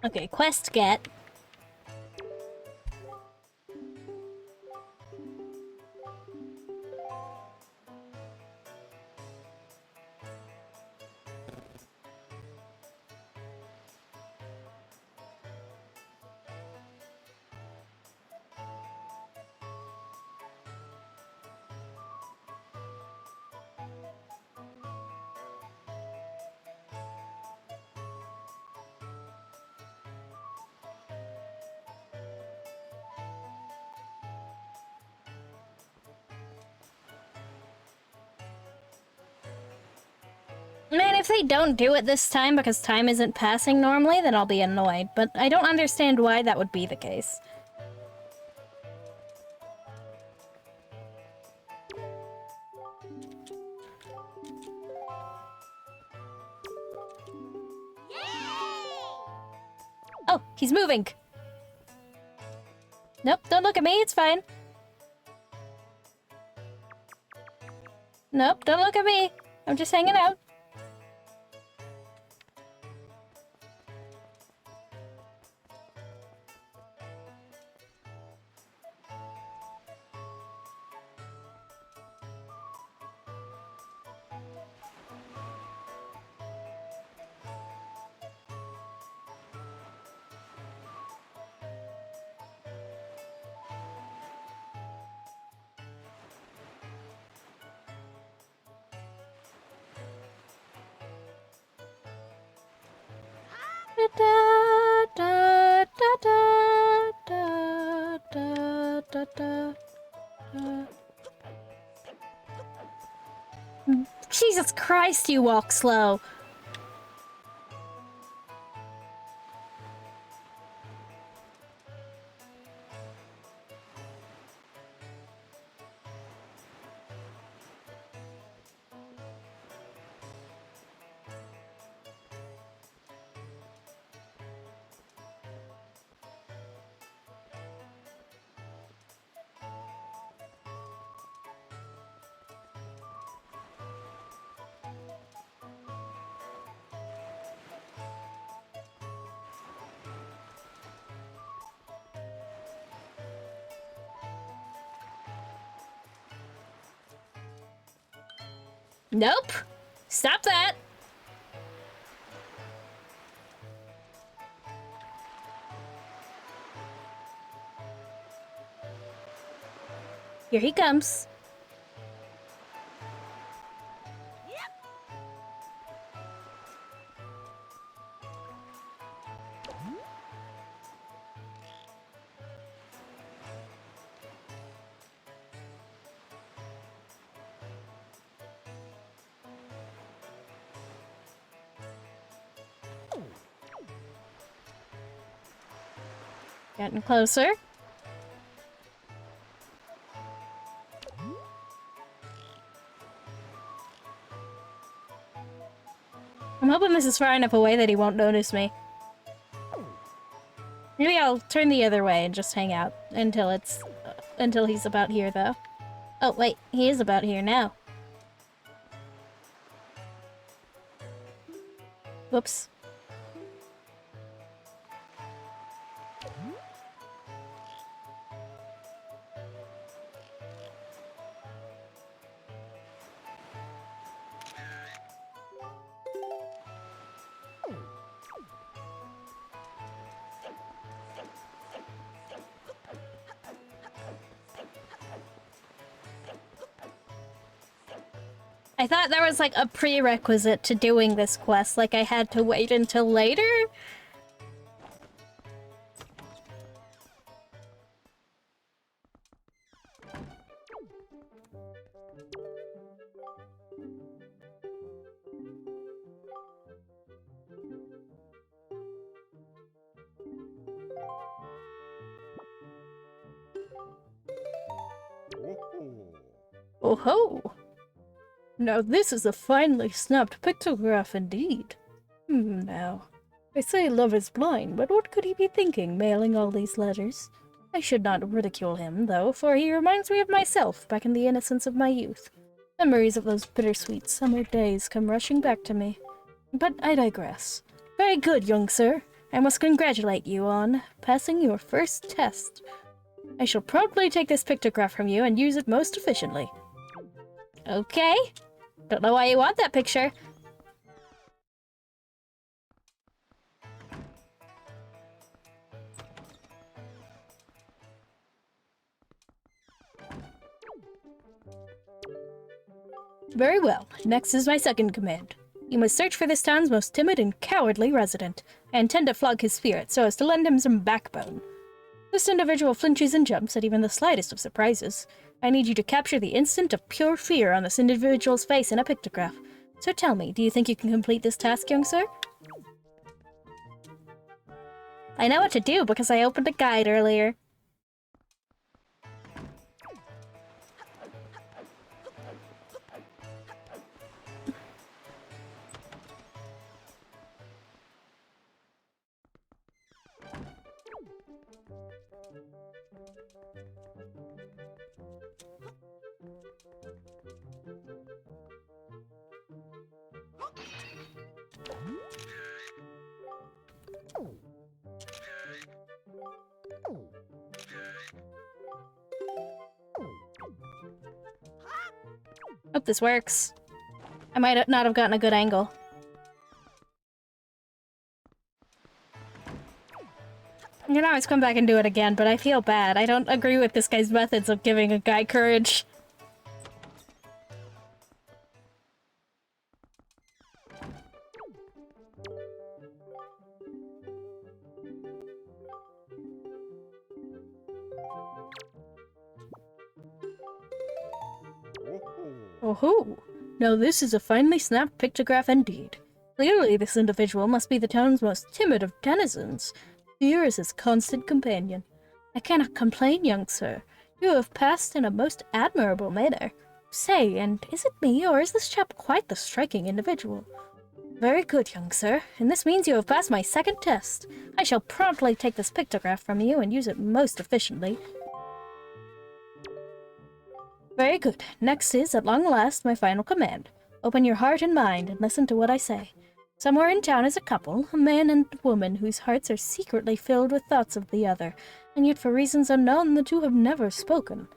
[SPEAKER 1] Okay, quest get. Man, if they don't do it this time because time isn't passing normally, then I'll be annoyed. But I don't understand why that would be the case. Oh, he's moving! Nope, don't look at me, it's fine. Nope, don't look at me. I'm just hanging out. Jesus Christ, you walk slow. Nope! Stop that! Here he comes. Getting closer. I'm hoping this is far enough away that he won't notice me. Maybe I'll turn the other way and just hang out until it's until he's about here, though. Oh wait, he is about here now. Whoops. I thought there was like a prerequisite to doing this quest, like I had to wait until later? Oh ho! Now this is a finely snapped pictograph indeed. Now, I say love is blind, but what could he be thinking, mailing all these letters? I should not ridicule him, though, for he reminds me of myself back in the innocence of my youth. Memories of those bittersweet summer days come rushing back to me. But I digress. Very good, young sir. I must congratulate you on passing your first test. I shall promptly take this pictograph from you and use it most efficiently. Okay. Don't know why you want that picture. Very well. Next is my second command. You must search for this town's most timid and cowardly resident. I intend to flog his spirit so as to lend him some backbone. This individual flinches and jumps at even the slightest of surprises. I need you to capture the instant of pure fear on this individual's face in a pictograph. So tell me, do you think you can complete this task, young sir? I know what to do because I opened a guide earlier. Hope this works. I might not have gotten a good angle. You can always come back and do it again, but I feel bad. I don't agree with this guy's methods of giving a guy courage. Oh-ho! Now this is a finely snapped pictograph indeed. Clearly this individual must be the town's most timid of denizens. Fear is his constant companion. I cannot complain, young sir. You have passed in a most admirable manner. Say, and is it me, or is this chap quite the striking individual? Very good, young sir, and this means you have passed my second test. I shall promptly take this pictograph from you and use it most efficiently. Very good. Next is, at long last, my final command. Open your heart and mind and listen to what I say. Somewhere in town is a couple, a man and woman whose hearts are secretly filled with thoughts of the other, and yet for reasons unknown the two have never spoken.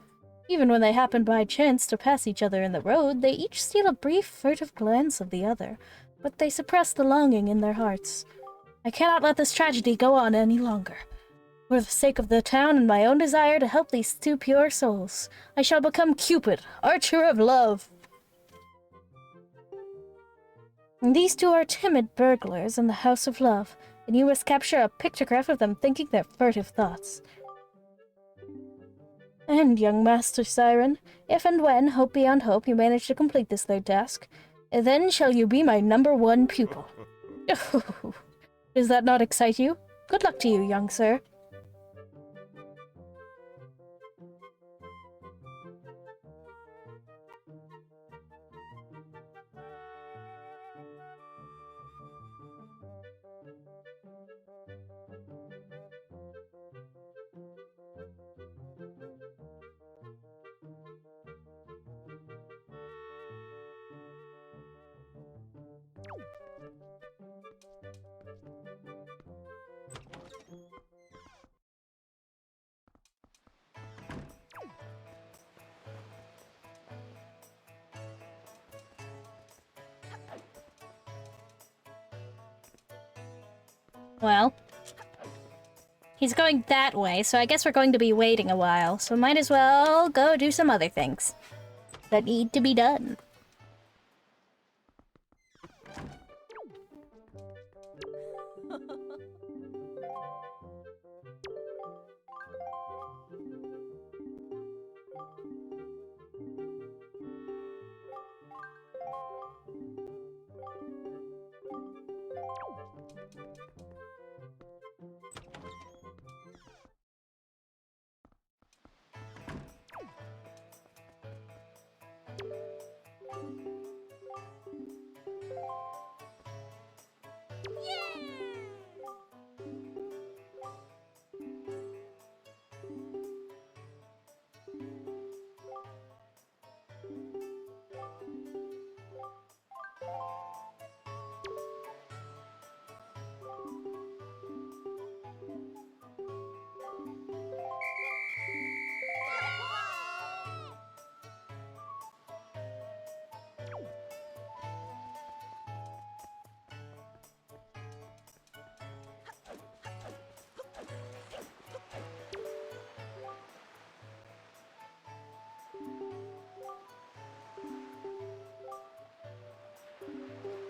[SPEAKER 1] Even when they happen by chance to pass each other in the road, they each steal a brief, furtive glance of the other, but they suppress the longing in their hearts. I cannot let this tragedy go on any longer. For the sake of the town and my own desire to help these two pure souls, I shall become Cupid, archer of love. And these two are timid burglars in the House of Love, and you must capture a pictograph of them thinking their furtive thoughts. And, young Master Siren, if and when, hope beyond hope, you manage to complete this third task, then shall you be my #1 pupil. Does that not excite you? Good luck to you, young sir. Well, he's going that way, so I guess we're going to be waiting a while, so might as well go do some other things that need to be done.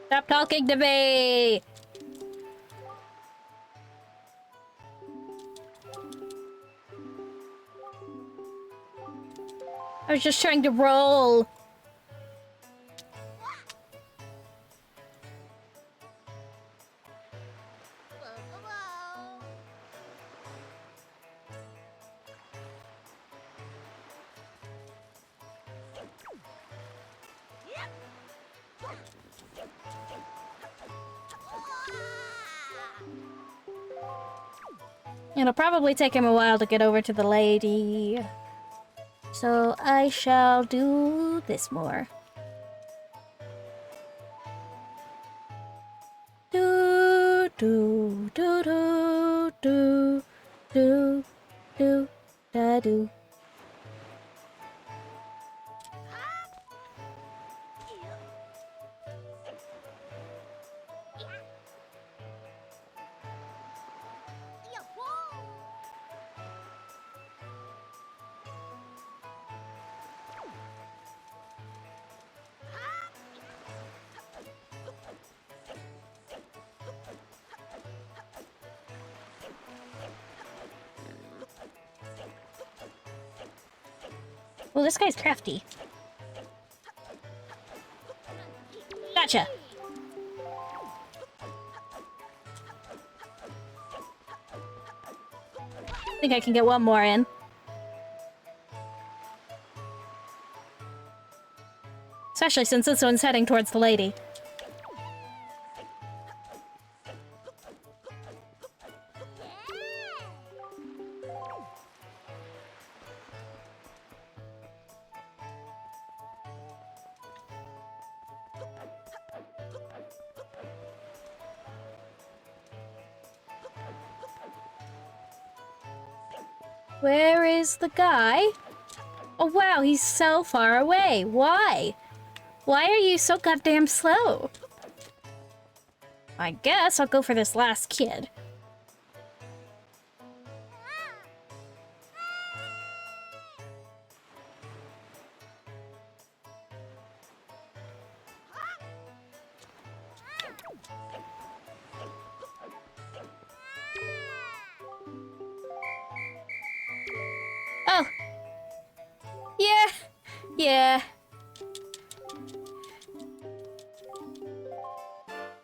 [SPEAKER 1] Stop talking to me! I was just trying to roll. It'll probably take him a while to get over to the lady. So I shall do this more. Do do do do do do do da do. Well, this guy's crafty. Gotcha. I think I can get one more in. Especially since this one's heading towards the lady. Where is the guy? Oh wow, he's so far away. Why? Why are you so goddamn slow? I guess I'll go for this last kid. Oh. Yeah. Yeah.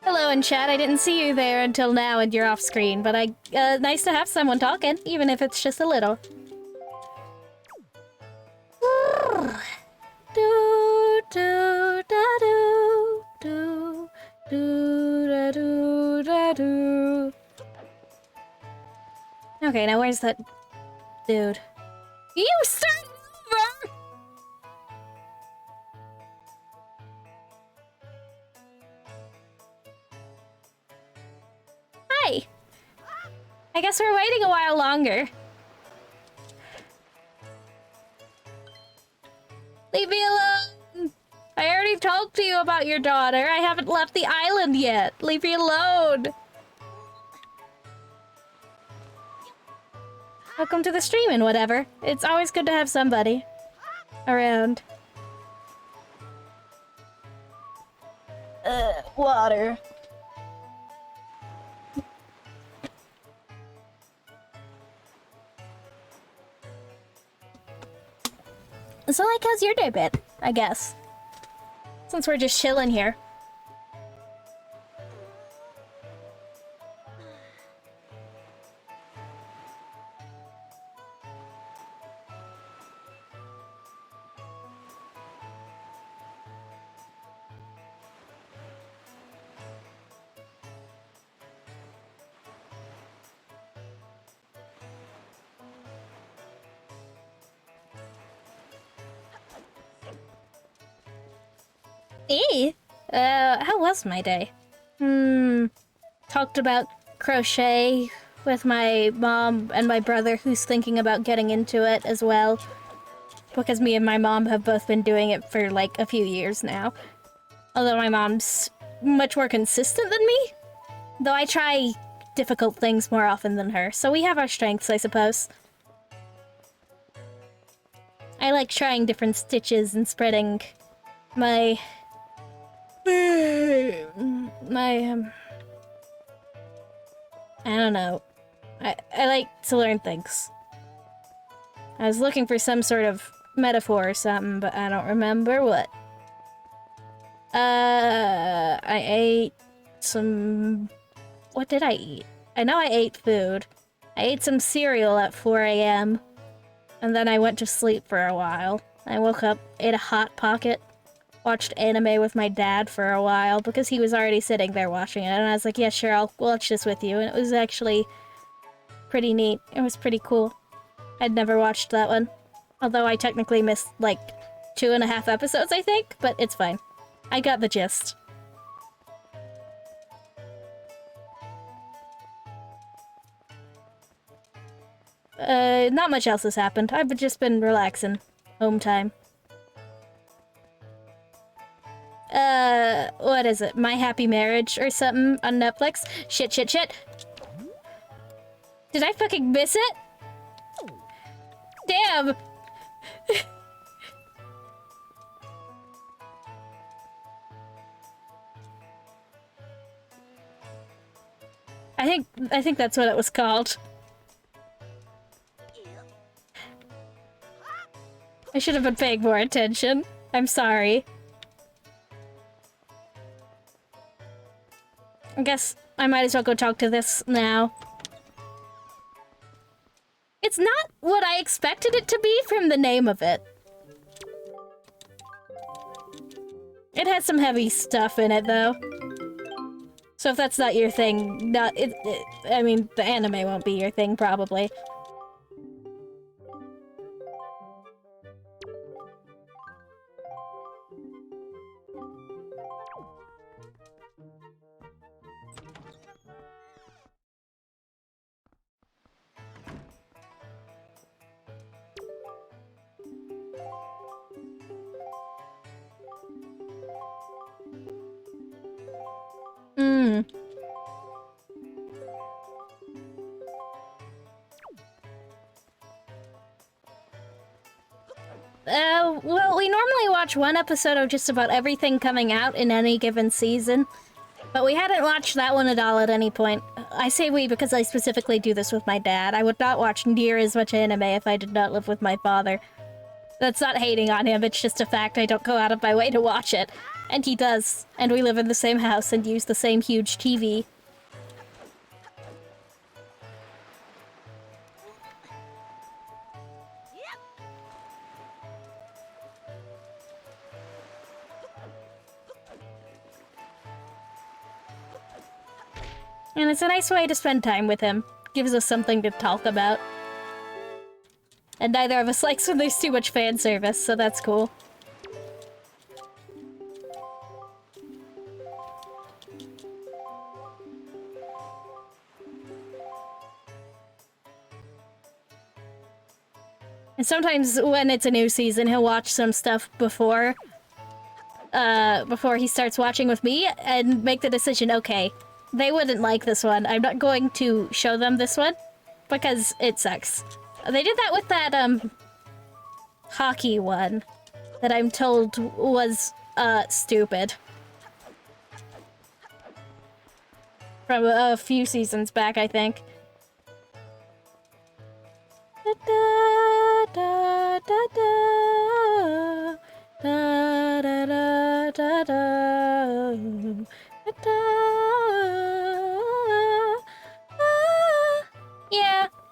[SPEAKER 1] Hello in chat, I didn't see you there until now and you're off screen, but nice to have someone talking, even if it's just a little. Do do da do do do da do da do. Okay, now where's that dude? You started over! Hi! I guess we're waiting a while longer. Leave me alone! I already talked to you about your daughter. I haven't left the island yet. Leave me alone! Welcome to the stream and whatever. It's always good to have somebody around. Water. So, like, how's your day been? I guess. Since we're just chilling here. How was my day? Talked about crochet with my mom and my brother, who's thinking about getting into it as well. Because me and my mom have both been doing it for like a few years now. Although my mom's much more consistent than me. Though I try difficult things more often than her, so we have our strengths, I suppose. I like trying different stitches and spreading my I don't know. I like to learn things. I was looking for some sort of metaphor or something, but I don't remember what. I ate some... What did I eat? I know I ate food. I ate some cereal at 4 a.m. And then I went to sleep for a while. I woke up, ate a Hot Pocket, watched anime with my dad for a while because he was already sitting there watching it, and I was like, yeah, sure, I'll watch this with you, and it was actually pretty neat. It was pretty cool. I'd never watched that one. Although I technically missed, like, 2.5 episodes, I think, but it's fine. I got the gist. Not much else has happened. I've just been relaxing. Home time. What is it? My Happy Marriage or something on Netflix? Shit. Did I fucking miss it? Damn! I think that's what it was called. I should have been paying more attention. I'm sorry. I guess I might as well go talk to this now. It's not what I expected it to be from the name of it. It has some heavy stuff in it, though. So if that's not your thing, I mean, the anime won't be your thing, probably. Well, we normally watch one episode of just about everything coming out in any given season, but we hadn't watched that one at all at any point. I say we because I specifically do this with my dad. I would not watch near as much anime if I did not live with my father. That's not hating on him, it's just a fact I don't go out of my way to watch it. And he does, and we live in the same house and use the same huge TV. And it's a nice way to spend time with him. Gives us something to talk about. And neither of us likes when there's too much fan service, so that's cool. And sometimes when it's a new season, he'll watch some stuff before he starts watching with me and make the decision, okay, they wouldn't like this one. I'm not going to show them this one because it sucks. They did that with that, hockey one that I'm told was, stupid. From a few seasons back, I think. Da da da da da da da da da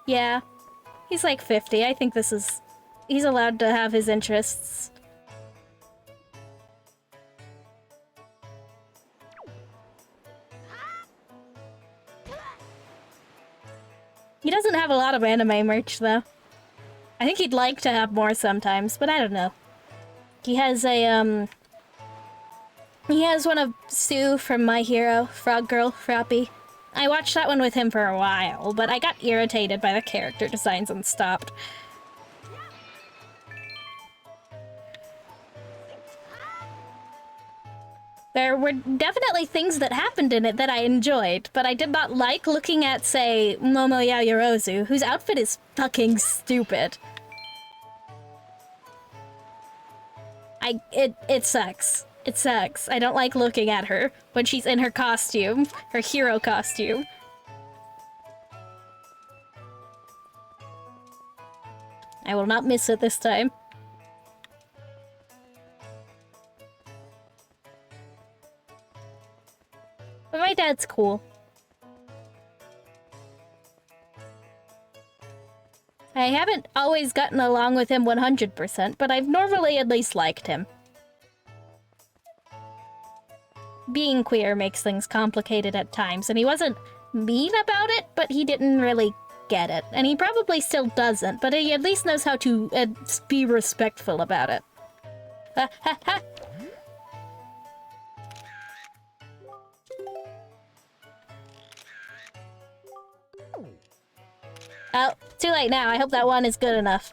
[SPEAKER 1] Yeah. He's like 50. I think this is... He's allowed to have his interests. He doesn't have a lot of anime merch, though. I think he'd like to have more sometimes, but I don't know. He has a, He has one of Sue from My Hero, Frog Girl, Froppy. I watched that one with him for a while, but I got irritated by the character designs and stopped. There were definitely things that happened in it that I enjoyed, but I did not like looking at, say, Momo Yaoyorozu, whose outfit is fucking stupid. It sucks. It sucks. I don't like looking at her when she's in her costume, her hero costume. I will not miss it this time. But my dad's cool. I haven't always gotten along with him 100%, but I've normally at least liked him. Being queer makes things complicated at times, and he wasn't mean about it, but he didn't really get it. And he probably still doesn't, but he at least knows how to be respectful about it. Ha ha ha! Oh, too late now. I hope that one is good enough.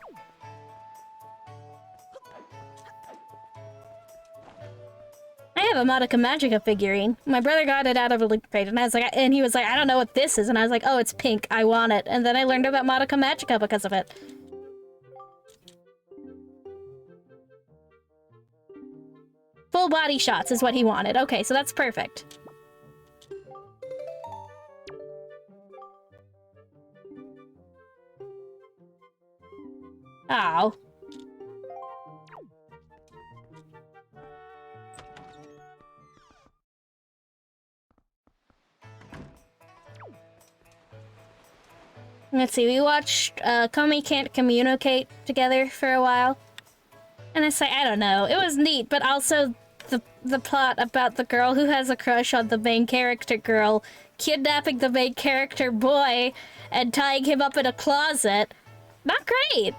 [SPEAKER 1] I have a Madoka Magica figurine. My brother got it out of a loot crate, and he was like, I don't know what this is, and I was like, oh, it's pink. I want it. And then I learned about Madoka Magica because of it. Full body shots is what he wanted. Okay, so that's perfect. Ow. Let's see, we watched Komi Can't Communicate together for a while. And it's like, I don't know, it was neat, but also the plot about the girl who has a crush on the main character girl kidnapping the main character boy and tying him up in a closet. Not great!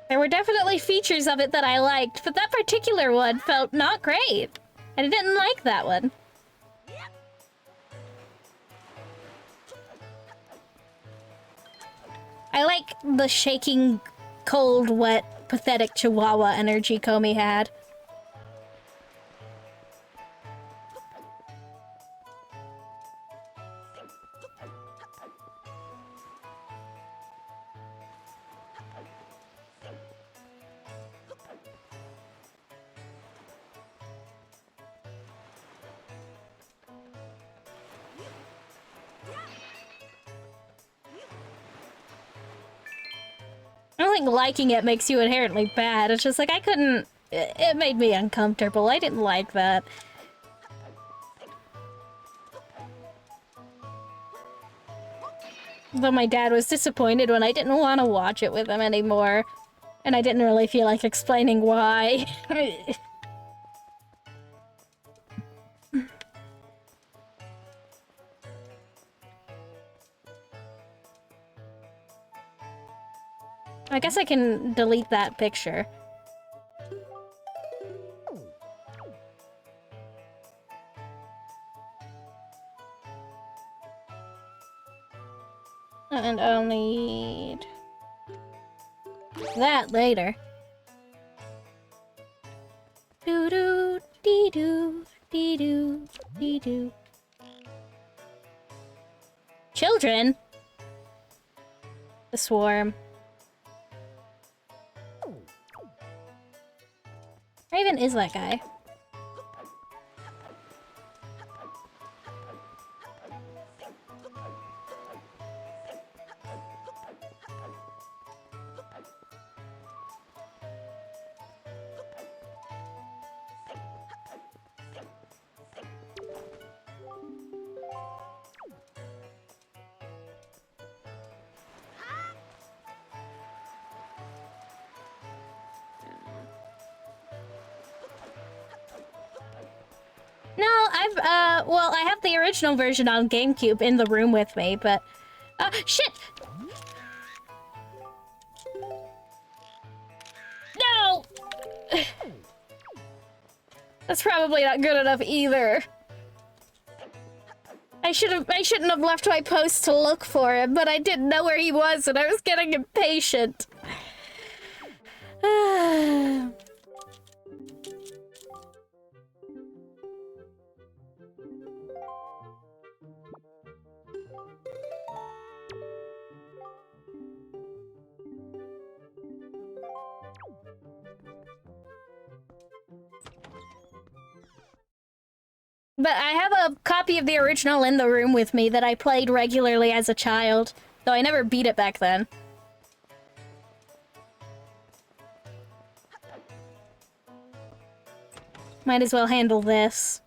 [SPEAKER 1] There were definitely features of it that I liked, but that particular one felt not great. And I didn't like that one. I like the shaking, cold, wet, pathetic chihuahua energy Komi had. I don't think liking it makes you inherently bad. It's just like, I couldn't... It made me uncomfortable. I didn't like that. But my dad was disappointed when I didn't want to watch it with him anymore. And I didn't really feel like explaining why. I guess I can delete that picture. And I'll need that later. Doo doo dee doo dee doo dee doo. Children? The swarm. Where even is that guy? Well, I have the original version on GameCube in the room with me, but... shit! No! That's probably not good enough either. I shouldn't have left my post to look for him, but I didn't know where he was and I was getting impatient. But I have a copy of the original in the room with me that I played regularly as a child, though I never beat it back then. Might as well handle this.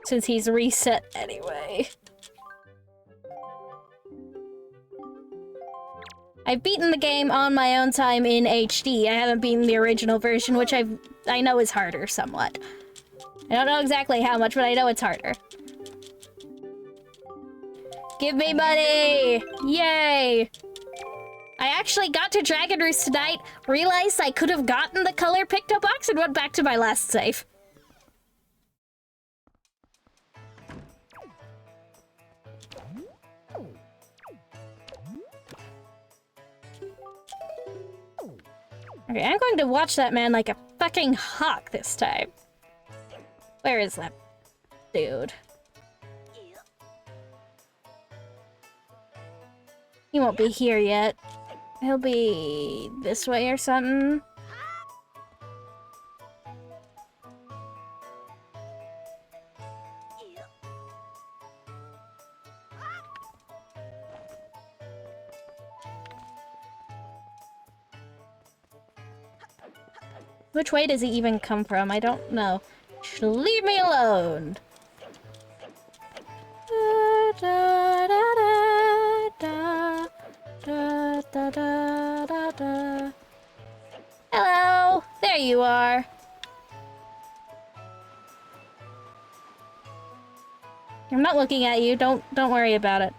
[SPEAKER 1] Since he's reset anyway. I've beaten the game on my own time in HD. I haven't beaten the original version, which I know is harder somewhat. I don't know exactly how much, but I know it's harder. Give me money! Yay! I actually got to Dragon Roost tonight, realized I could have gotten the color picto box, and went back to my last save. Okay, I'm going to watch that man like a fucking hawk this time. Where is that dude? He won't be here yet. He'll be this way or something. Which way does he even come from? I don't know. Leave me alone. Da, da, da, da, da, da, da, da. Hello, there you are. I'm not looking at you. Don't worry about it.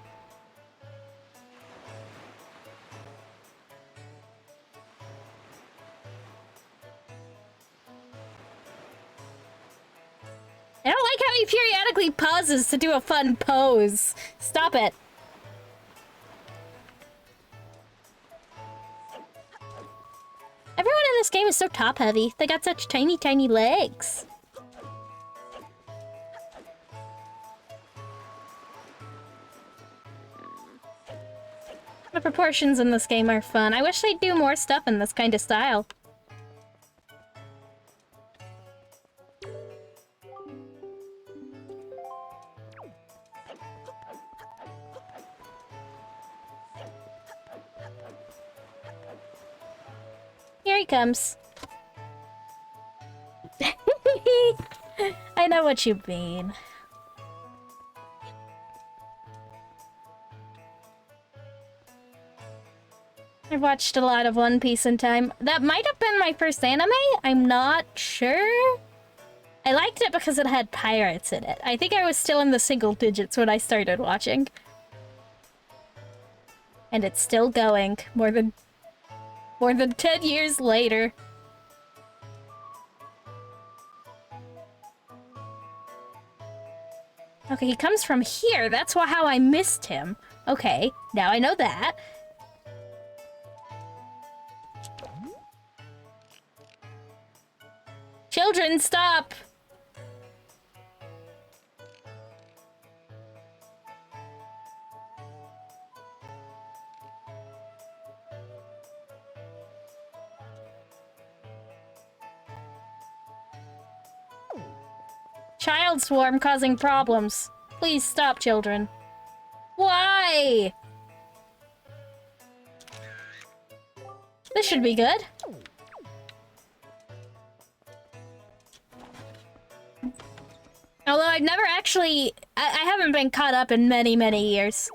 [SPEAKER 1] I don't like how he periodically pauses to do a fun pose. Stop it. Everyone in this game is so top-heavy. They got such tiny, tiny legs. The proportions in this game are fun. I wish they'd do more stuff in this kind of style. Here he comes. I know what you mean. I've watched a lot of One Piece in time. That might have been my first anime. I'm not sure. I liked it because it had pirates in it. I think I was still in the single digits when I started watching. And it's still going more than 10 years later. Okay, he comes from here. That's how I missed him. Okay, now I know that. Children, stop! Child swarm causing problems. Please stop, children. Why? This should be good. Although I've never actually... I haven't been caught up in many, many years.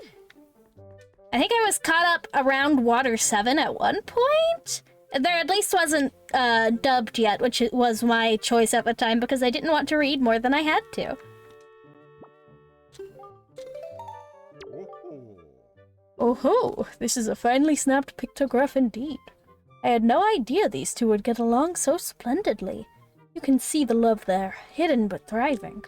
[SPEAKER 1] I think I was caught up around Water 7 at one point? There at least wasn't dubbed yet, which was my choice at the time because I didn't want to read more than I had to. Oh ho! This is a finely snapped pictograph indeed. I had no idea these two would get along so splendidly. You can see the love there, hidden but thriving.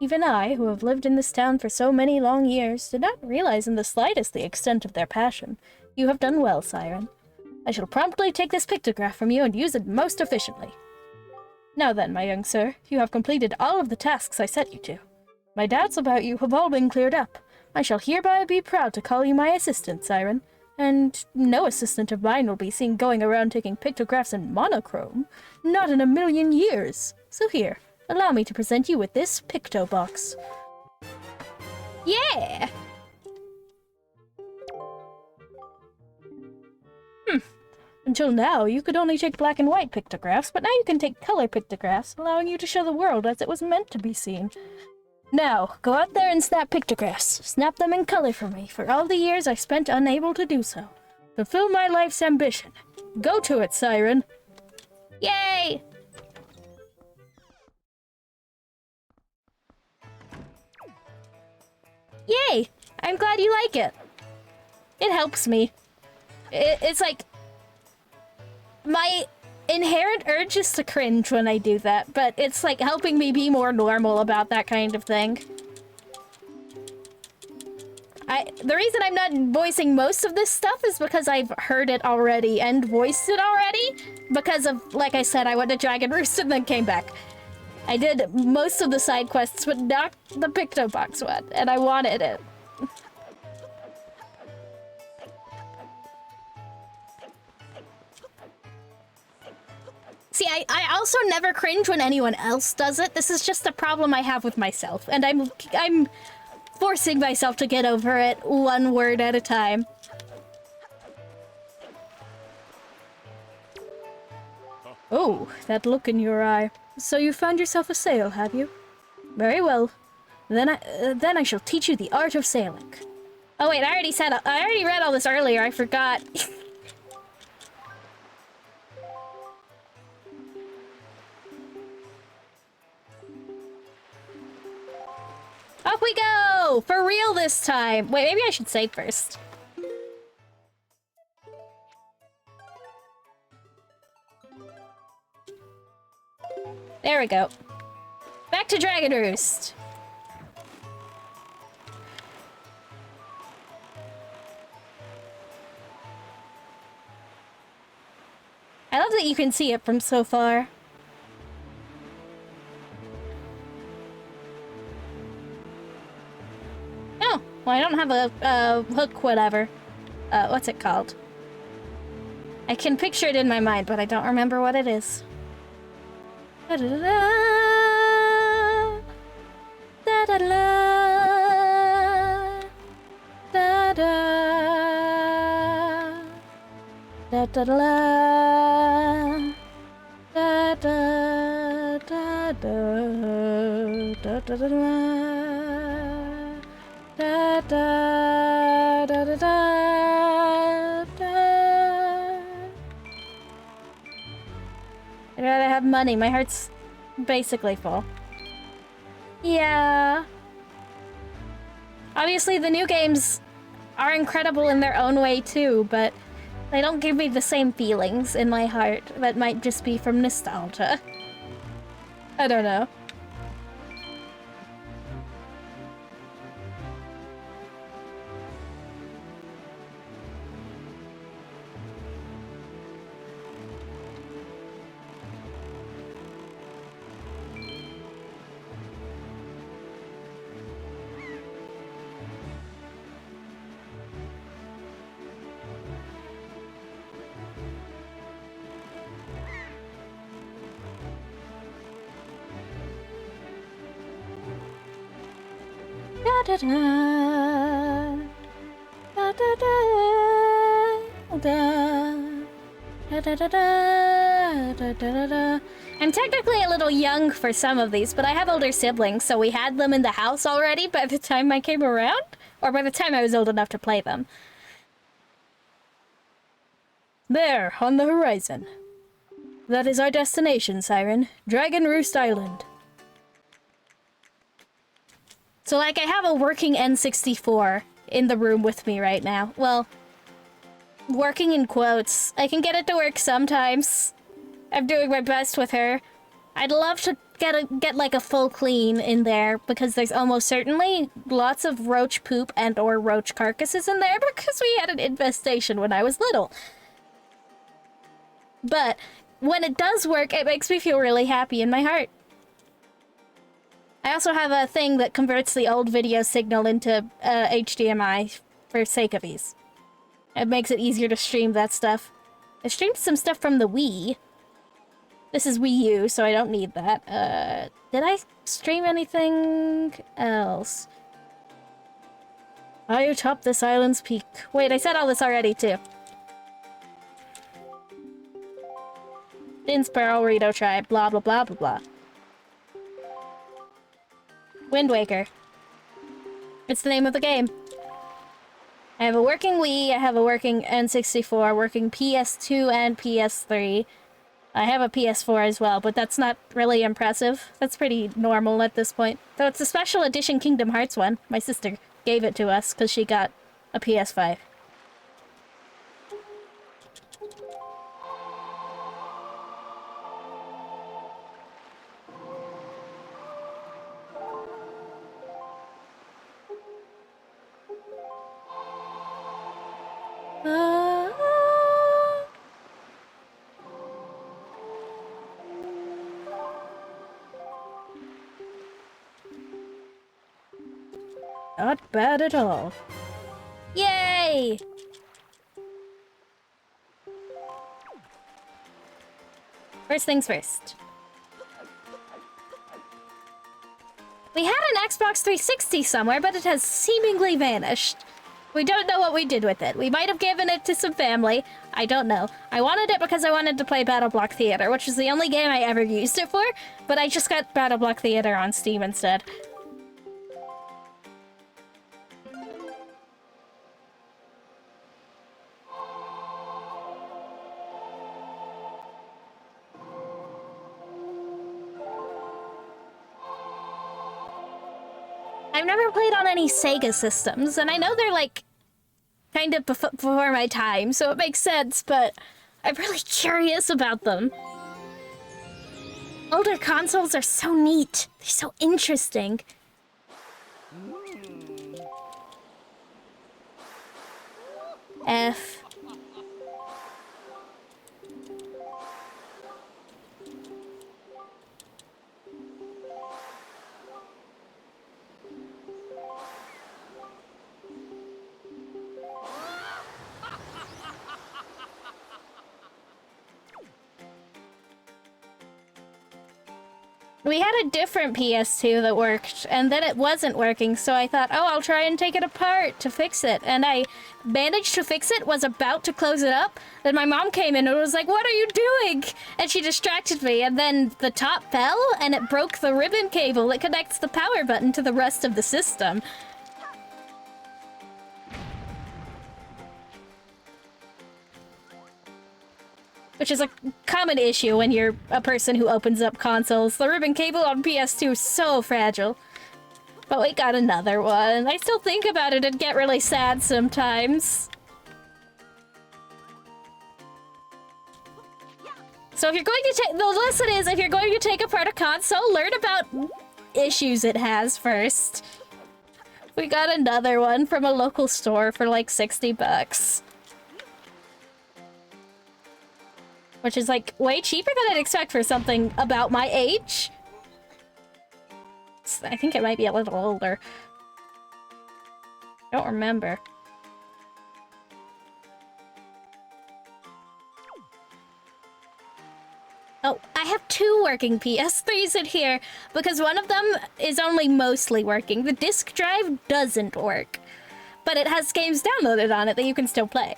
[SPEAKER 1] Even I, who have lived in this town for so many long years, did not realize in the slightest the extent of their passion. You have done well, Siren. I shall promptly take this pictograph from you and use it most efficiently. Now then, my young sir, you have completed all of the tasks I set you to. My doubts about you have all been cleared up. I shall hereby be proud to call you my assistant, Siren. And no assistant of mine will be seen going around taking pictographs in monochrome. Not in a million years. So here, allow me to present you with this picto box. Yeah! Until now, you could only take black and white pictographs, but now you can take color pictographs, allowing you to show the world as it was meant to be seen. Now, go out there and snap pictographs. Snap them in color for me, for all the years I spent unable to do so. Fulfill my life's ambition. Go to it, Siren. Yay! Yay! I'm glad you like it. It helps me. It's like... my inherent urge is to cringe when I do that, but it's like helping me be more normal about that kind of thing. The reason I'm not voicing most of this stuff is because I've heard it already and voiced it already. Because of, like I said, I went to Dragon Roost and then came back. I did most of the side quests, but not the Picto Box one, and I wanted it. See, I also never cringe when anyone else does it. This is just a problem I have with myself, and I'm forcing myself to get over it one word at a time. Oh, that look in your eye. So you found yourself a sail, have you? Very well. Then I shall teach you the art of sailing. Oh wait, I already read all this earlier, I forgot. Off we go! For real this time! Wait, maybe I should save first. There we go. Back to Dragon Roost. I love that you can see it from so far. Oh, well, I don't have a hook, whatever. What's it called? I can picture it in my mind, but I don't remember what it is. Da-da-da-da. Da-da-da. Da-da. Da-da-da. da da da da da da da da da da da da. I'd rather have money. My heart's basically full. Yeah. Obviously, the new games are incredible in their own way too, but they don't give me the same feelings in my heart that might just be from nostalgia. I don't know. Da da da da da da da da da da da da. I'm technically a little young for some of these, but I have older siblings, so we had them in the house already by the time I came around, or by the time I was old enough to play them. There, on the horizon. That is our destination, Siren. Dragon Roost Island. So, like, I have a working N64 in the room with me right now. Well, working in quotes. I can get it to work sometimes. I'm doing my best with her. I'd love to get like a full clean in there because there's almost certainly lots of roach poop and or roach carcasses in there because we had an infestation when I was little. But when it does work, it makes me feel really happy in my heart. I also have a thing that converts the old video signal into HDMI for sake of ease. It makes it easier to stream that stuff. I streamed some stuff from the Wii. This is Wii U, so I don't need that. Did I stream anything else? I atop this island's peak. Wait, I said all this already, too. Din Sparrow, Rito Tribe, blah, blah, blah, blah, blah. Wind Waker. It's the name of the game. I have a working Wii, I have a working N64, working PS2 and PS3. I have a PS4 as well, but that's not really impressive. That's pretty normal at this point. Though it's a special edition Kingdom Hearts one. My sister gave it to us because she got a PS5. Not bad at all. Yay! First things first. We had an Xbox 360 somewhere, but it has seemingly vanished. We don't know what we did with it. We might have given it to some family. I don't know. I wanted it because I wanted to play Battle Block Theater, which is the only game I ever used it for, but I just got Battle Block Theater on Steam instead. I've never played on any Sega systems, and I know they're like kind of before my time, so it makes sense, but I'm really curious about them. Older consoles are so neat. They're so interesting. F. We had a different PS2 that worked, and then it wasn't working, so I thought, oh, I'll try and take it apart to fix it. And I managed to fix it, was about to close it up, then my mom came in and was like, what are you doing? And she distracted me, and then the top fell, and it broke the ribbon cable that connects the power button to the rest of the system. Which is a common issue when you're a person who opens up consoles. The ribbon cable on PS2 is so fragile. But we got another one. I still think about it and get really sad sometimes. So if you're going to take... The lesson is, if you're going to take apart a console, learn about issues it has first. We got another one from a local store for like 60 bucks. Which is, like, way cheaper than I'd expect for something about my age. I think it might be a little older. I don't remember. Oh, I have two working PS3s in here, because one of them is only mostly working. The disk drive doesn't work, but it has games downloaded on it that you can still play.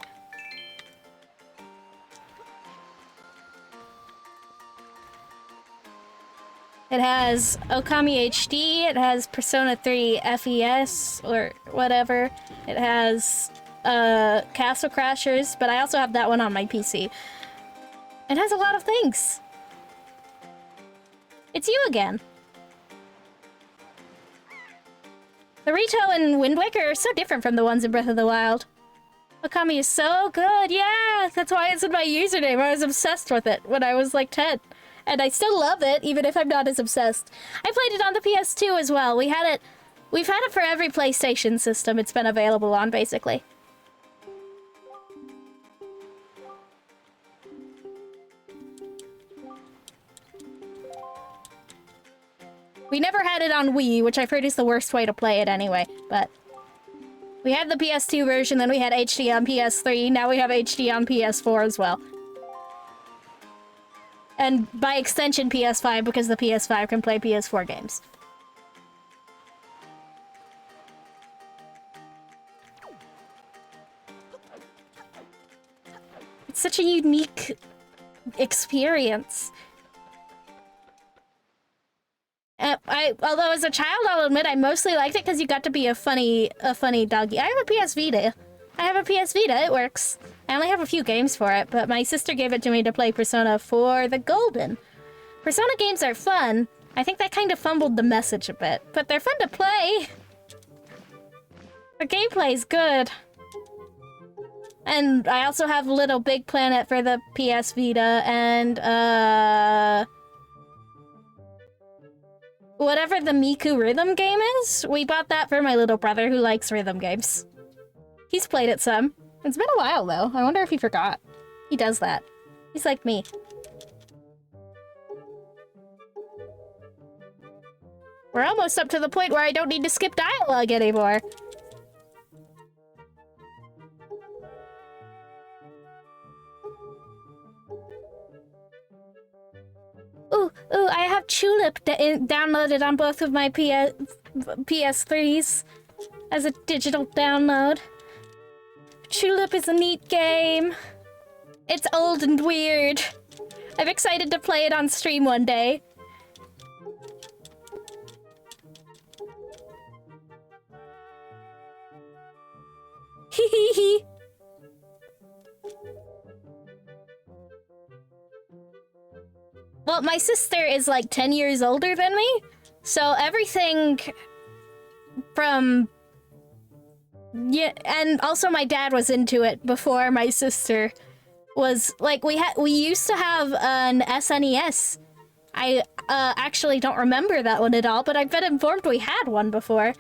[SPEAKER 1] It has Okami HD, it has Persona 3 FES, or whatever. It has, Castle Crashers, but I also have that one on my PC. It has a lot of things. It's you again. The Rito in Wind Waker are so different from the ones in Breath of the Wild. Okami is so good, yeah! That's why it's in my username. I was obsessed with it when I was like 10. And I still love it, even if I'm not as obsessed. I played it on the PS2 as well. We've had it for every PlayStation system it's been available on, basically. We never had it on Wii, which I've heard is the worst way to play it anyway, but... We had the PS2 version, then we had HD on PS3, now we have HD on PS4 as well. And by extension PS5, because the PS5 can play PS4 games. It's such a unique experience. Although as a child, I'll admit I mostly liked it because you got to be a funny doggy. I have a PS Vita. It works. I only have a few games for it, but my sister gave it to me to play Persona for the Golden. Persona games are fun. I think that kind of fumbled the message a bit, but they're fun to play. The gameplay's good. And I also have Little Big Planet for the PS Vita, and, whatever the Miku rhythm game is, we bought that for my little brother who likes rhythm games. He's played it some. It's been a while, though. I wonder if he forgot. He does that. He's like me. We're almost up to the point where I don't need to skip dialogue anymore. Ooh, I have Tulip downloaded on both of my PS3s as a digital download. Tulip is a neat game. It's old and weird. I'm excited to play it on stream one day. Hee. Well, my sister is like 10 years older than me, so everything from... Yeah, and also my dad was into it before my sister was, like, we used to have an SNES. I actually don't remember that one at all, but I've been informed we had one before.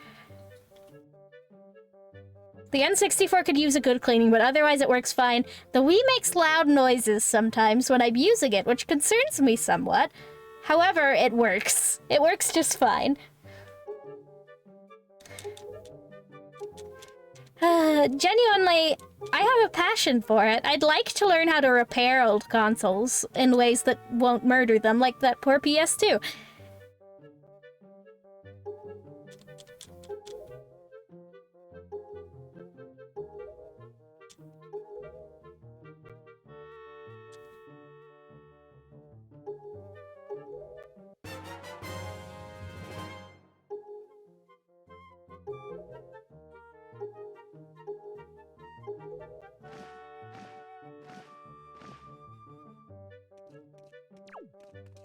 [SPEAKER 1] The N64 could use a good cleaning, but otherwise it works fine. The Wii makes loud noises sometimes when I'm using it, which concerns me somewhat. However, it works. It works just fine. Genuinely, I have a passion for it. I'd like to learn how to repair old consoles in ways that won't murder them, like that poor PS2.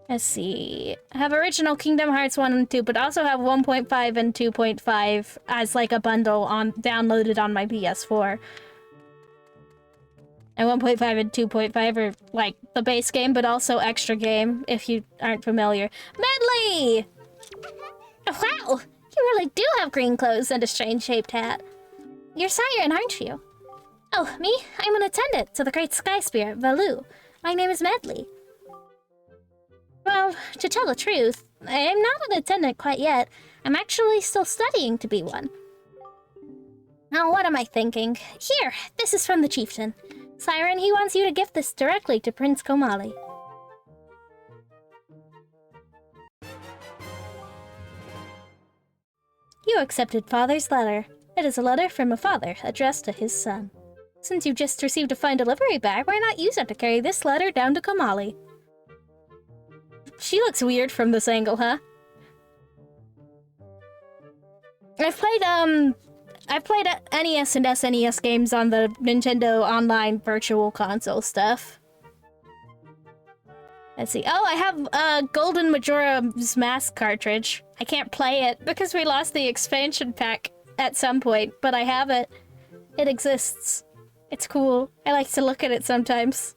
[SPEAKER 1] Let's see. I have original Kingdom Hearts 1 and 2, but also have 1.5 and 2.5 as like a bundle on downloaded on my PS4. And 1.5 and 2.5 are like the base game, but also extra game, if you aren't familiar. Medley! Wow! You really do have green clothes and a strange-shaped hat. You're Siren, aren't you? Oh, me? I'm an attendant to the Great Sky Spirit, Valoo. My name is Medley. Well, to tell the truth, I'm not an attendant quite yet. I'm actually still studying to be one. Now, what am I thinking? Here, this is from the chieftain. Siren, he wants you to gift this directly to Prince Komali. You accepted Father's letter. It is a letter from a father addressed to his son. Since you just received a fine delivery bag, why not use it to carry this letter down to Komali? She looks weird from this angle, huh? I've played NES and SNES games on the Nintendo Online Virtual Console stuff. Let's see. Oh, I have a Golden Majora's Mask cartridge. I can't play it because we lost the expansion pack at some point, but I have it. It exists. It's cool. I like to look at it sometimes.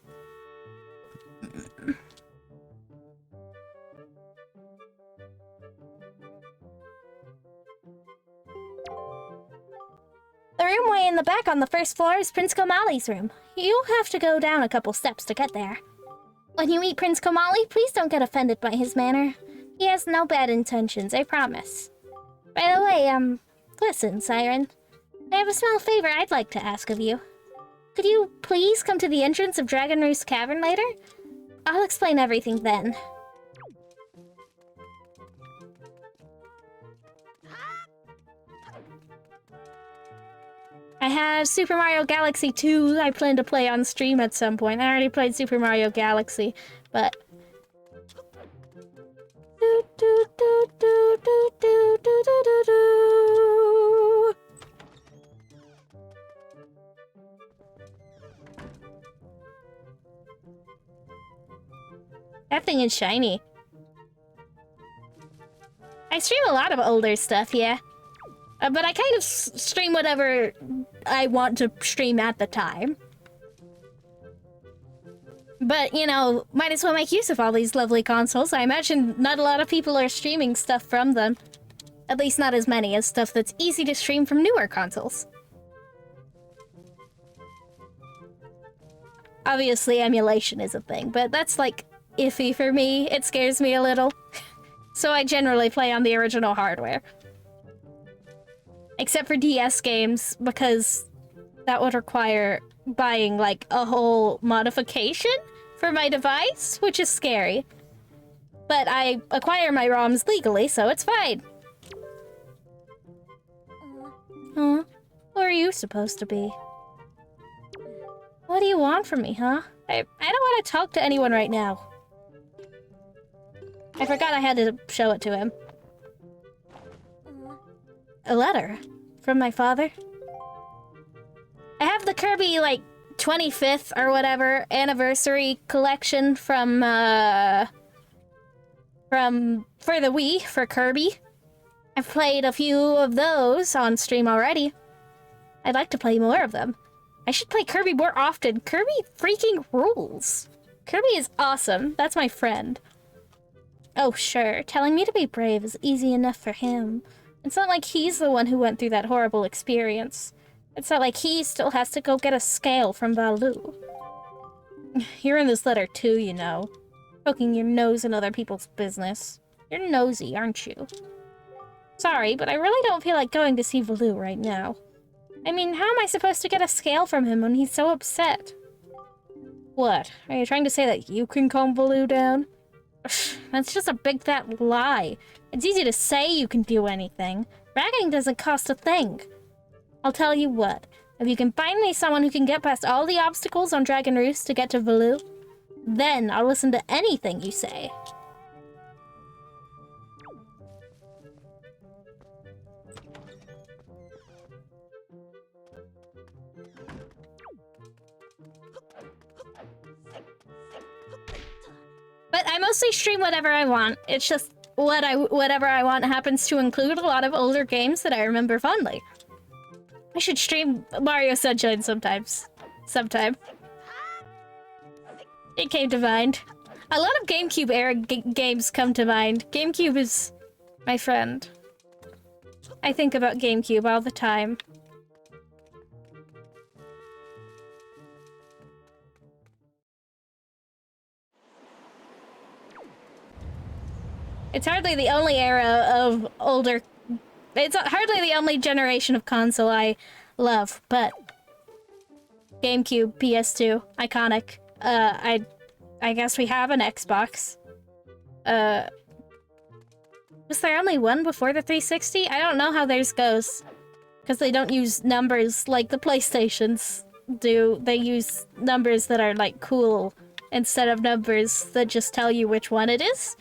[SPEAKER 1] The room way in the back on the first floor is Prince Komali's room. You'll have to go down a couple steps to get there. When you meet Prince Komali, please don't get offended by his manner. He has no bad intentions, I promise. By the way, listen, Siren. I have a small favor I'd like to ask of you. Could you please come to the entrance of Dragon Roost Cavern later? I'll explain everything then. I have Super Mario Galaxy 2 I plan to play on stream at some point. I already played Super Mario Galaxy, but... That thing is shiny. I stream a lot of older stuff, yeah. But I kind of stream whatever I want to stream at the time. But, you know, might as well make use of all these lovely consoles. I imagine not a lot of people are streaming stuff from them. At least not as many as stuff that's easy to stream from newer consoles. Obviously, emulation is a thing, but that's, like, iffy for me. It scares me a little. So I generally play on the original hardware. Except for DS games, because that would require buying, like, a whole modification for my device, which is scary. But I acquire my ROMs legally, so it's fine. Huh? Who are you supposed to be? What do you want from me, huh? I don't want to talk to anyone right now. I forgot I had to show it to him. A letter? From my father? I have the Kirby, like, 25th or whatever anniversary collection from for the Wii, for Kirby. I've played a few of those on stream already. I'd like to play more of them. I should play Kirby more often. Kirby freaking rules. Kirby is awesome. That's my friend. Oh, sure. Telling me to be brave is easy enough for him. It's not like he's the one who went through that horrible experience. It's not like he still has to go get a scale from Valoo. You're in this letter too, you know. Poking your nose in other people's business. You're nosy, aren't you? Sorry, but I really don't feel like going to see Valoo right now. I mean, how am I supposed to get a scale from him when he's so upset? What? Are you trying to say that you can calm Valoo down? That's just a big fat lie. It's easy to say you can do anything. Bragging doesn't cost a thing. I'll tell you what. If you can find me someone who can get past all the obstacles on Dragon Roost to get to Valoo, then I'll listen to anything you say. But I'm mostly stream whatever I want. It's just whatever I want happens to include a lot of older games that I remember fondly. I should stream Mario Sunshine sometimes. Sometime. It came to mind. A lot of GameCube era games come to mind. GameCube is my friend. I think about GameCube all the time. It's hardly the only era of older... It's hardly the only generation of console I love, but... GameCube, PS2, iconic. I guess we have an Xbox. Was there only one before the 360? I don't know how theirs goes. Because they don't use numbers like the PlayStations do. They use numbers that are, like, cool instead of numbers that just tell you which one it is.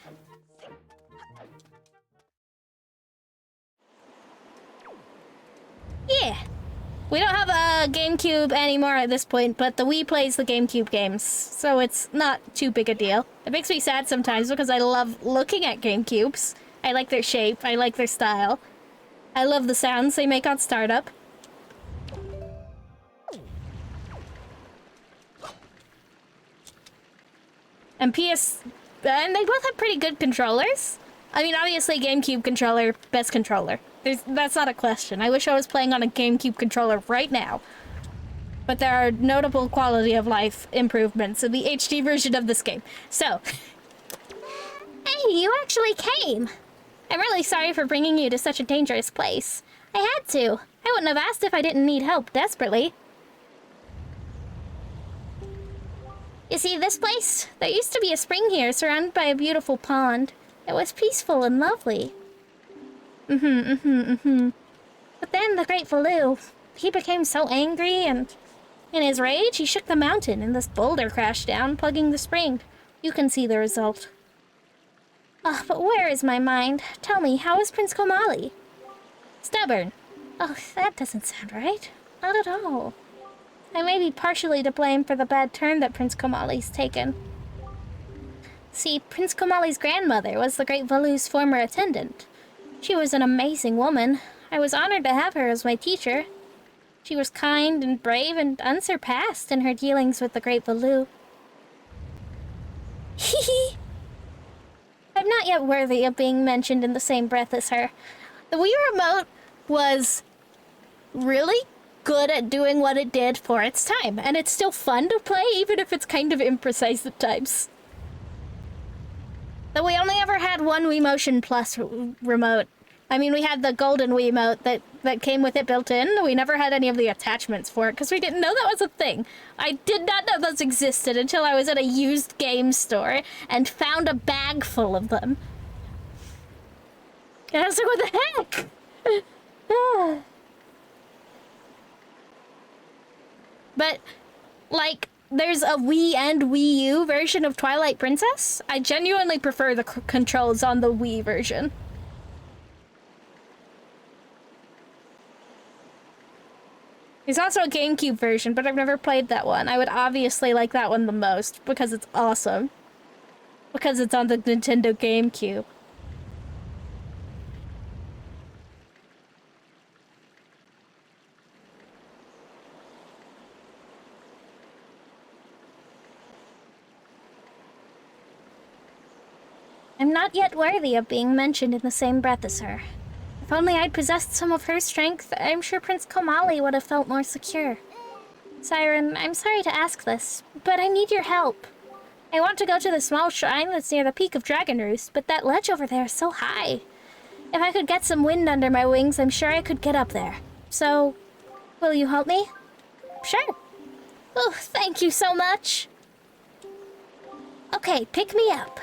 [SPEAKER 1] Yeah. We don't have a GameCube anymore at this point, but the Wii plays the GameCube games, so it's not too big a deal. It makes me sad sometimes because I love looking at GameCubes. I like their shape, I like their style. I love the sounds they make on startup. And they both have pretty good controllers. I mean, obviously GameCube controller, best controller. That's not a question. I wish I was playing on a GameCube controller right now. But there are notable quality of life improvements in the HD version of this game. So... Hey, you actually came! I'm really sorry for bringing you to such a dangerous place. I had to. I wouldn't have asked if I didn't need help desperately. You see this place? There used to be a spring here surrounded by a beautiful pond. It was peaceful and lovely. But then the Great Valoo, he became so angry and... in his rage, he shook the mountain and this boulder crashed down, plugging the spring. You can see the result. Oh, but where is my mind? Tell me, how is Prince Komali? Stubborn. Oh, that doesn't sound right. Not at all. I may be partially to blame for the bad turn that Prince Komali's taken. See, Prince Komali's grandmother was the Great Valoo's former attendant. She was an amazing woman. I was honored to have her as my teacher. She was kind and brave and unsurpassed in her dealings with the Great Valoo. Hee. I'm not yet worthy of being mentioned in the same breath as her. The Wii Remote was really good at doing what it did for its time, and it's still fun to play, even if it's kind of imprecise at times. Though we only ever had one Wii Motion Plus remote. I mean, we had the golden Wiimote that came with it built in. We never had any of the attachments for it because we didn't know that was a thing. I did not know those existed until I was at a used game store and found a bag full of them. And I was like, what the heck? But, like, there's a Wii and Wii U version of Twilight Princess. I genuinely prefer the controls on the Wii version. There's also a GameCube version, but I've never played that one. I would obviously like that one the most, because it's awesome. Because it's on the Nintendo GameCube. I'm not yet worthy of being mentioned in the same breath as her. If only I'd possessed some of her strength, I'm sure Prince Komali would have felt more secure. Siren, I'm sorry to ask this, but I need your help. I want to go to the small shrine that's near the peak of Dragon Roost, but that ledge over there is so high. If I could get some wind under my wings, I'm sure I could get up there. So, will you help me? Sure. Oh, thank you so much. Okay, pick me up.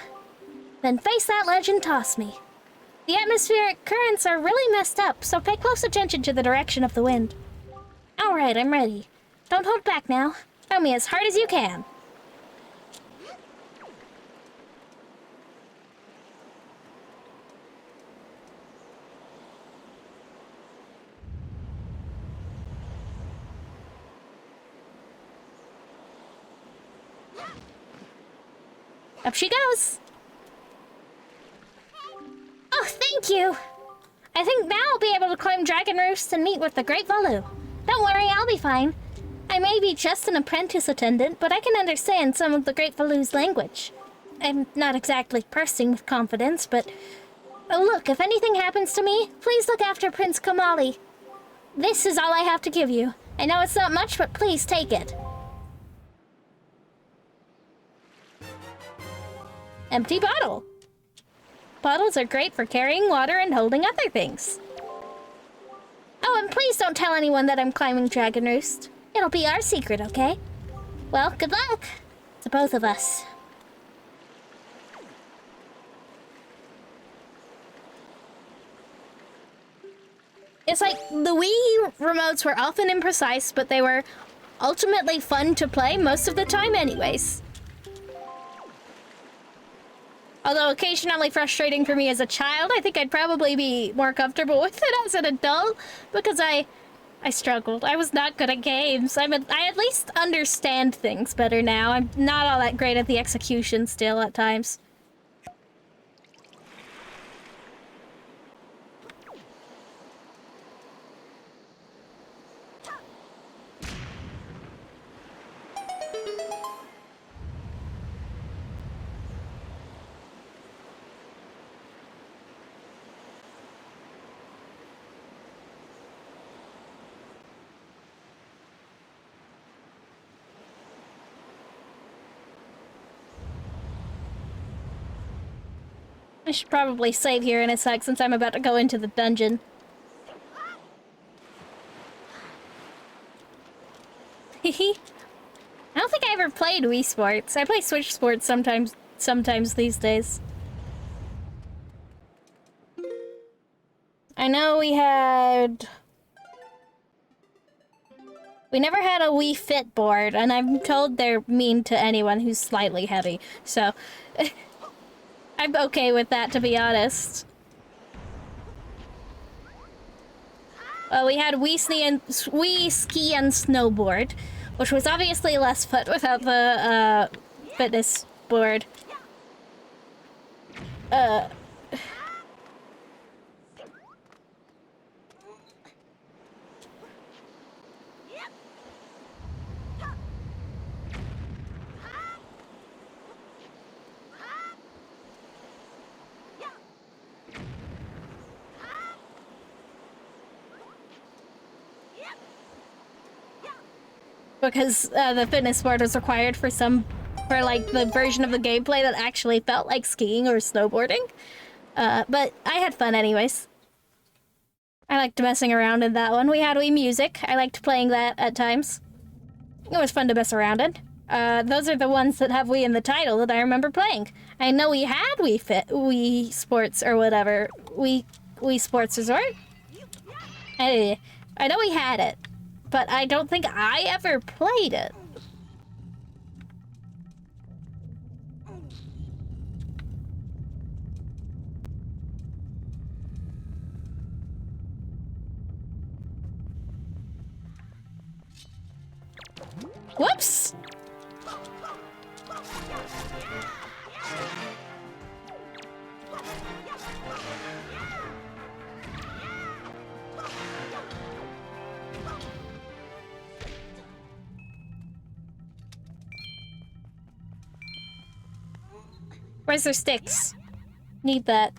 [SPEAKER 1] Then face that ledge and toss me. The atmospheric currents are really messed up, so pay close attention to the direction of the wind. Alright, I'm ready. Don't hold back now. Throw me as hard as you can. Up she goes! Thank you. I think now I'll be able to climb Dragon Roost and meet with the Great Valu. Don't worry, I'll be fine. I may be just an apprentice attendant, but I can understand some of the Great Valu's language. I'm not exactly bursting with confidence, but... Oh, look, if anything happens to me, please look after Prince Kamali. This is all I have to give you. I know it's not much, but please take it. Empty bottle. Bottles are great for carrying water and holding other things. Oh, and please don't tell anyone that I'm climbing Dragon Roost. It'll be our secret, okay? Well, good luck to both of us. It's like the Wii remotes were often imprecise, but they were ultimately fun to play most of the time anyways. Although occasionally frustrating for me as a child, I think I'd probably be more comfortable with it as an adult because I struggled. I was not good at games. I at least understand things better now. I'm not all that great at the execution still at times. I should probably save here in a sec since I'm about to go into the dungeon. Hehe. I don't think I ever played Wii Sports. I play Switch Sports sometimes these days. I know we never had a Wii Fit board, and I'm told they're mean to anyone who's slightly heavy, so... I'm okay with that, to be honest. Well, we had Wii Ski and Snowboard, which was obviously less fun without the, fitness board. Because the fitness board was required for like the version of the gameplay that actually felt like skiing or snowboarding. But I had fun anyways. I liked messing around in that one. We had Wii Music. I liked playing that at times. It was fun to mess around in. Those are the ones that have Wii in the title that I remember playing. I know we had Wii Sports or whatever. Wii Sports Resort? I know we had it. But I don't think I ever played it. Whoops! Where's their sticks? Need that.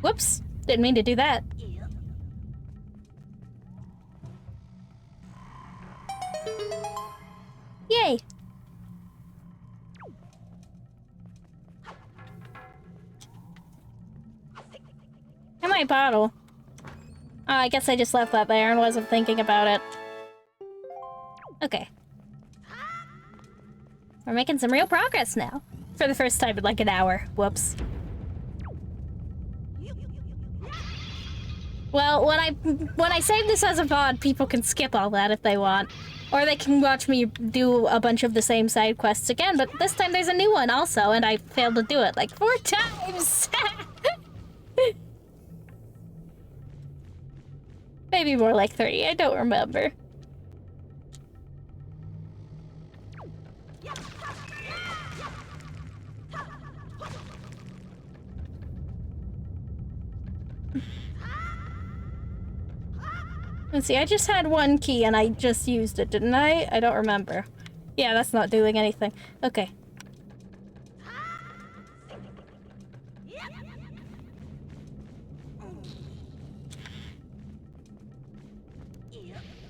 [SPEAKER 1] Whoops! Didn't mean to do that. Yay! And my bottle. Oh, I guess I just left that there and wasn't thinking about it. Okay. We're making some real progress now. For the first time in like an hour. Whoops. Well, when I save this as a VOD, people can skip all that if they want. Or they can watch me do a bunch of the same side quests again, but this time there's a new one also, and I failed to do it like 4 times! Maybe more like 3, I don't remember. Let's see, I just had one key and I just used it, didn't I? I don't remember. Yeah, that's not doing anything. Okay.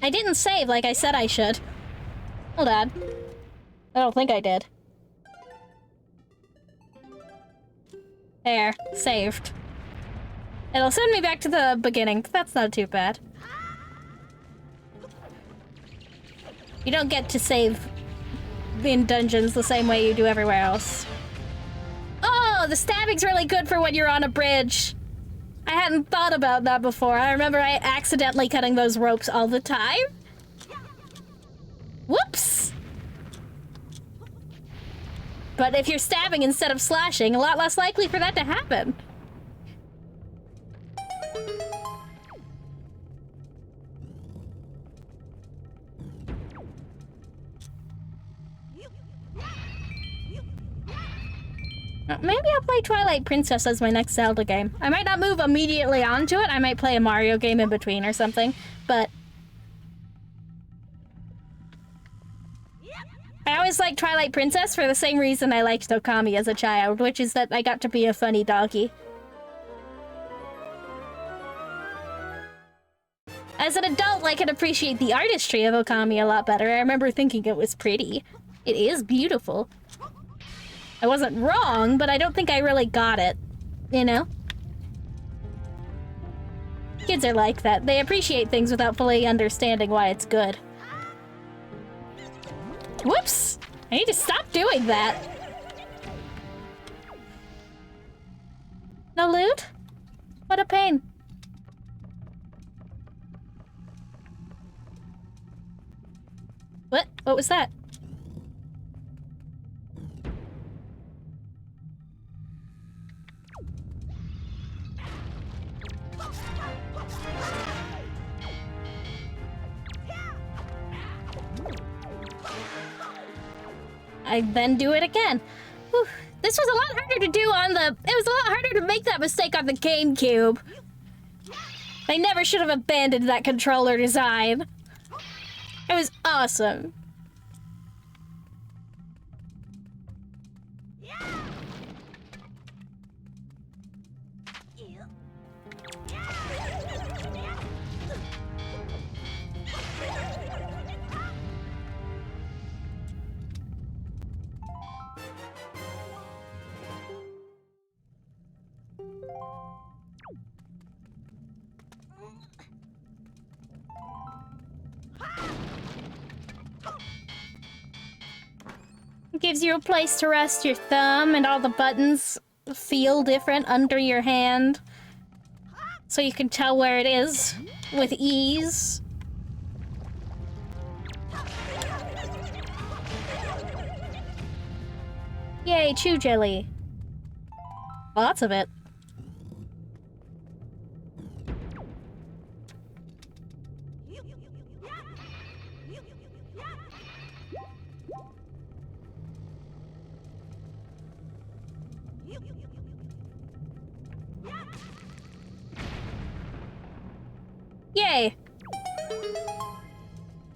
[SPEAKER 1] I didn't save like I said I should. Hold on. I don't think I did. There. Saved. It'll send me back to the beginning. That's not too bad. You don't get to save in dungeons the same way you do everywhere else. Oh, the stabbing's really good for when you're on a bridge. I hadn't thought about that before. I remember I accidentally cutting those ropes all the time. Whoops! But if you're stabbing instead of slashing, a lot less likely for that to happen. Maybe I'll play Twilight Princess as my next Zelda game. I might not move immediately onto it. I might play a Mario game in between or something, but I always liked Twilight Princess for the same reason I liked Okami as a child, which is that I got to be a funny doggy. As an adult, I can appreciate the artistry of Okami a lot better. I remember thinking it was pretty. It is beautiful. I wasn't wrong, but I don't think I really got it, you know? Kids are like that. They appreciate things without fully understanding why it's good. Whoops! I need to stop doing that. No loot? What a pain. What? What was that? I then do it again. Whew. This was a lot harder to do on the... It was a lot harder to make that mistake on the GameCube. They never should have abandoned that controller design. It was awesome. It gives you a place to rest your thumb, and all the buttons feel different under your hand, so you can tell where it is with ease. Yay, chew jelly. Lots of it. Yay!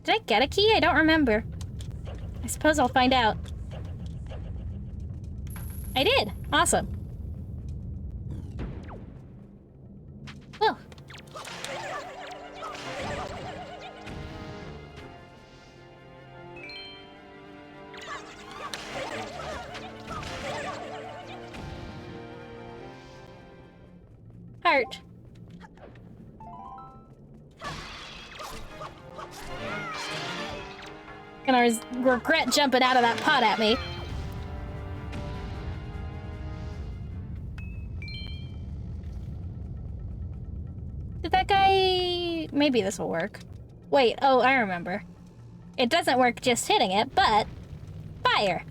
[SPEAKER 1] Did I get a key? I don't remember. I suppose I'll find out. I did! Awesome. Well. Heart. Gonna regret jumping out of that pot at me. Did that guy... Maybe this will work. Wait, oh, I remember. It doesn't work just hitting it, but... Fire!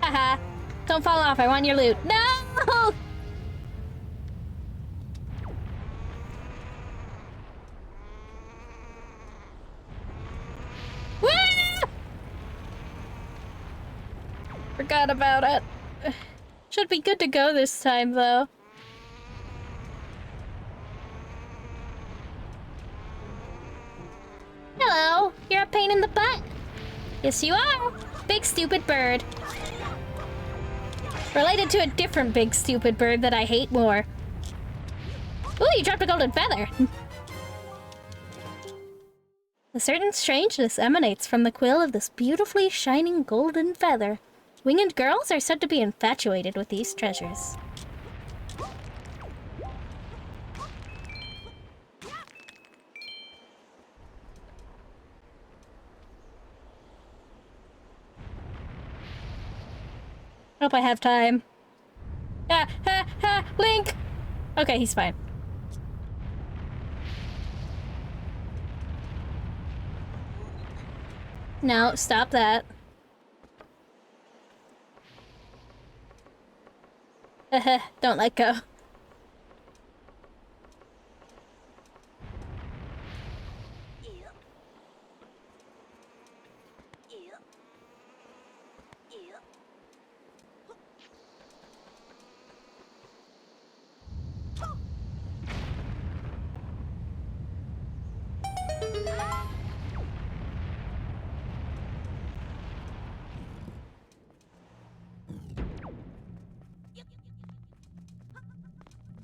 [SPEAKER 1] Haha. Don't fall off, I want your loot. No! forgot about it. Should be good to go this time, though. Hello, you're a pain in the butt. Yes, you are. Big stupid bird. Related to a different big stupid bird that I hate more. Ooh, you dropped a golden feather. A certain strangeness emanates from the quill of this beautifully shining golden feather. Winged girls are said to be infatuated with these treasures. Hope I have time. Link! Okay, he's fine. No, stop that. Don't let go.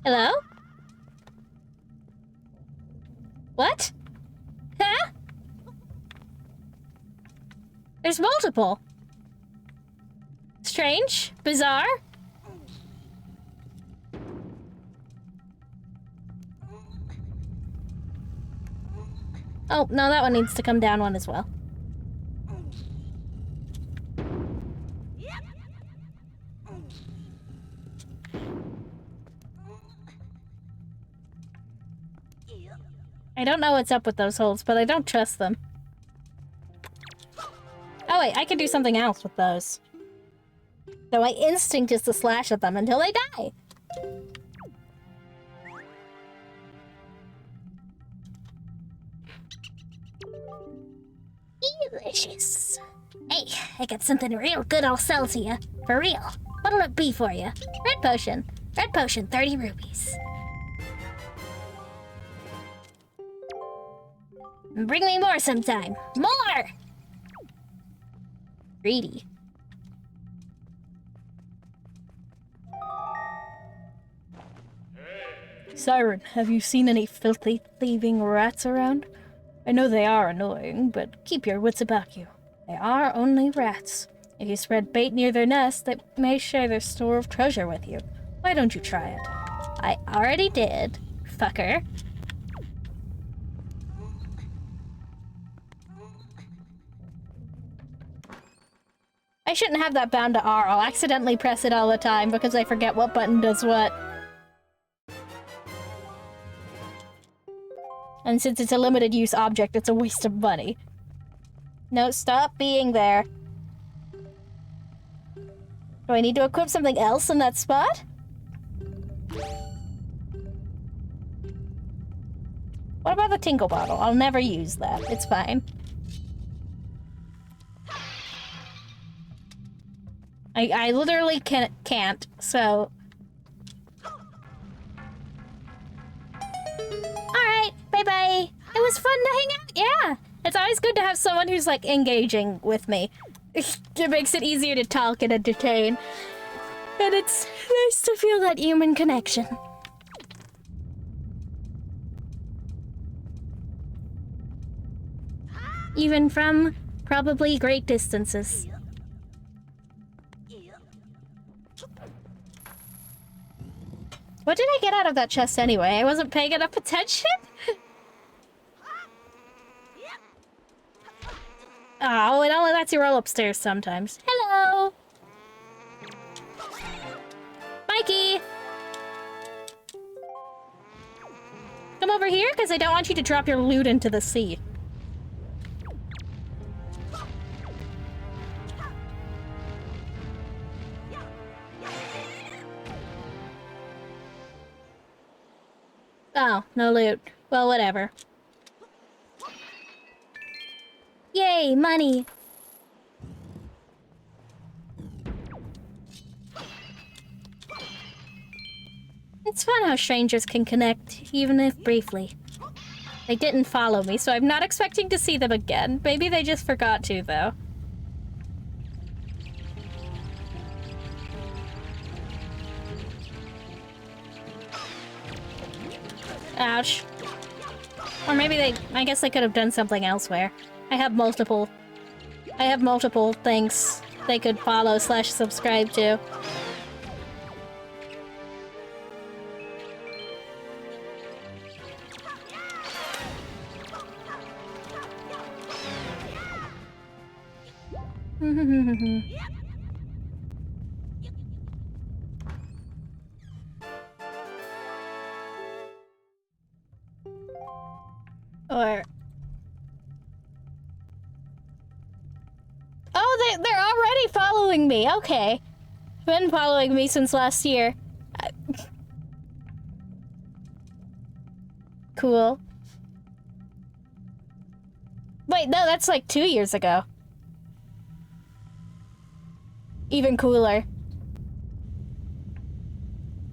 [SPEAKER 1] Hello? What? Huh? There's multiple. Strange? Bizarre? Oh, no, that one needs to come down one as well. I don't know what's up with those holes, but I don't trust them. Oh wait, I can do something else with those. So my instinct is to slash at them until they die. Delicious. Hey, I got something real good I'll sell to you. For real. What'll it be for you? Red potion. Red potion, 30 rupees. Bring me more sometime. More! Greedy. Siren, have you seen any filthy, thieving rats around? I know they are annoying, but keep your wits about you. They are only rats. If you spread bait near their nest, they may share their store of treasure with you. Why don't you try it? I already did, fucker. I shouldn't have that bound to R. I'll accidentally press it all the time because I forget what button does what. And since it's a limited use object, it's a waste of money. No, stop being there. Do I need to equip something else in that spot? What about the tinkle bottle? I'll never use that. It's fine. I literally can't, so... Alright, bye-bye. It was fun to hang out, yeah. It's always good to have someone who's, like, engaging with me. It makes it easier to talk and entertain. And it's nice to feel that human connection. Even from probably great distances. What did I get out of that chest anyway? I wasn't paying enough attention? Oh, it only lets you roll upstairs sometimes. Hello! Mikey! Come over here, because I don't want you to drop your loot into the sea. Oh, no loot. Well, whatever. Yay, money! fun how strangers can connect, even if briefly. They didn't follow me, so I'm not expecting to see them again. Maybe they just forgot to, though. Ouch. Or maybe I guess they could have done something elsewhere. I have multiple things they could follow / subscribe to. Or... Oh, they're already following me. Okay. Been following me since last year. Cool. Wait, no, that's like 2 years ago. Even cooler.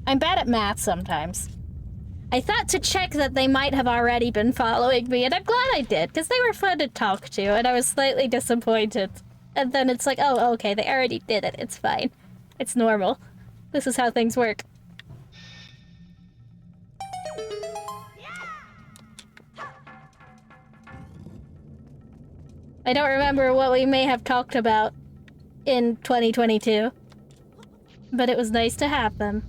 [SPEAKER 1] I'm bad at math sometimes. I thought to check that they might have already been following me, and I'm glad I did, because they were fun to talk to, and I was slightly disappointed. And then it's like, oh, okay, they already did it. It's fine. It's normal. This is how things work. I don't remember what we may have talked about in 2022, but it was nice to have them,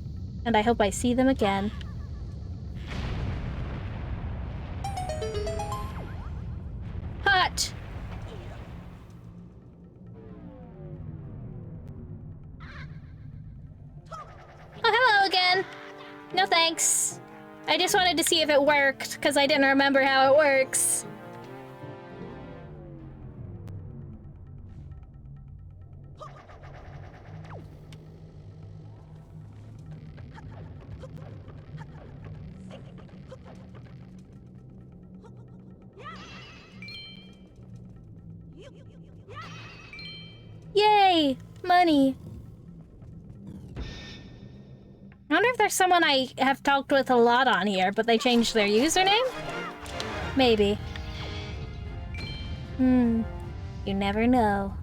[SPEAKER 1] and I hope I see them again. Hot! Oh, hello again! No thanks. I just wanted to see if it worked, because I didn't remember how it works. Yay! Money. I wonder if there's someone I have talked with a lot on here, but they changed their username? Maybe. You never know.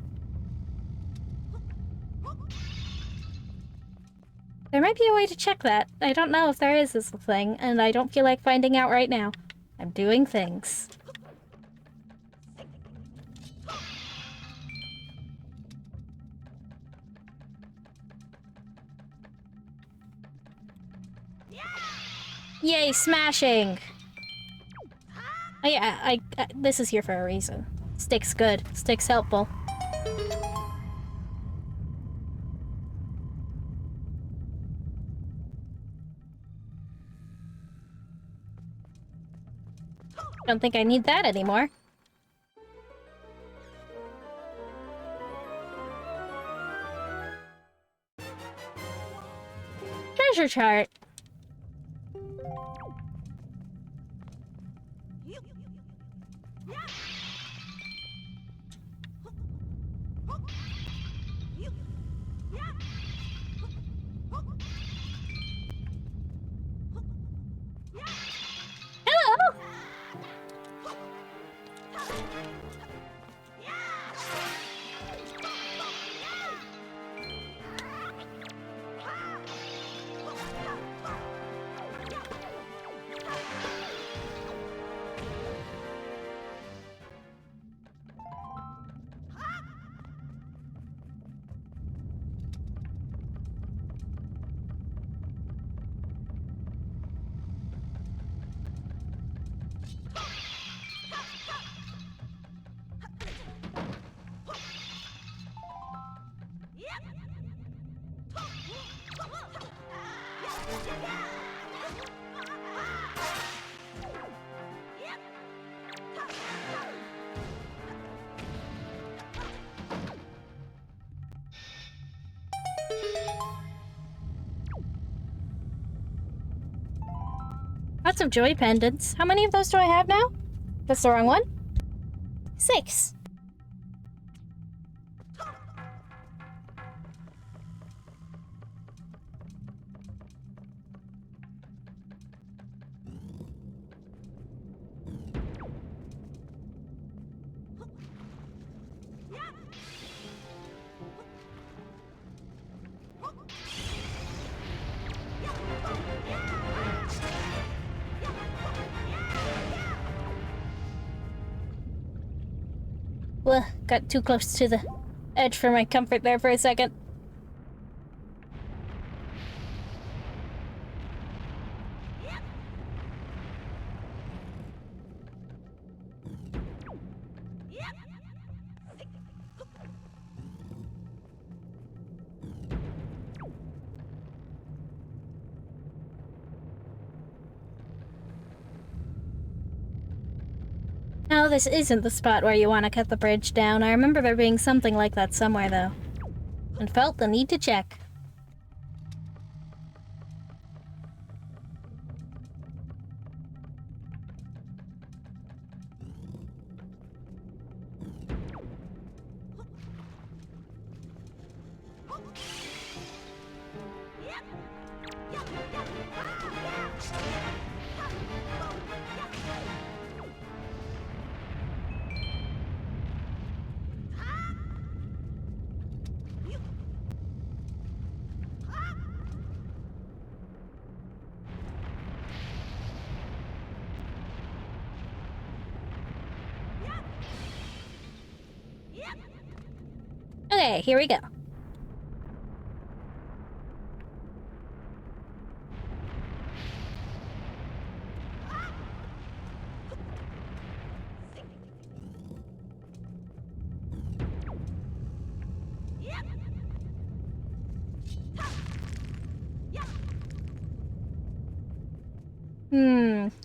[SPEAKER 1] There might be a way to check that. I don't know if there is this thing, and I don't feel like finding out right now. I'm doing things. Yay, smashing! Oh yeah, I this is here for a reason. Stick's good. Stick's helpful. Don't think I need that anymore. Treasure chart. Hello! Lots of joy pendants. How many of those do I have now? That's the wrong one? 6. Ugh, got too close to the edge for my comfort there for a second. No, this isn't the spot where you want to cut the bridge down. I remember there being something like that somewhere, though. And felt the need to check. Okay, here we go.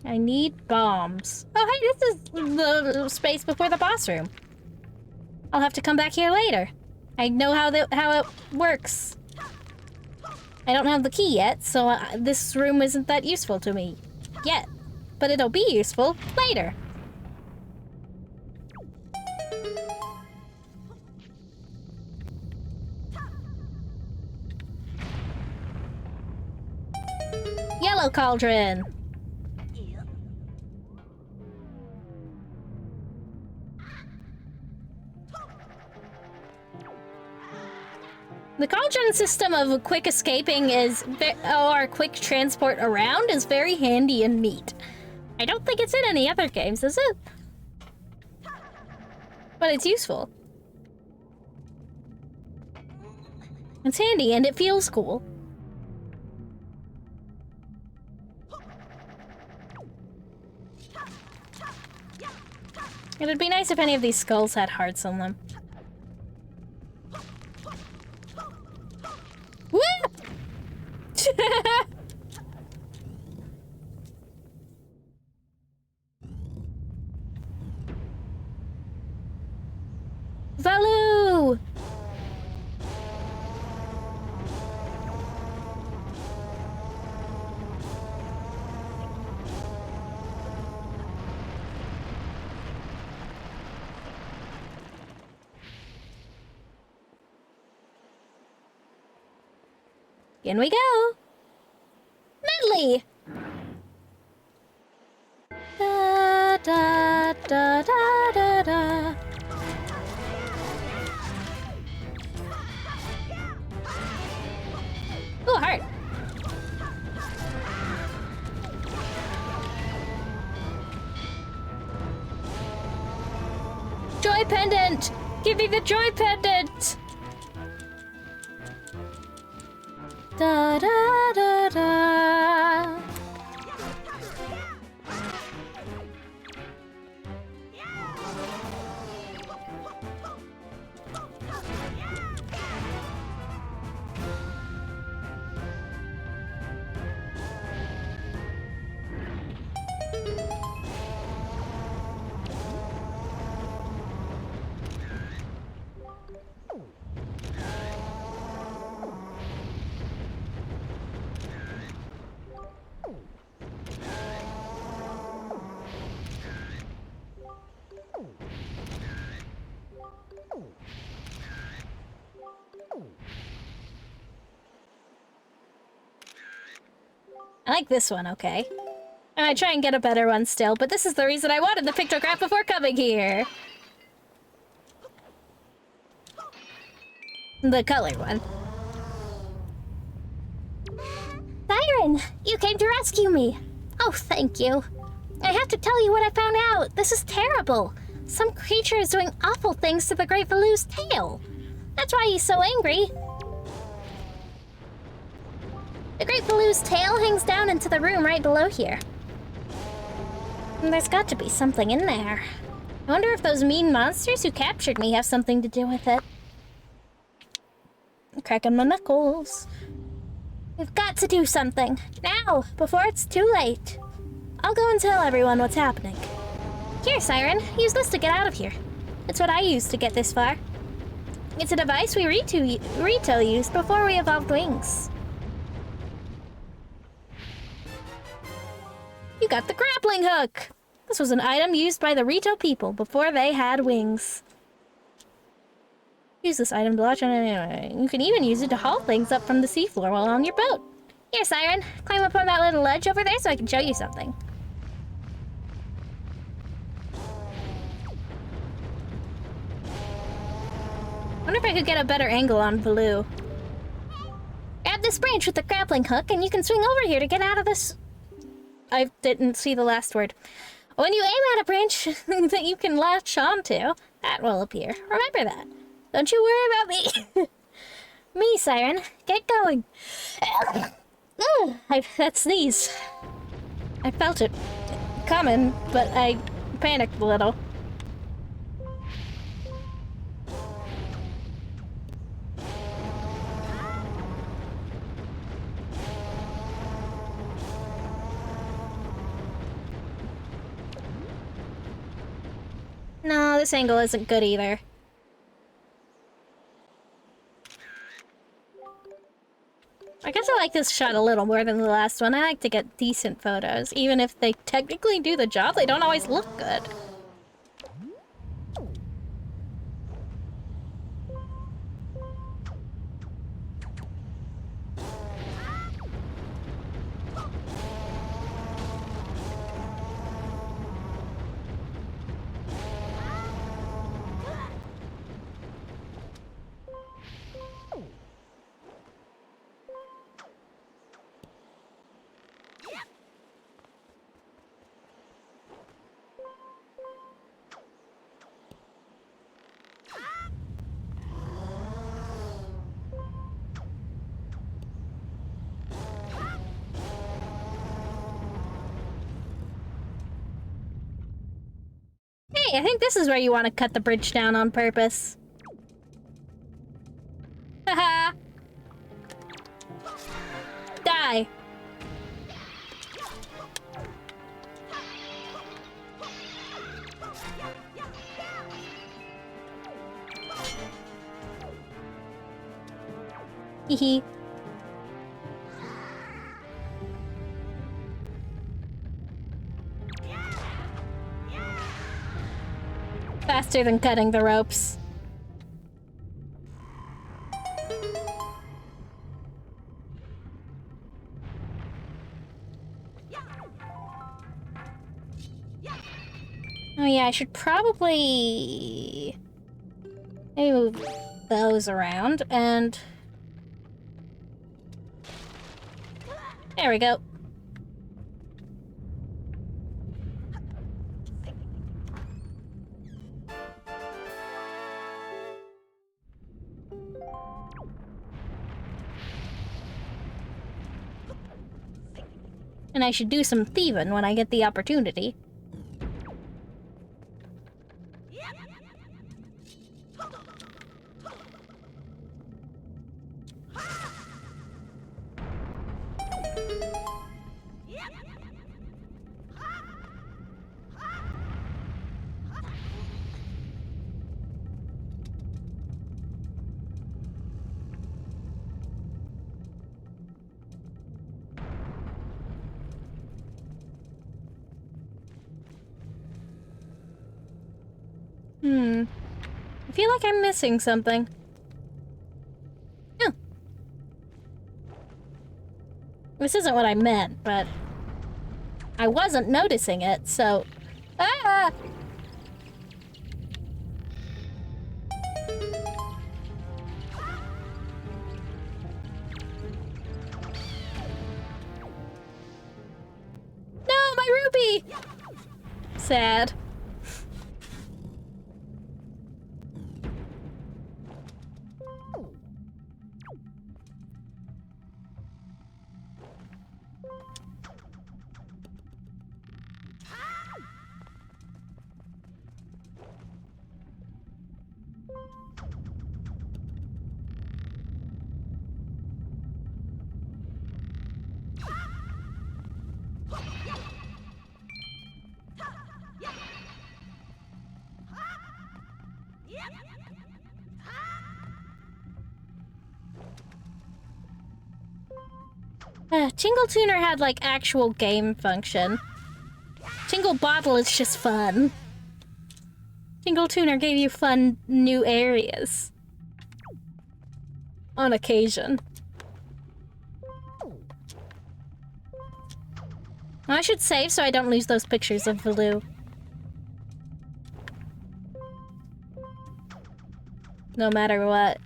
[SPEAKER 1] I need bombs. Oh, hey, this is the space before the boss room. I'll have to come back here later. I know how it works. I don't have the key yet, so this room isn't that useful to me yet. But it'll be useful later. Yellow cauldron. The cauldron system of quick escaping or quick transport around is very handy and neat. I don't think it's in any other games, is it? But it's useful. It's handy and it feels cool. It'd be nice if any of these skulls had hearts on them. Woo! Valoo! In we go! Medley! Da da da da da da. Ooh, heart! Joy pendant! Give me the joy pendant! Da da da da. I like this one, okay. I might try and get a better one still, but this is the reason I wanted the pictograph before coming here. The color one. Siren, you came to rescue me. Oh, thank you. I have to tell you what I found out. This is terrible. Some creature is doing awful things to the Great Valu's tail. That's why he's so angry. The Great Valu's tail hangs down into the room right below here. And there's got to be something in there. I wonder if those mean monsters who captured me have something to do with it. I'm cracking my knuckles. We've got to do something. Now, before it's too late. I'll go and tell everyone what's happening. Here, Siren. Use this to get out of here. It's what I used to get this far. It's a device we Rito used before we evolved wings. You got the grappling hook! This was an item used by the Rito people before they had wings. Use this item to launch on anyway. You can even use it to haul things up from the seafloor while on your boat. Here, Siren. Climb up on that little ledge over there so I can show you something. Wonder if I could get a better angle on Baloo. Grab this branch with the grappling hook and you can swing over here to get out of this... I didn't see the last word. When you aim at a branch that you can latch onto, that will appear. Remember that. Don't you worry about me. Me, Siren. Get going. That sneeze. I felt it coming, but I panicked a little. No, this angle isn't good either. I guess I like this shot a little more than the last one. I like to get decent photos. Even if they technically do the job, they don't always look good. Hey, I think this is where you want to cut the bridge down on purpose. Haha. Die. Hehe. Faster than cutting the ropes. Oh yeah, I should probably maybe move those around and there we go. And I should do some thieving when I get the opportunity. I feel like I'm missing something. This isn't what I meant, but I wasn't noticing it, so... Ah! No, my rupee! Sad. Tingle Tuner had, like, actual game function. Tingle Bottle is just fun. Tingle Tuner gave you fun new areas. On occasion. I should save so I don't lose those pictures of Valoo. No matter what.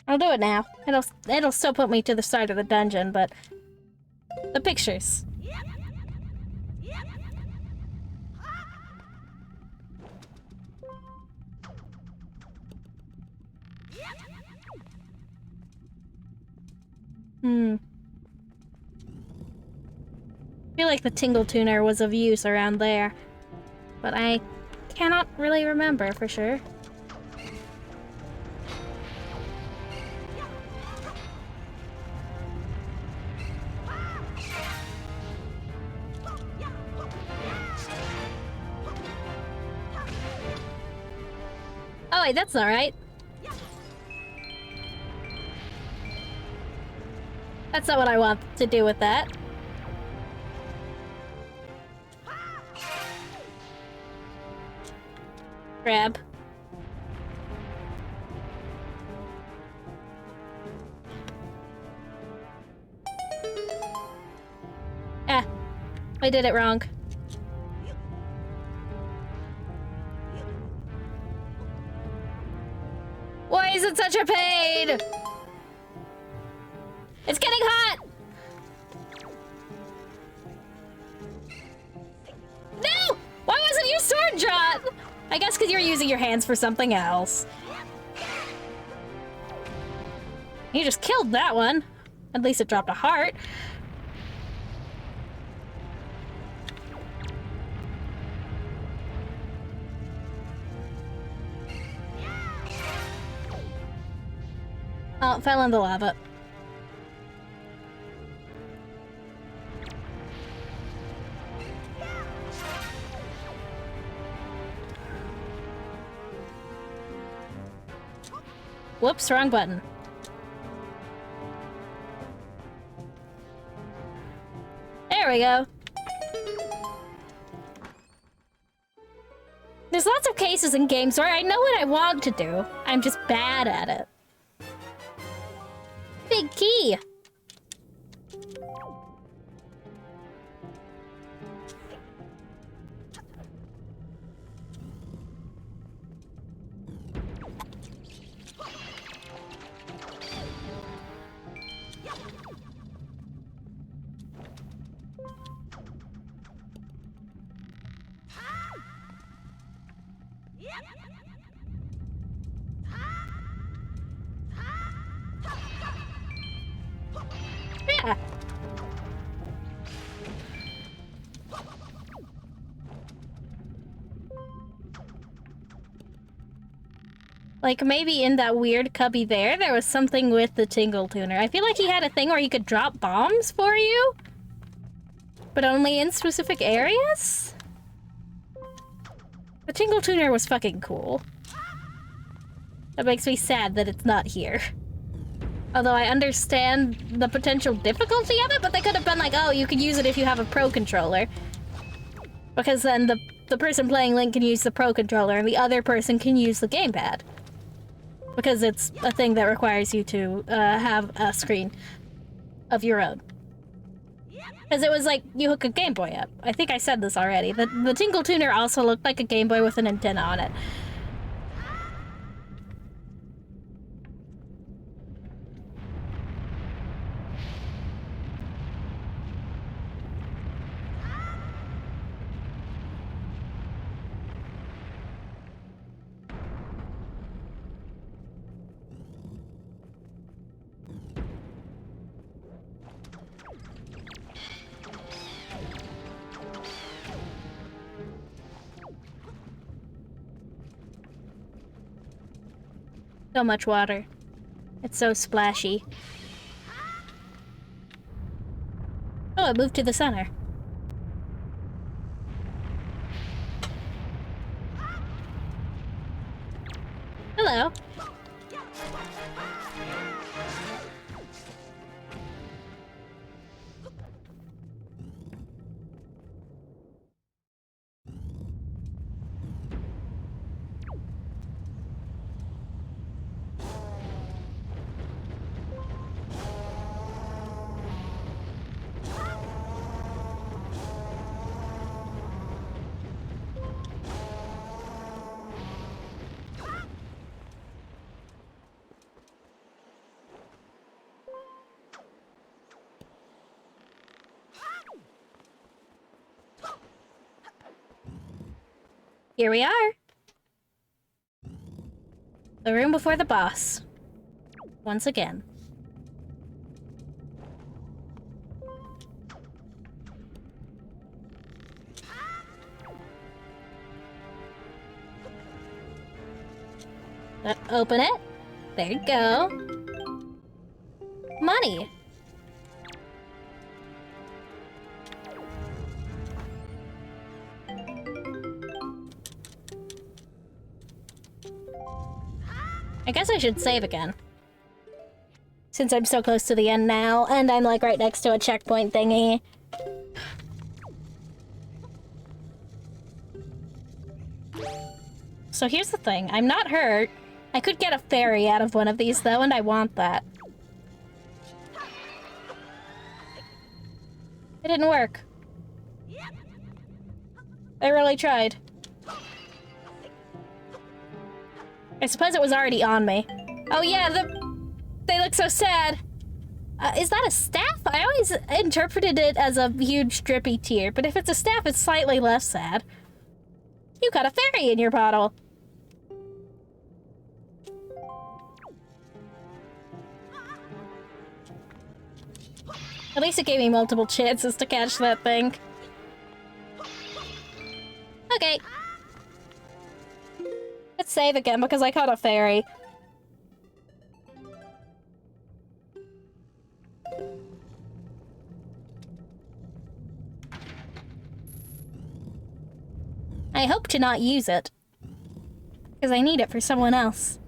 [SPEAKER 1] I'll do it now. It'll still put me to the side of the dungeon, but the pictures. I feel like the Tingle Tuner was of use around there, but I cannot really remember for sure. Oh wait, that's not right. That's not what I want to do with that. Grab. Ah, I did it wrong. Why is it such a pain? It's getting hot! No! Why wasn't your sword drawn? I guess because you're using your hands for something else. You just killed that one. At least it dropped a heart. Oh, it fell in the lava. Whoops, wrong button. There we go. There's lots of cases in games where I know what I want to do. I'm just bad at it. Big key. Yeah. Like, maybe in that weird cubby there was something with the Tingle Tuner. I feel like he had a thing where he could drop bombs for you, but only in specific areas? The Tingle Tuner was fucking cool. That makes me sad that it's not here. Although I understand the potential difficulty of it, but they could have been like, oh, you could use it if you have a Pro Controller. Because then the person playing Link can use the Pro Controller and the other person can use the gamepad. Because it's a thing that requires you to have a screen of your own. Because it was like, you hook a Game Boy up. I think I said this already. The Tingle Tuner also looked like a Game Boy with an antenna on it. So much water. It's so splashy. Oh, it moved to the center. Hello. Here we are. The room before the boss. Once again. Open it. There you go. Money. I guess I should save again. Since I'm so close to the end now, and I'm like right next to a checkpoint thingy. So here's the thing, I'm not hurt. I could get a fairy out of one of these though, and I want that. It didn't work. I really tried. I suppose it was already on me. Oh yeah, they look so sad. Is that a staff? I always interpreted it as a huge drippy tear, but if it's a staff, it's slightly less sad. You got a fairy in your bottle. At least it gave me multiple chances to catch that thing. Okay. Let's save again because I caught a fairy. I hope to not use it. Because I need it for someone else.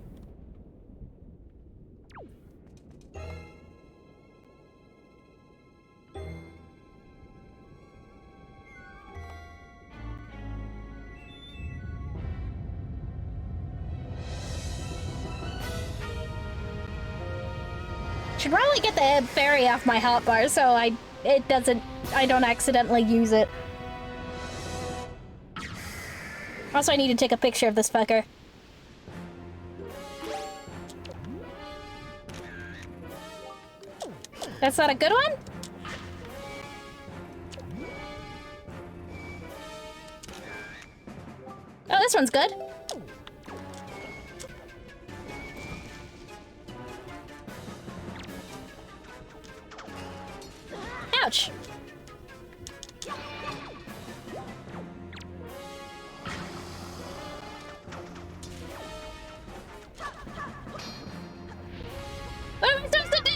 [SPEAKER 1] Should probably get the fairy off my hotbar so I don't accidentally use it. Also, I need to take a picture of this fucker. That's not a good one? Oh, this one's good. Ouch. What am I supposed to do?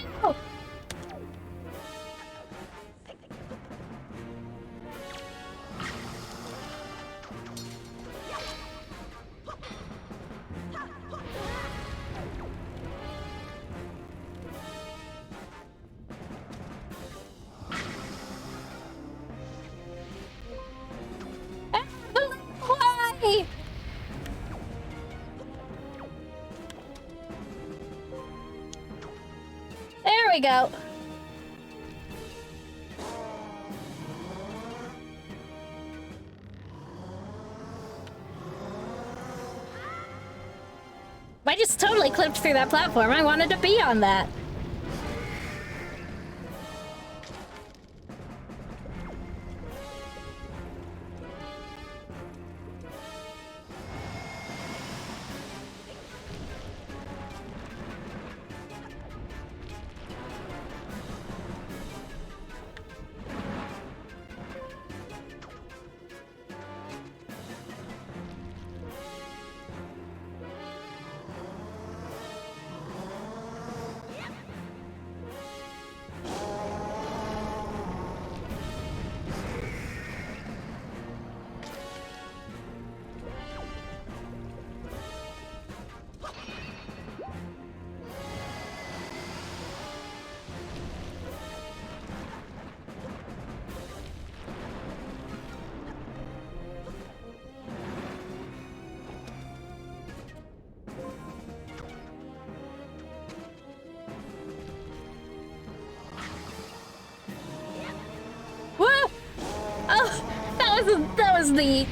[SPEAKER 1] Why? There we go. I just totally clipped through that platform. I wanted to be on that. was the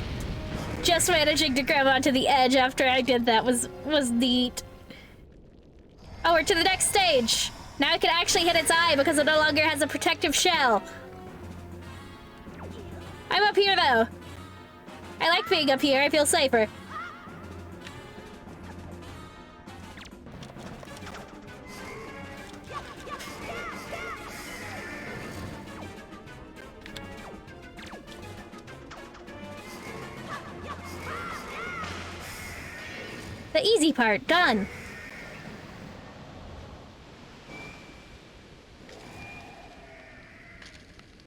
[SPEAKER 1] just managing to grab onto the edge after I did that was neat. Oh, we're to the next stage. Now I can actually hit its eye because it no longer has a protective shell. I'm up here though. I like being up here. I feel safer. The easy part, done.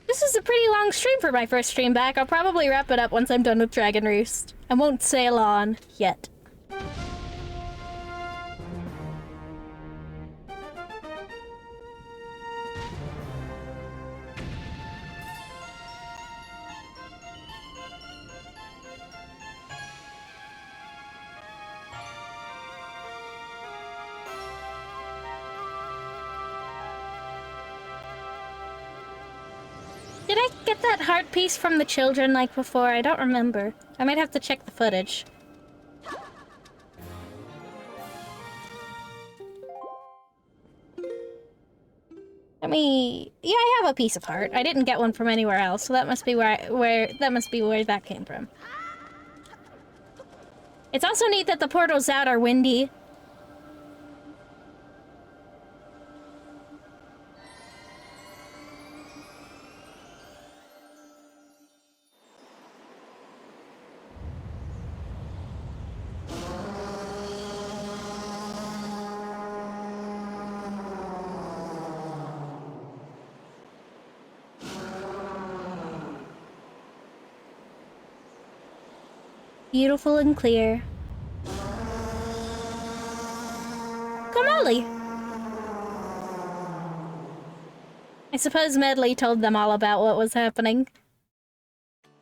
[SPEAKER 1] This is a pretty long stream for my first stream back. I'll probably wrap it up once I'm done with Dragon Roost. I won't sail on yet. Did I get that heart piece from the children like before? I don't remember. I might have to check the footage. Yeah, I have a piece of heart. I didn't get one from anywhere else, so that must be where that came from. It's also neat that the portals out are windy. Beautiful and clear. Kamali! I suppose Medley told them all about what was happening.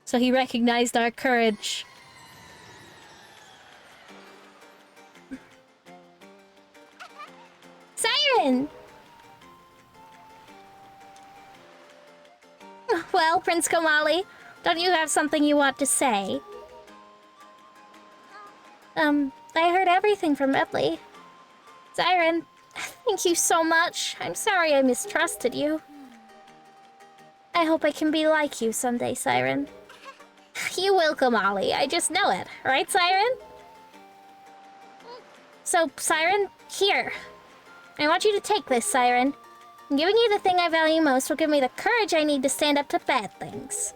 [SPEAKER 1] So he recognized our courage. Siren! Well, Prince Komali, don't you have something you want to say? I heard everything from Medley. Siren, thank you so much. I'm sorry I mistrusted you. I hope I can be like you someday, Siren. You will, Komali. I just know it. Right, Siren? So, Siren, here. I want you to take this, Siren. Giving you the thing I value most will give me the courage I need to stand up to bad things.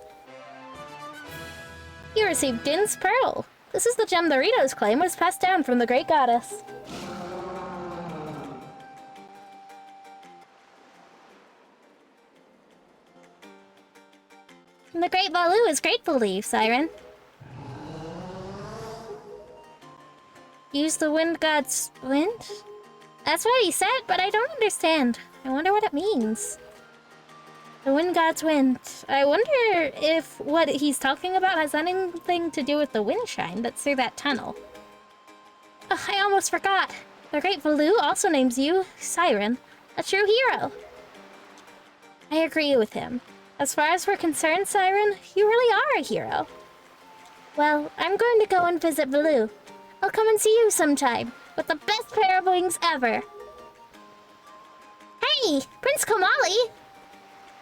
[SPEAKER 1] You received Din's Pearl. This is the gem the Ritos claim was passed down from the Great Goddess. And the Great Valu is grateful to you, Siren. Use the Wind God's wind? That's what he said, but I don't understand. I wonder what it means. The Wind God's wind. I wonder if what he's talking about has anything to do with the wind shine that's through that tunnel. Oh, I almost forgot. The Great Valu also names you Siren, a true hero. I agree with him. As far as we're concerned, Siren, you really are a hero. Well, I'm going to go and visit Valu. I'll come and see you sometime, with the best pair of wings ever. Hey, Prince Komali!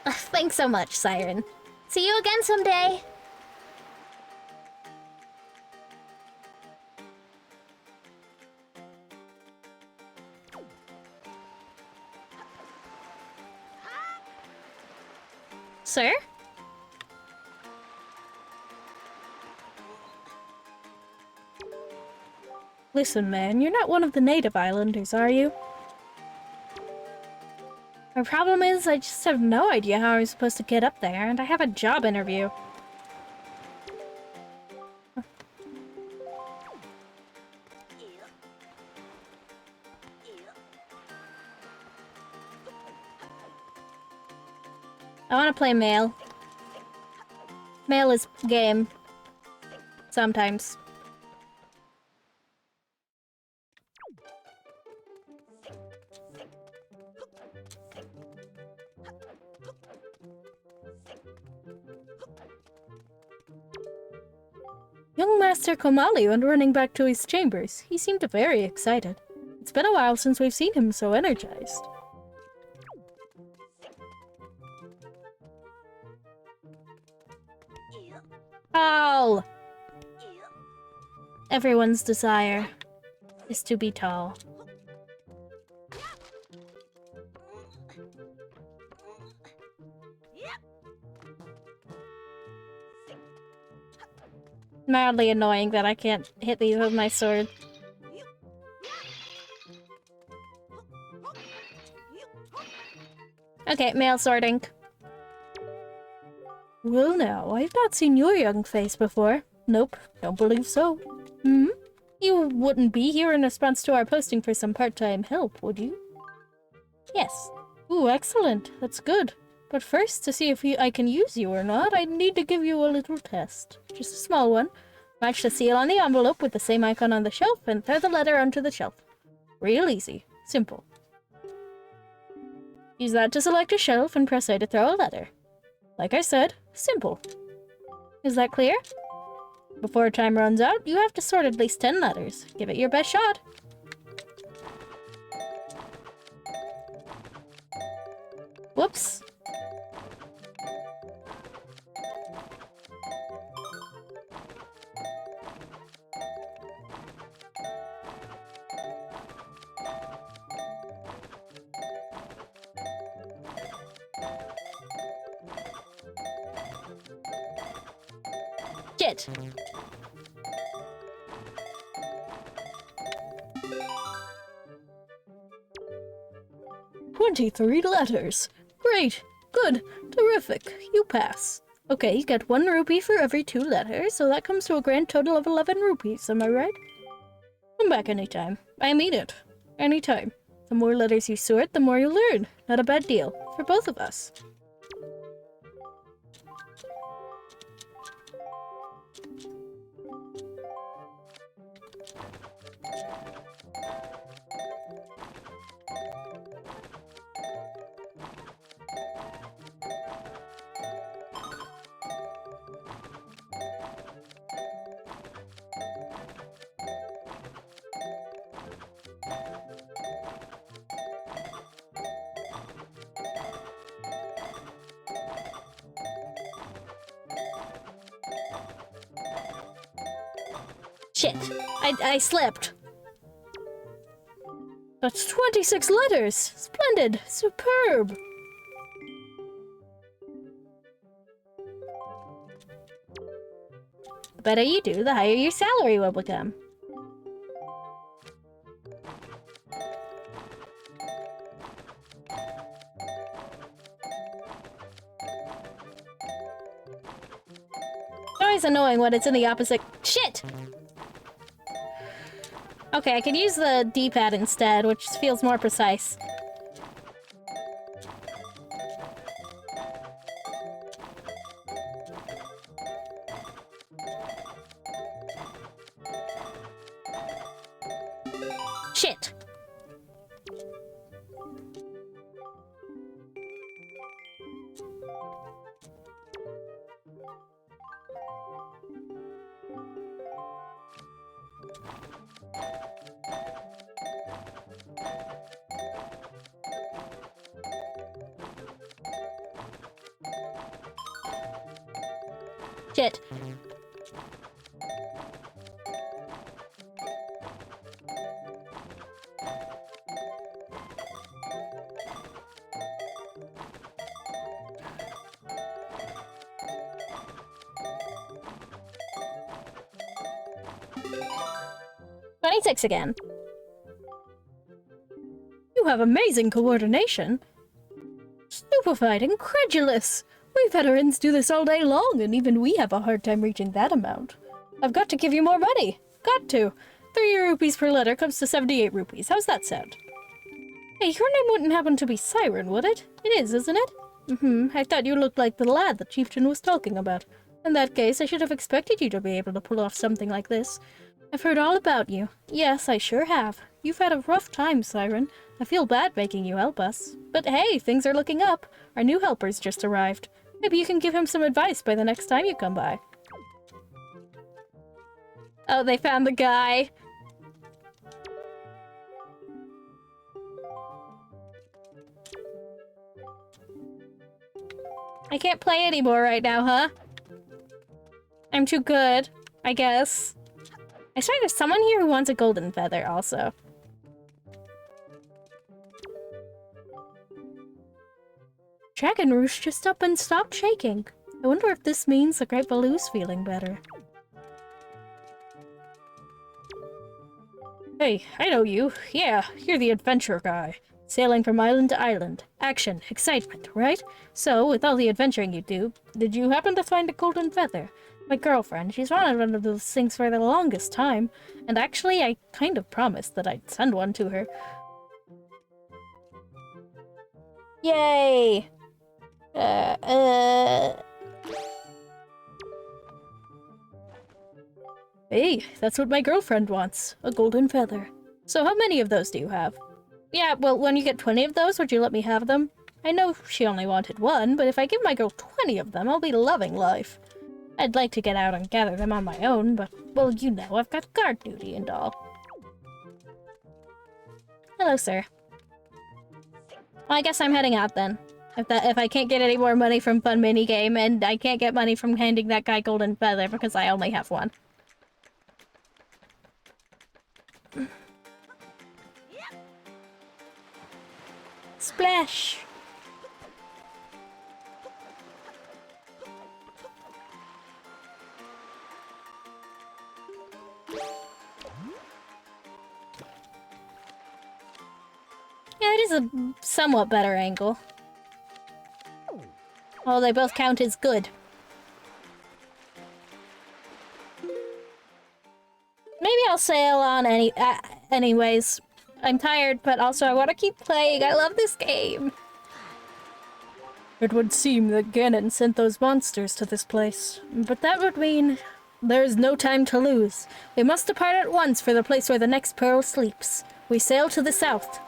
[SPEAKER 1] Thanks so much, Siren. See you again someday. Sir? Listen, man, you're not one of the native islanders, are you? My problem is, I just have no idea how I'm supposed to get up there, and I have a job interview. I want to play Mail. Mail is game. Sometimes. Young Master Komali went running back to his chambers. He seemed very excited. It's been a while since we've seen him so energized. Tall! Everyone's desire is to be tall. Mildly annoying that I can't hit these with my sword. Okay, mail sorting. Well now, I've not seen your young face before. Nope, don't believe so. Hmm? You wouldn't be here in response to our posting for some part-time help, would you? Yes. Ooh, excellent. That's good. But first, to see if I can use you or not, I need to give you a little test. Just a small one. Match the seal on the envelope with the same icon on the shelf and throw the letter onto the shelf. Real easy. Simple. Use that to select a shelf and press A to throw a letter. Like I said, simple. Is that clear? Before time runs out, you have to sort at least 10 letters. Give it your best shot. Whoops. Shit. "23 letters. Great. Good. Terrific. You pass. Okay, you get 1 rupee for every 2 letters, so that comes to a grand total of 11 rupees, am I right? Come back anytime. I mean it. Anytime. The more letters you sort, the more you learn. Not a bad deal. For both of us." Shit. I slipped. That's 26 letters! Splendid! Superb! The better you do, the higher your salary will become. It's always annoying when it's in the opposite— Shit! Okay, I can use the D-pad instead, which feels more precise. Shit! Shit. "26 again. You have amazing coordination. Stupefied, incredulous. We veterans do this all day long, and even we have a hard time reaching that amount. I've got to give you more money. Got to. 3 rupees per letter comes to 78 rupees. How's that sound? Hey, your name wouldn't happen to be Siren, would it? It is, isn't it? I thought you looked like the lad the chieftain was talking about. In that case, I should have expected you to be able to pull off something like this. I've heard all about you. Yes, I sure have. You've had a rough time, Siren. I feel bad making you help us. But hey, things are looking up. Our new helper's just arrived. Maybe you can give him some advice by the next time you come by." Oh, they found the guy. I can't play anymore right now, huh? I'm too good, I guess. I swear there's someone here who wants a golden feather also. Dragon Roost just up and stopped shaking. I wonder if this means the Great Baloo's feeling better. Hey, I know you. Yeah, you're the adventure guy. Sailing from island to island. Action, excitement, right? So, with all the adventuring you do, did you happen to find a golden feather? My girlfriend, she's wanted one of those things for the longest time. And actually, I kind of promised that I'd send one to her. Yay! Hey, that's what my girlfriend wants. A golden feather. So how many of those do you have? Yeah, well, when you get 20 of those, would you let me have them? I know she only wanted one, but if I give my girl 20 of them, I'll be loving life. I'd like to get out and gather them on my own, but, well, you know, I've got guard duty and all. Hello, sir. Well, I guess I'm heading out then. If I can't get any more money from Fun Minigame, and I can't get money from handing that guy golden feather because I only have one. Splash! Yeah, it is a somewhat better angle. Oh, they both count as good. Maybe I'll sail on anyways. I'm tired, but also I want to keep playing. I love this game. It would seem that Ganon sent those monsters to this place, but that would mean there is no time to lose. We must depart at once for the place where the next pearl sleeps. We sail to the south.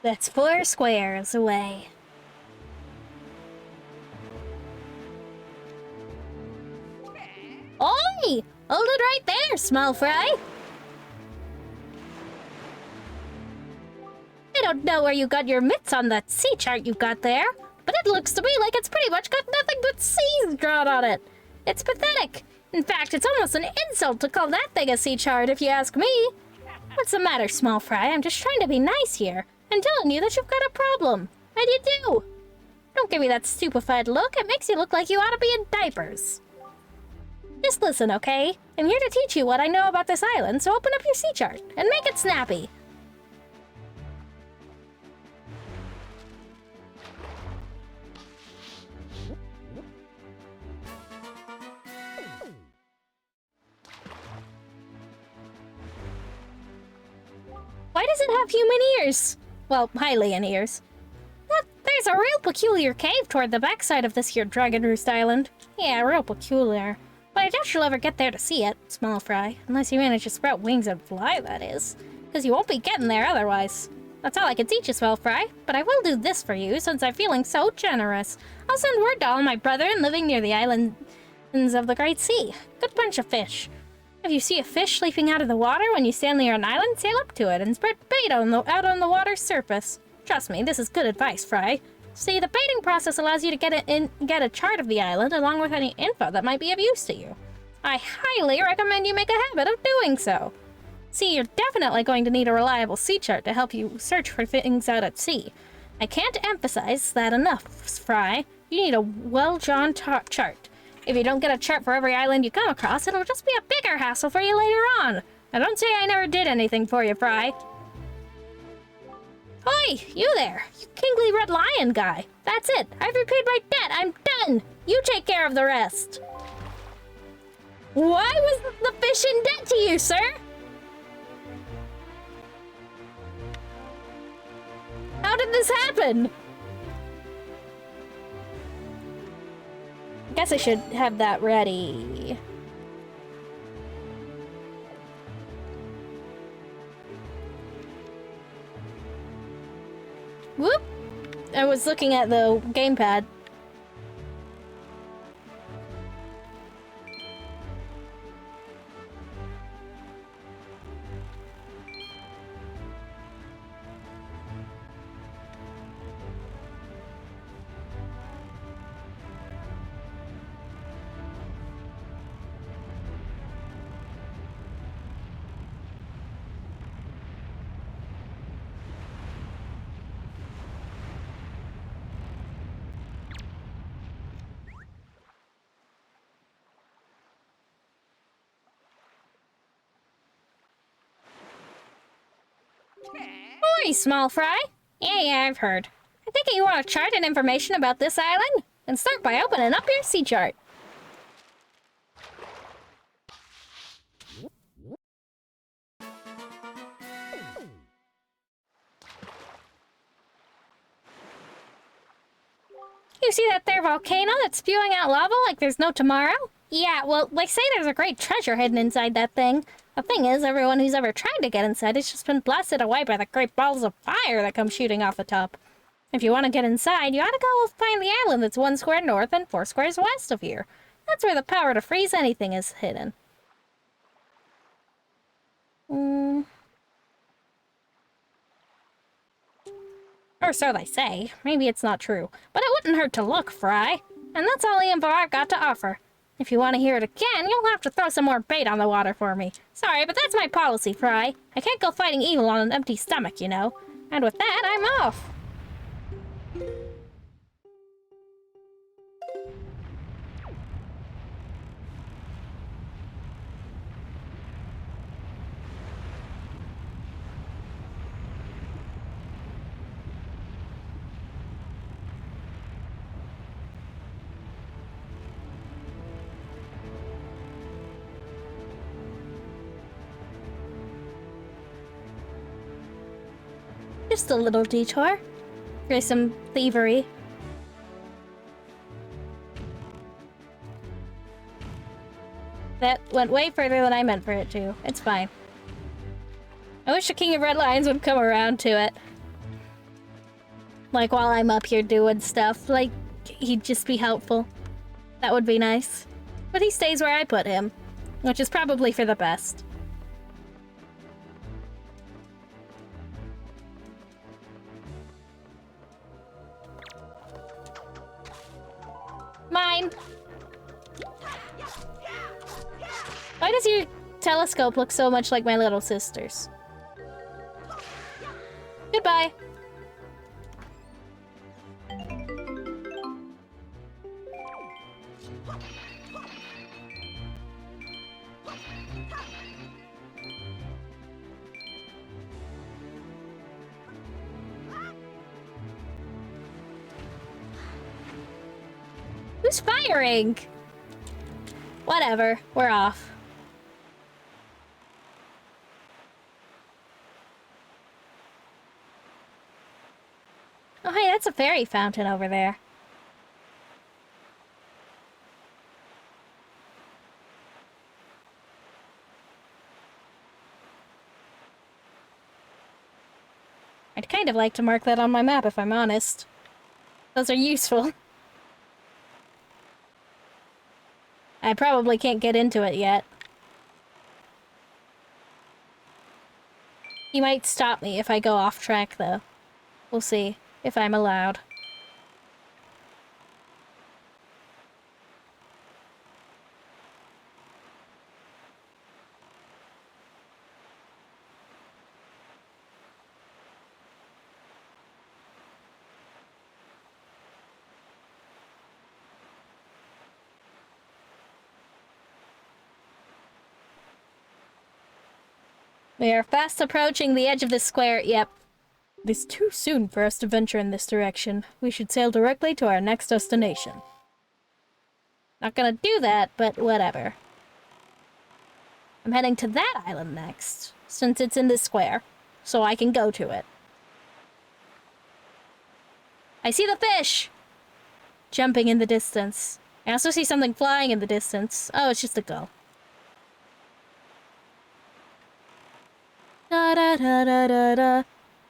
[SPEAKER 1] That's 4 squares away. Oi! Hold it right there, small fry! I don't know where you got your mitts on that sea chart you got there, but it looks to me like it's pretty much got nothing but seas drawn on it. It's pathetic. In fact, it's almost an insult to call that thing a sea chart, if you ask me. What's the matter, small fry? I'm just trying to be nice here. I'm telling you that you've got a problem. And you do. Don't give me that stupefied look. It makes you look like you ought to be in diapers. Just listen, okay? I'm here to teach you what I know about this island, so open up your sea chart and make it snappy. Why does it have human ears? Well, Hylian ears. There's a real peculiar cave toward the backside of this here Dragon Roost Island. Yeah, real peculiar. But I doubt you'll ever get there to see it, small fry. Unless you manage to sprout wings and fly, that is. Because you won't be getting there otherwise. That's all I can teach you, small fry. But I will do this for you, since I'm feeling so generous. I'll send word to all my brethren living near the islands of the Great Sea. Good bunch of fish. If you see a fish leaping out of the water when you stand near an island, sail up to it and spread bait out on the water's surface. Trust me, this is good advice, Fry. See, the baiting process allows you to get a chart of the island along with any info that might be of use to you. I highly recommend you make a habit of doing so. See, you're definitely going to need a reliable sea chart to help you search for things out at sea. I can't emphasize that enough, Fry. You need a well-drawn chart. If you don't get a chart for every island you come across, it'll just be a bigger hassle for you later on. Now don't say I never did anything for you, Fry. Oi, you there! You kingly red lion guy. That's it. I've repaid my debt. I'm done. You take care of the rest. Why was the fish in debt to you, sir? How did this happen? I guess I should have that ready. Whoop! I was looking at the gamepad. Oi, small fry! Yeah, I've heard. I think you want a chart and information about this island? And start by opening up your sea chart. You see that there volcano that's spewing out lava like there's no tomorrow? Yeah, well, they say there's a great treasure hidden inside that thing. The thing is, everyone who's ever tried to get inside has just been blasted away by the great balls of fire that come shooting off the top. If you want to get inside, you ought to go find the island that's 1 square north and 4 squares west of here. That's where the power to freeze anything is hidden. Or so they say. Maybe it's not true. But it wouldn't hurt to look, Fry. And that's all the info I've got to offer. If you want to hear it again, you'll have to throw some more bait on the water for me. Sorry, but that's my policy, Fry. I can't go fighting evil on an empty stomach, you know. And with that, I'm off. Just a little detour. There's some thievery. That went way further than I meant for it to. It's fine. I wish the King of Red Lions would come around to it. Like, while I'm up here doing stuff. Like, he'd just be helpful. That would be nice. But he stays where I put him. Which is probably for the best. Mine! Why does your telescope look so much like my little sister's? Goodbye! Who's firing? Whatever, we're off. Oh, hey, that's a fairy fountain over there. I'd kind of like to mark that on my map, if I'm honest. Those are useful. I probably can't get into it yet. He might stop me if I go off track, though. We'll see if I'm allowed. We are fast approaching the edge of the square. Yep. It is too soon for us to venture in this direction. We should sail directly to our next destination. Not gonna do that, but whatever. I'm heading to that island next, since it's in this square, so I can go to it. I see the fish! Jumping in the distance. I also see something flying in the distance. Oh, it's just a gull. Da da da da da da.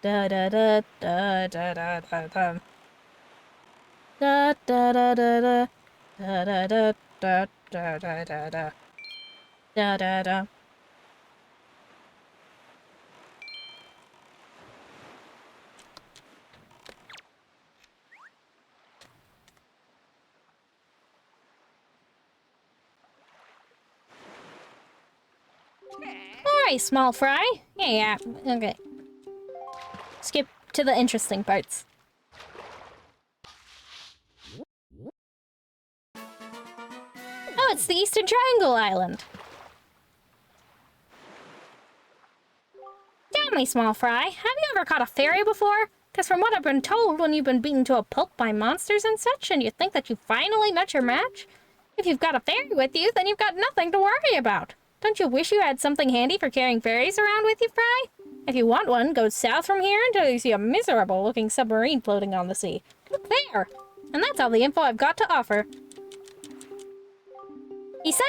[SPEAKER 1] Da da da da da da da da. Da da da da da. Da da da da da da da da. Da da da. Alright, small fry. Yeah, okay. Skip to the interesting parts. Oh, it's the Eastern Triangle Island. Tell me, small fry, have you ever caught a fairy before? Because from what I've been told, when you've been beaten to a pulp by monsters and such, and you think that you finally met your match, if you've got a fairy with you, then you've got nothing to worry about. Don't you wish you had something handy for carrying fairies around with you, Fry? If you want one, go south from here until you see a miserable-looking submarine floating on the sea. Look there! And that's all the info I've got to offer. He says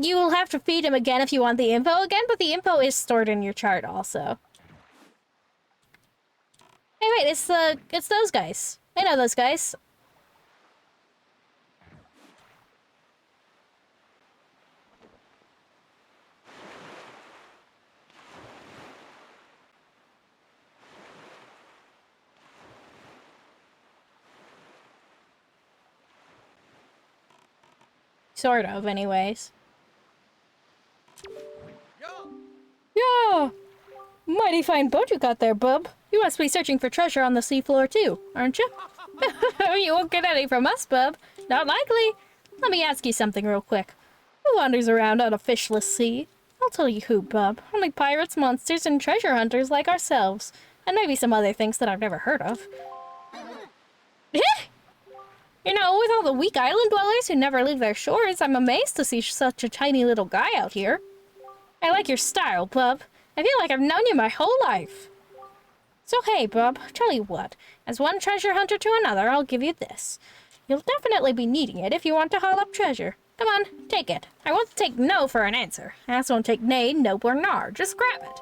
[SPEAKER 1] you'll have to feed him again if you want the info again, but the info is stored in your chart also. Hey, wait, it's those guys. I know those guys. Sort of, anyways. Yeah! Mighty fine boat you got there, bub. You must be searching for treasure on the seafloor too, aren't you? You won't get any from us, bub. Not likely. Let me ask you something real quick. Who wanders around on a fishless sea? I'll tell you who, bub. Only pirates, monsters, and treasure hunters like ourselves. And maybe some other things that I've never heard of. You know, with all the weak island dwellers who never leave their shores, I'm amazed to see such a tiny little guy out here. I like your style, bub. I feel like I've known you my whole life. So hey, bub, tell you what. As one treasure hunter to another, I'll give you this. You'll definitely be needing it if you want to haul up treasure. Come on, take it. I won't take no for an answer. I also won't take nay, nope, or nar. Just grab it.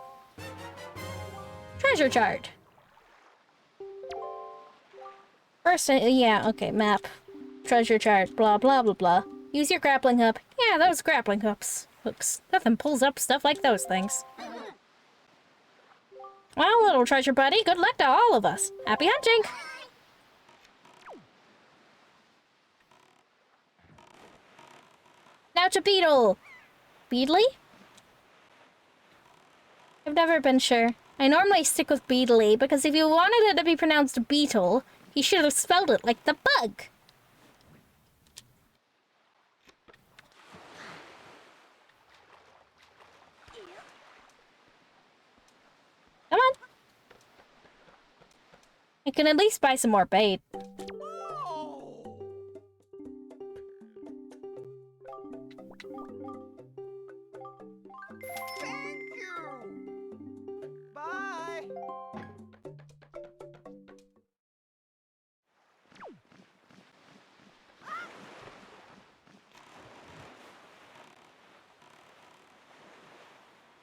[SPEAKER 1] Treasure chart. First, yeah, okay, map. Treasure chart, blah, blah, blah, blah. Use your grappling hook. Yeah, those grappling hooks. Nothing pulls up stuff like those things. Well, little treasure buddy, good luck to all of us. Happy hunting! Now to Beetle! Beedly? I've never been sure. I normally stick with Beedly because if you wanted it to be pronounced Beetle, he should have spelled it like the bug. Come on. I can at least buy some more bait.
[SPEAKER 2] Thank you. Bye.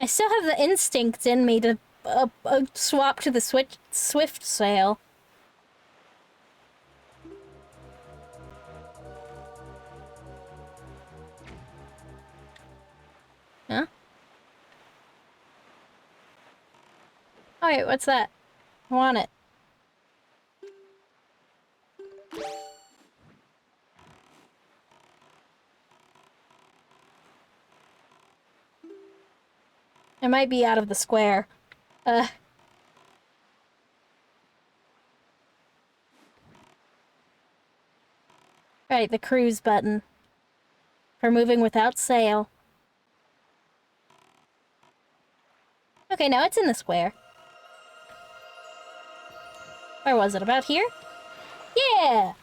[SPEAKER 1] I still have the instinct in me to swap to the swift sail. Huh? Oh wait, what's that? I want it. I might be out of the square. Right, the cruise button. For moving without sail. Okay, now it's in the square. Where was it? About here? Yeah!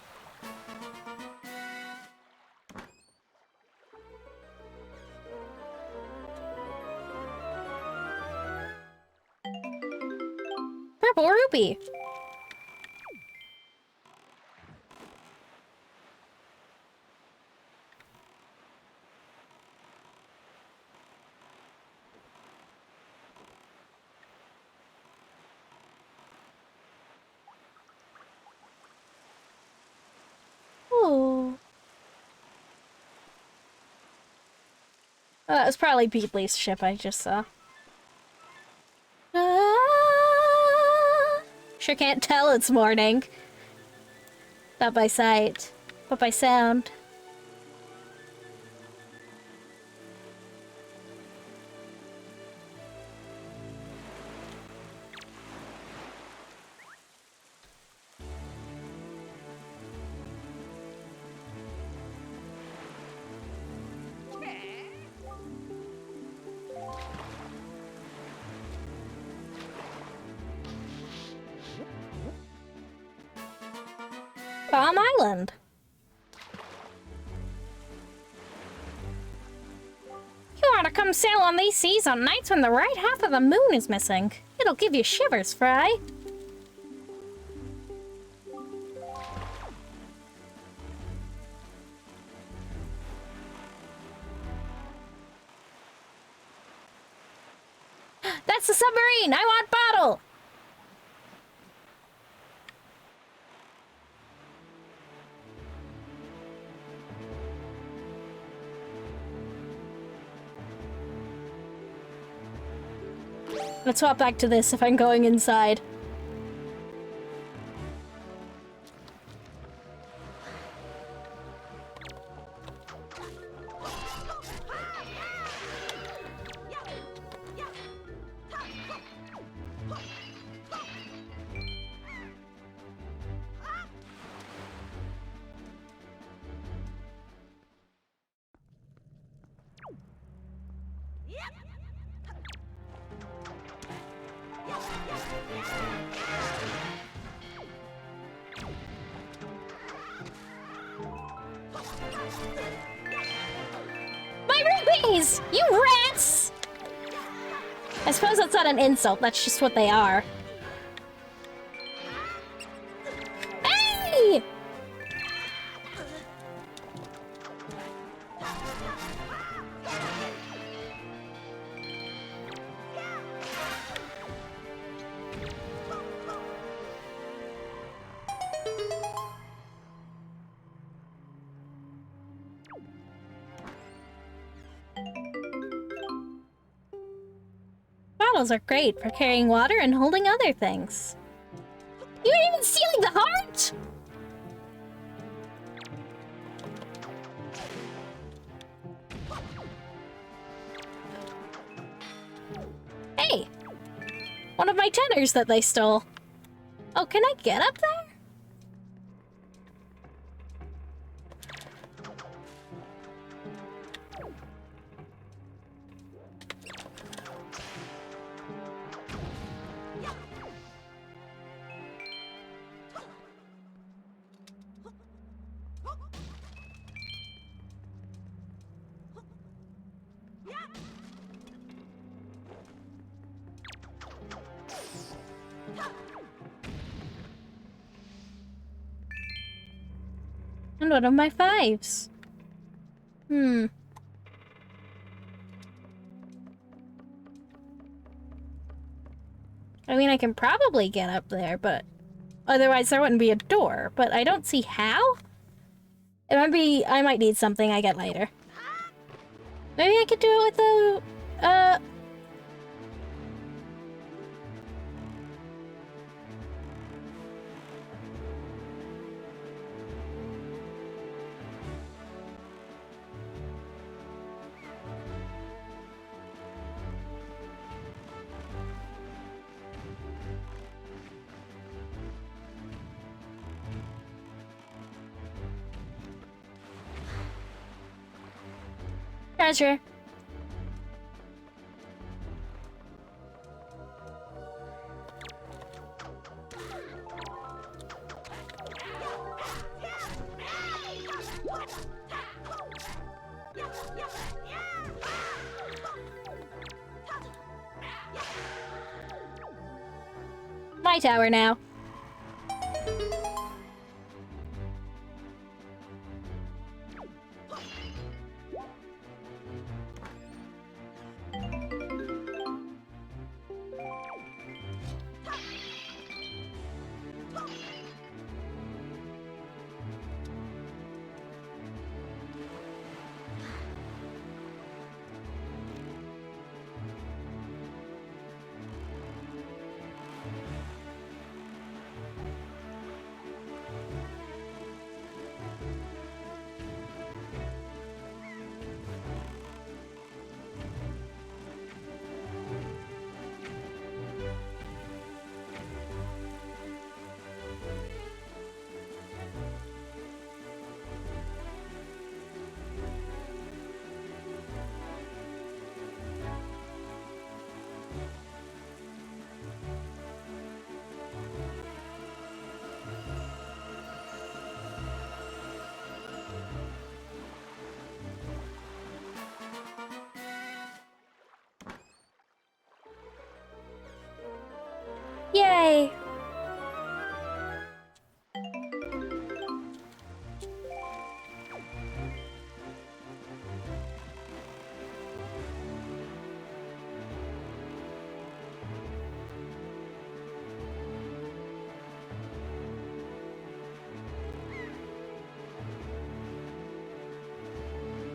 [SPEAKER 1] Purple rupee! Ooh. Oh, that was probably Beedley's ship I just saw. Ah, sure can't tell it's morning. Not by sight, but by sound. Palm Island. You ought to come sail on these seas on nights when the right half of the moon is missing. It'll give you shivers, Fry. That's the submarine! I want bottle! Let's swap back to this if I'm going inside. You rats! I suppose that's not an insult, that's just what they are. Hey! Bottles are great for carrying water and holding other things. You ain't even stealing the heart! Hey! One of my tenors that they stole. Oh, can I get up there? And one of my fives. I mean, I can probably get up there, but otherwise there wouldn't be a door, but I don't see how. I might need something I get later. Maybe I could do it with the, treasure. my tower now. Yay!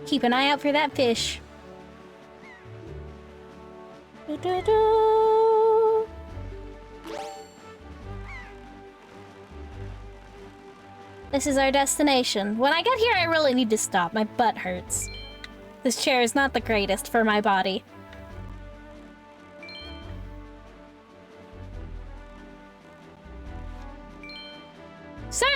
[SPEAKER 1] Keep an eye out for that fish. Do-do-do. This is our destination. When I get here, I really need to stop. My butt hurts. This chair is not the greatest for my body. Sir?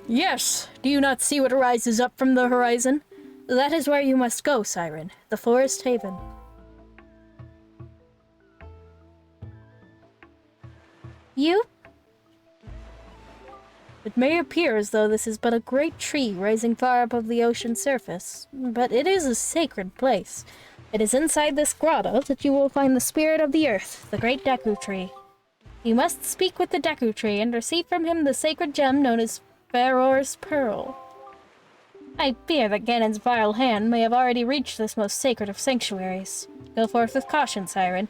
[SPEAKER 1] Yes. Do you not see what rises up from the horizon? That is where you must go, Siren. The Forest Haven. You? It may appear as though this is but a great tree rising far above the ocean surface, but it is a sacred place. It is inside this grotto that you will find the spirit of the earth, the great Deku Tree. You must speak with the Deku Tree and receive from him the sacred gem known as Faror's Pearl. I fear that Ganon's vile hand may have already reached this most sacred of sanctuaries. Go forth with caution, Siren.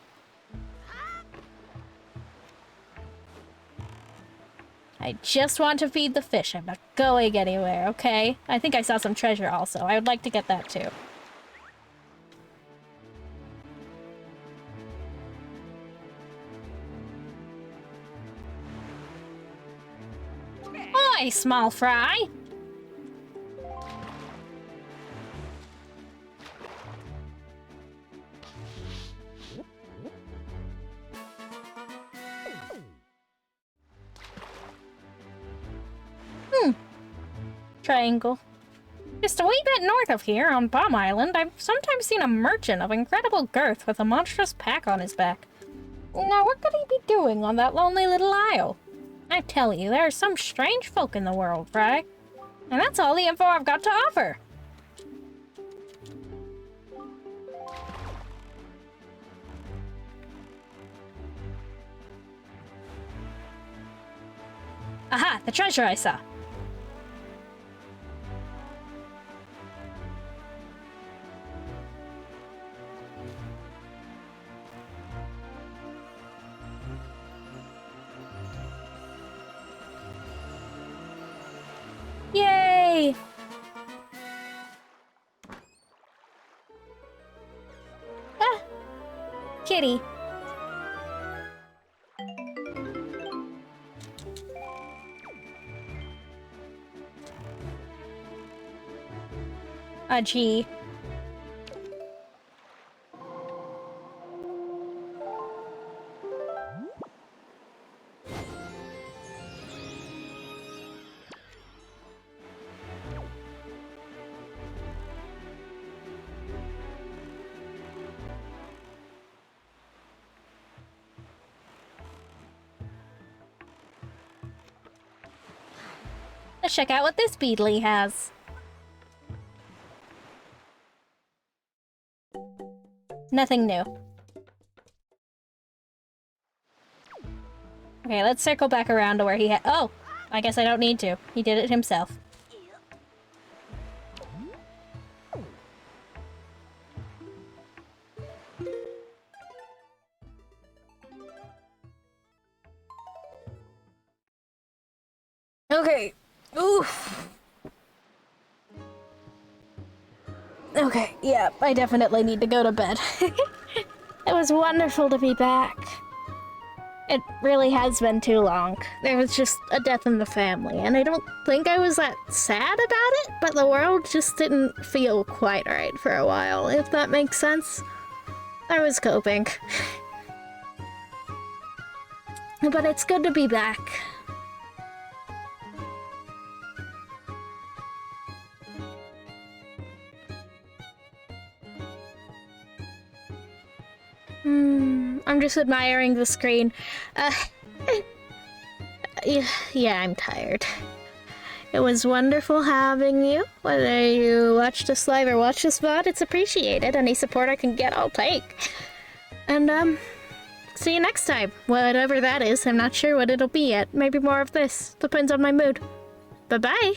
[SPEAKER 1] I just want to feed the fish. I'm not going anywhere, okay? I think I saw some treasure also. I would like to get that too. Oi, small fry! Triangle. Just a wee bit north of here, on Bomb Island, I've sometimes seen a merchant of incredible girth with a monstrous pack on his back. Now, what could he be doing on that lonely little isle? I tell you, there are some strange folk in the world, Fry. And that's all the info I've got to offer. Aha, the treasure I saw. Yay! Ah! Kitty. Gee. Let's check out what this Beedly has. Nothing new. Okay, let's circle back around to where he had- Oh! I guess I don't need to. He did it himself. Okay. Oof. Okay, yeah, I definitely need to go to bed. It was wonderful to be back. It really has been too long. There was just a death in the family, and I don't think I was that sad about it, but the world just didn't feel quite right for a while, if that makes sense. I was coping. But it's good to be back. I'm just admiring the screen. Yeah, I'm tired. It was wonderful having you. Whether you watch this live or watch this VOD, it's appreciated. Any support I can get, I'll take. And, see you next time. Whatever that is, I'm not sure what it'll be yet. Maybe more of this. Depends on my mood. Bye-bye!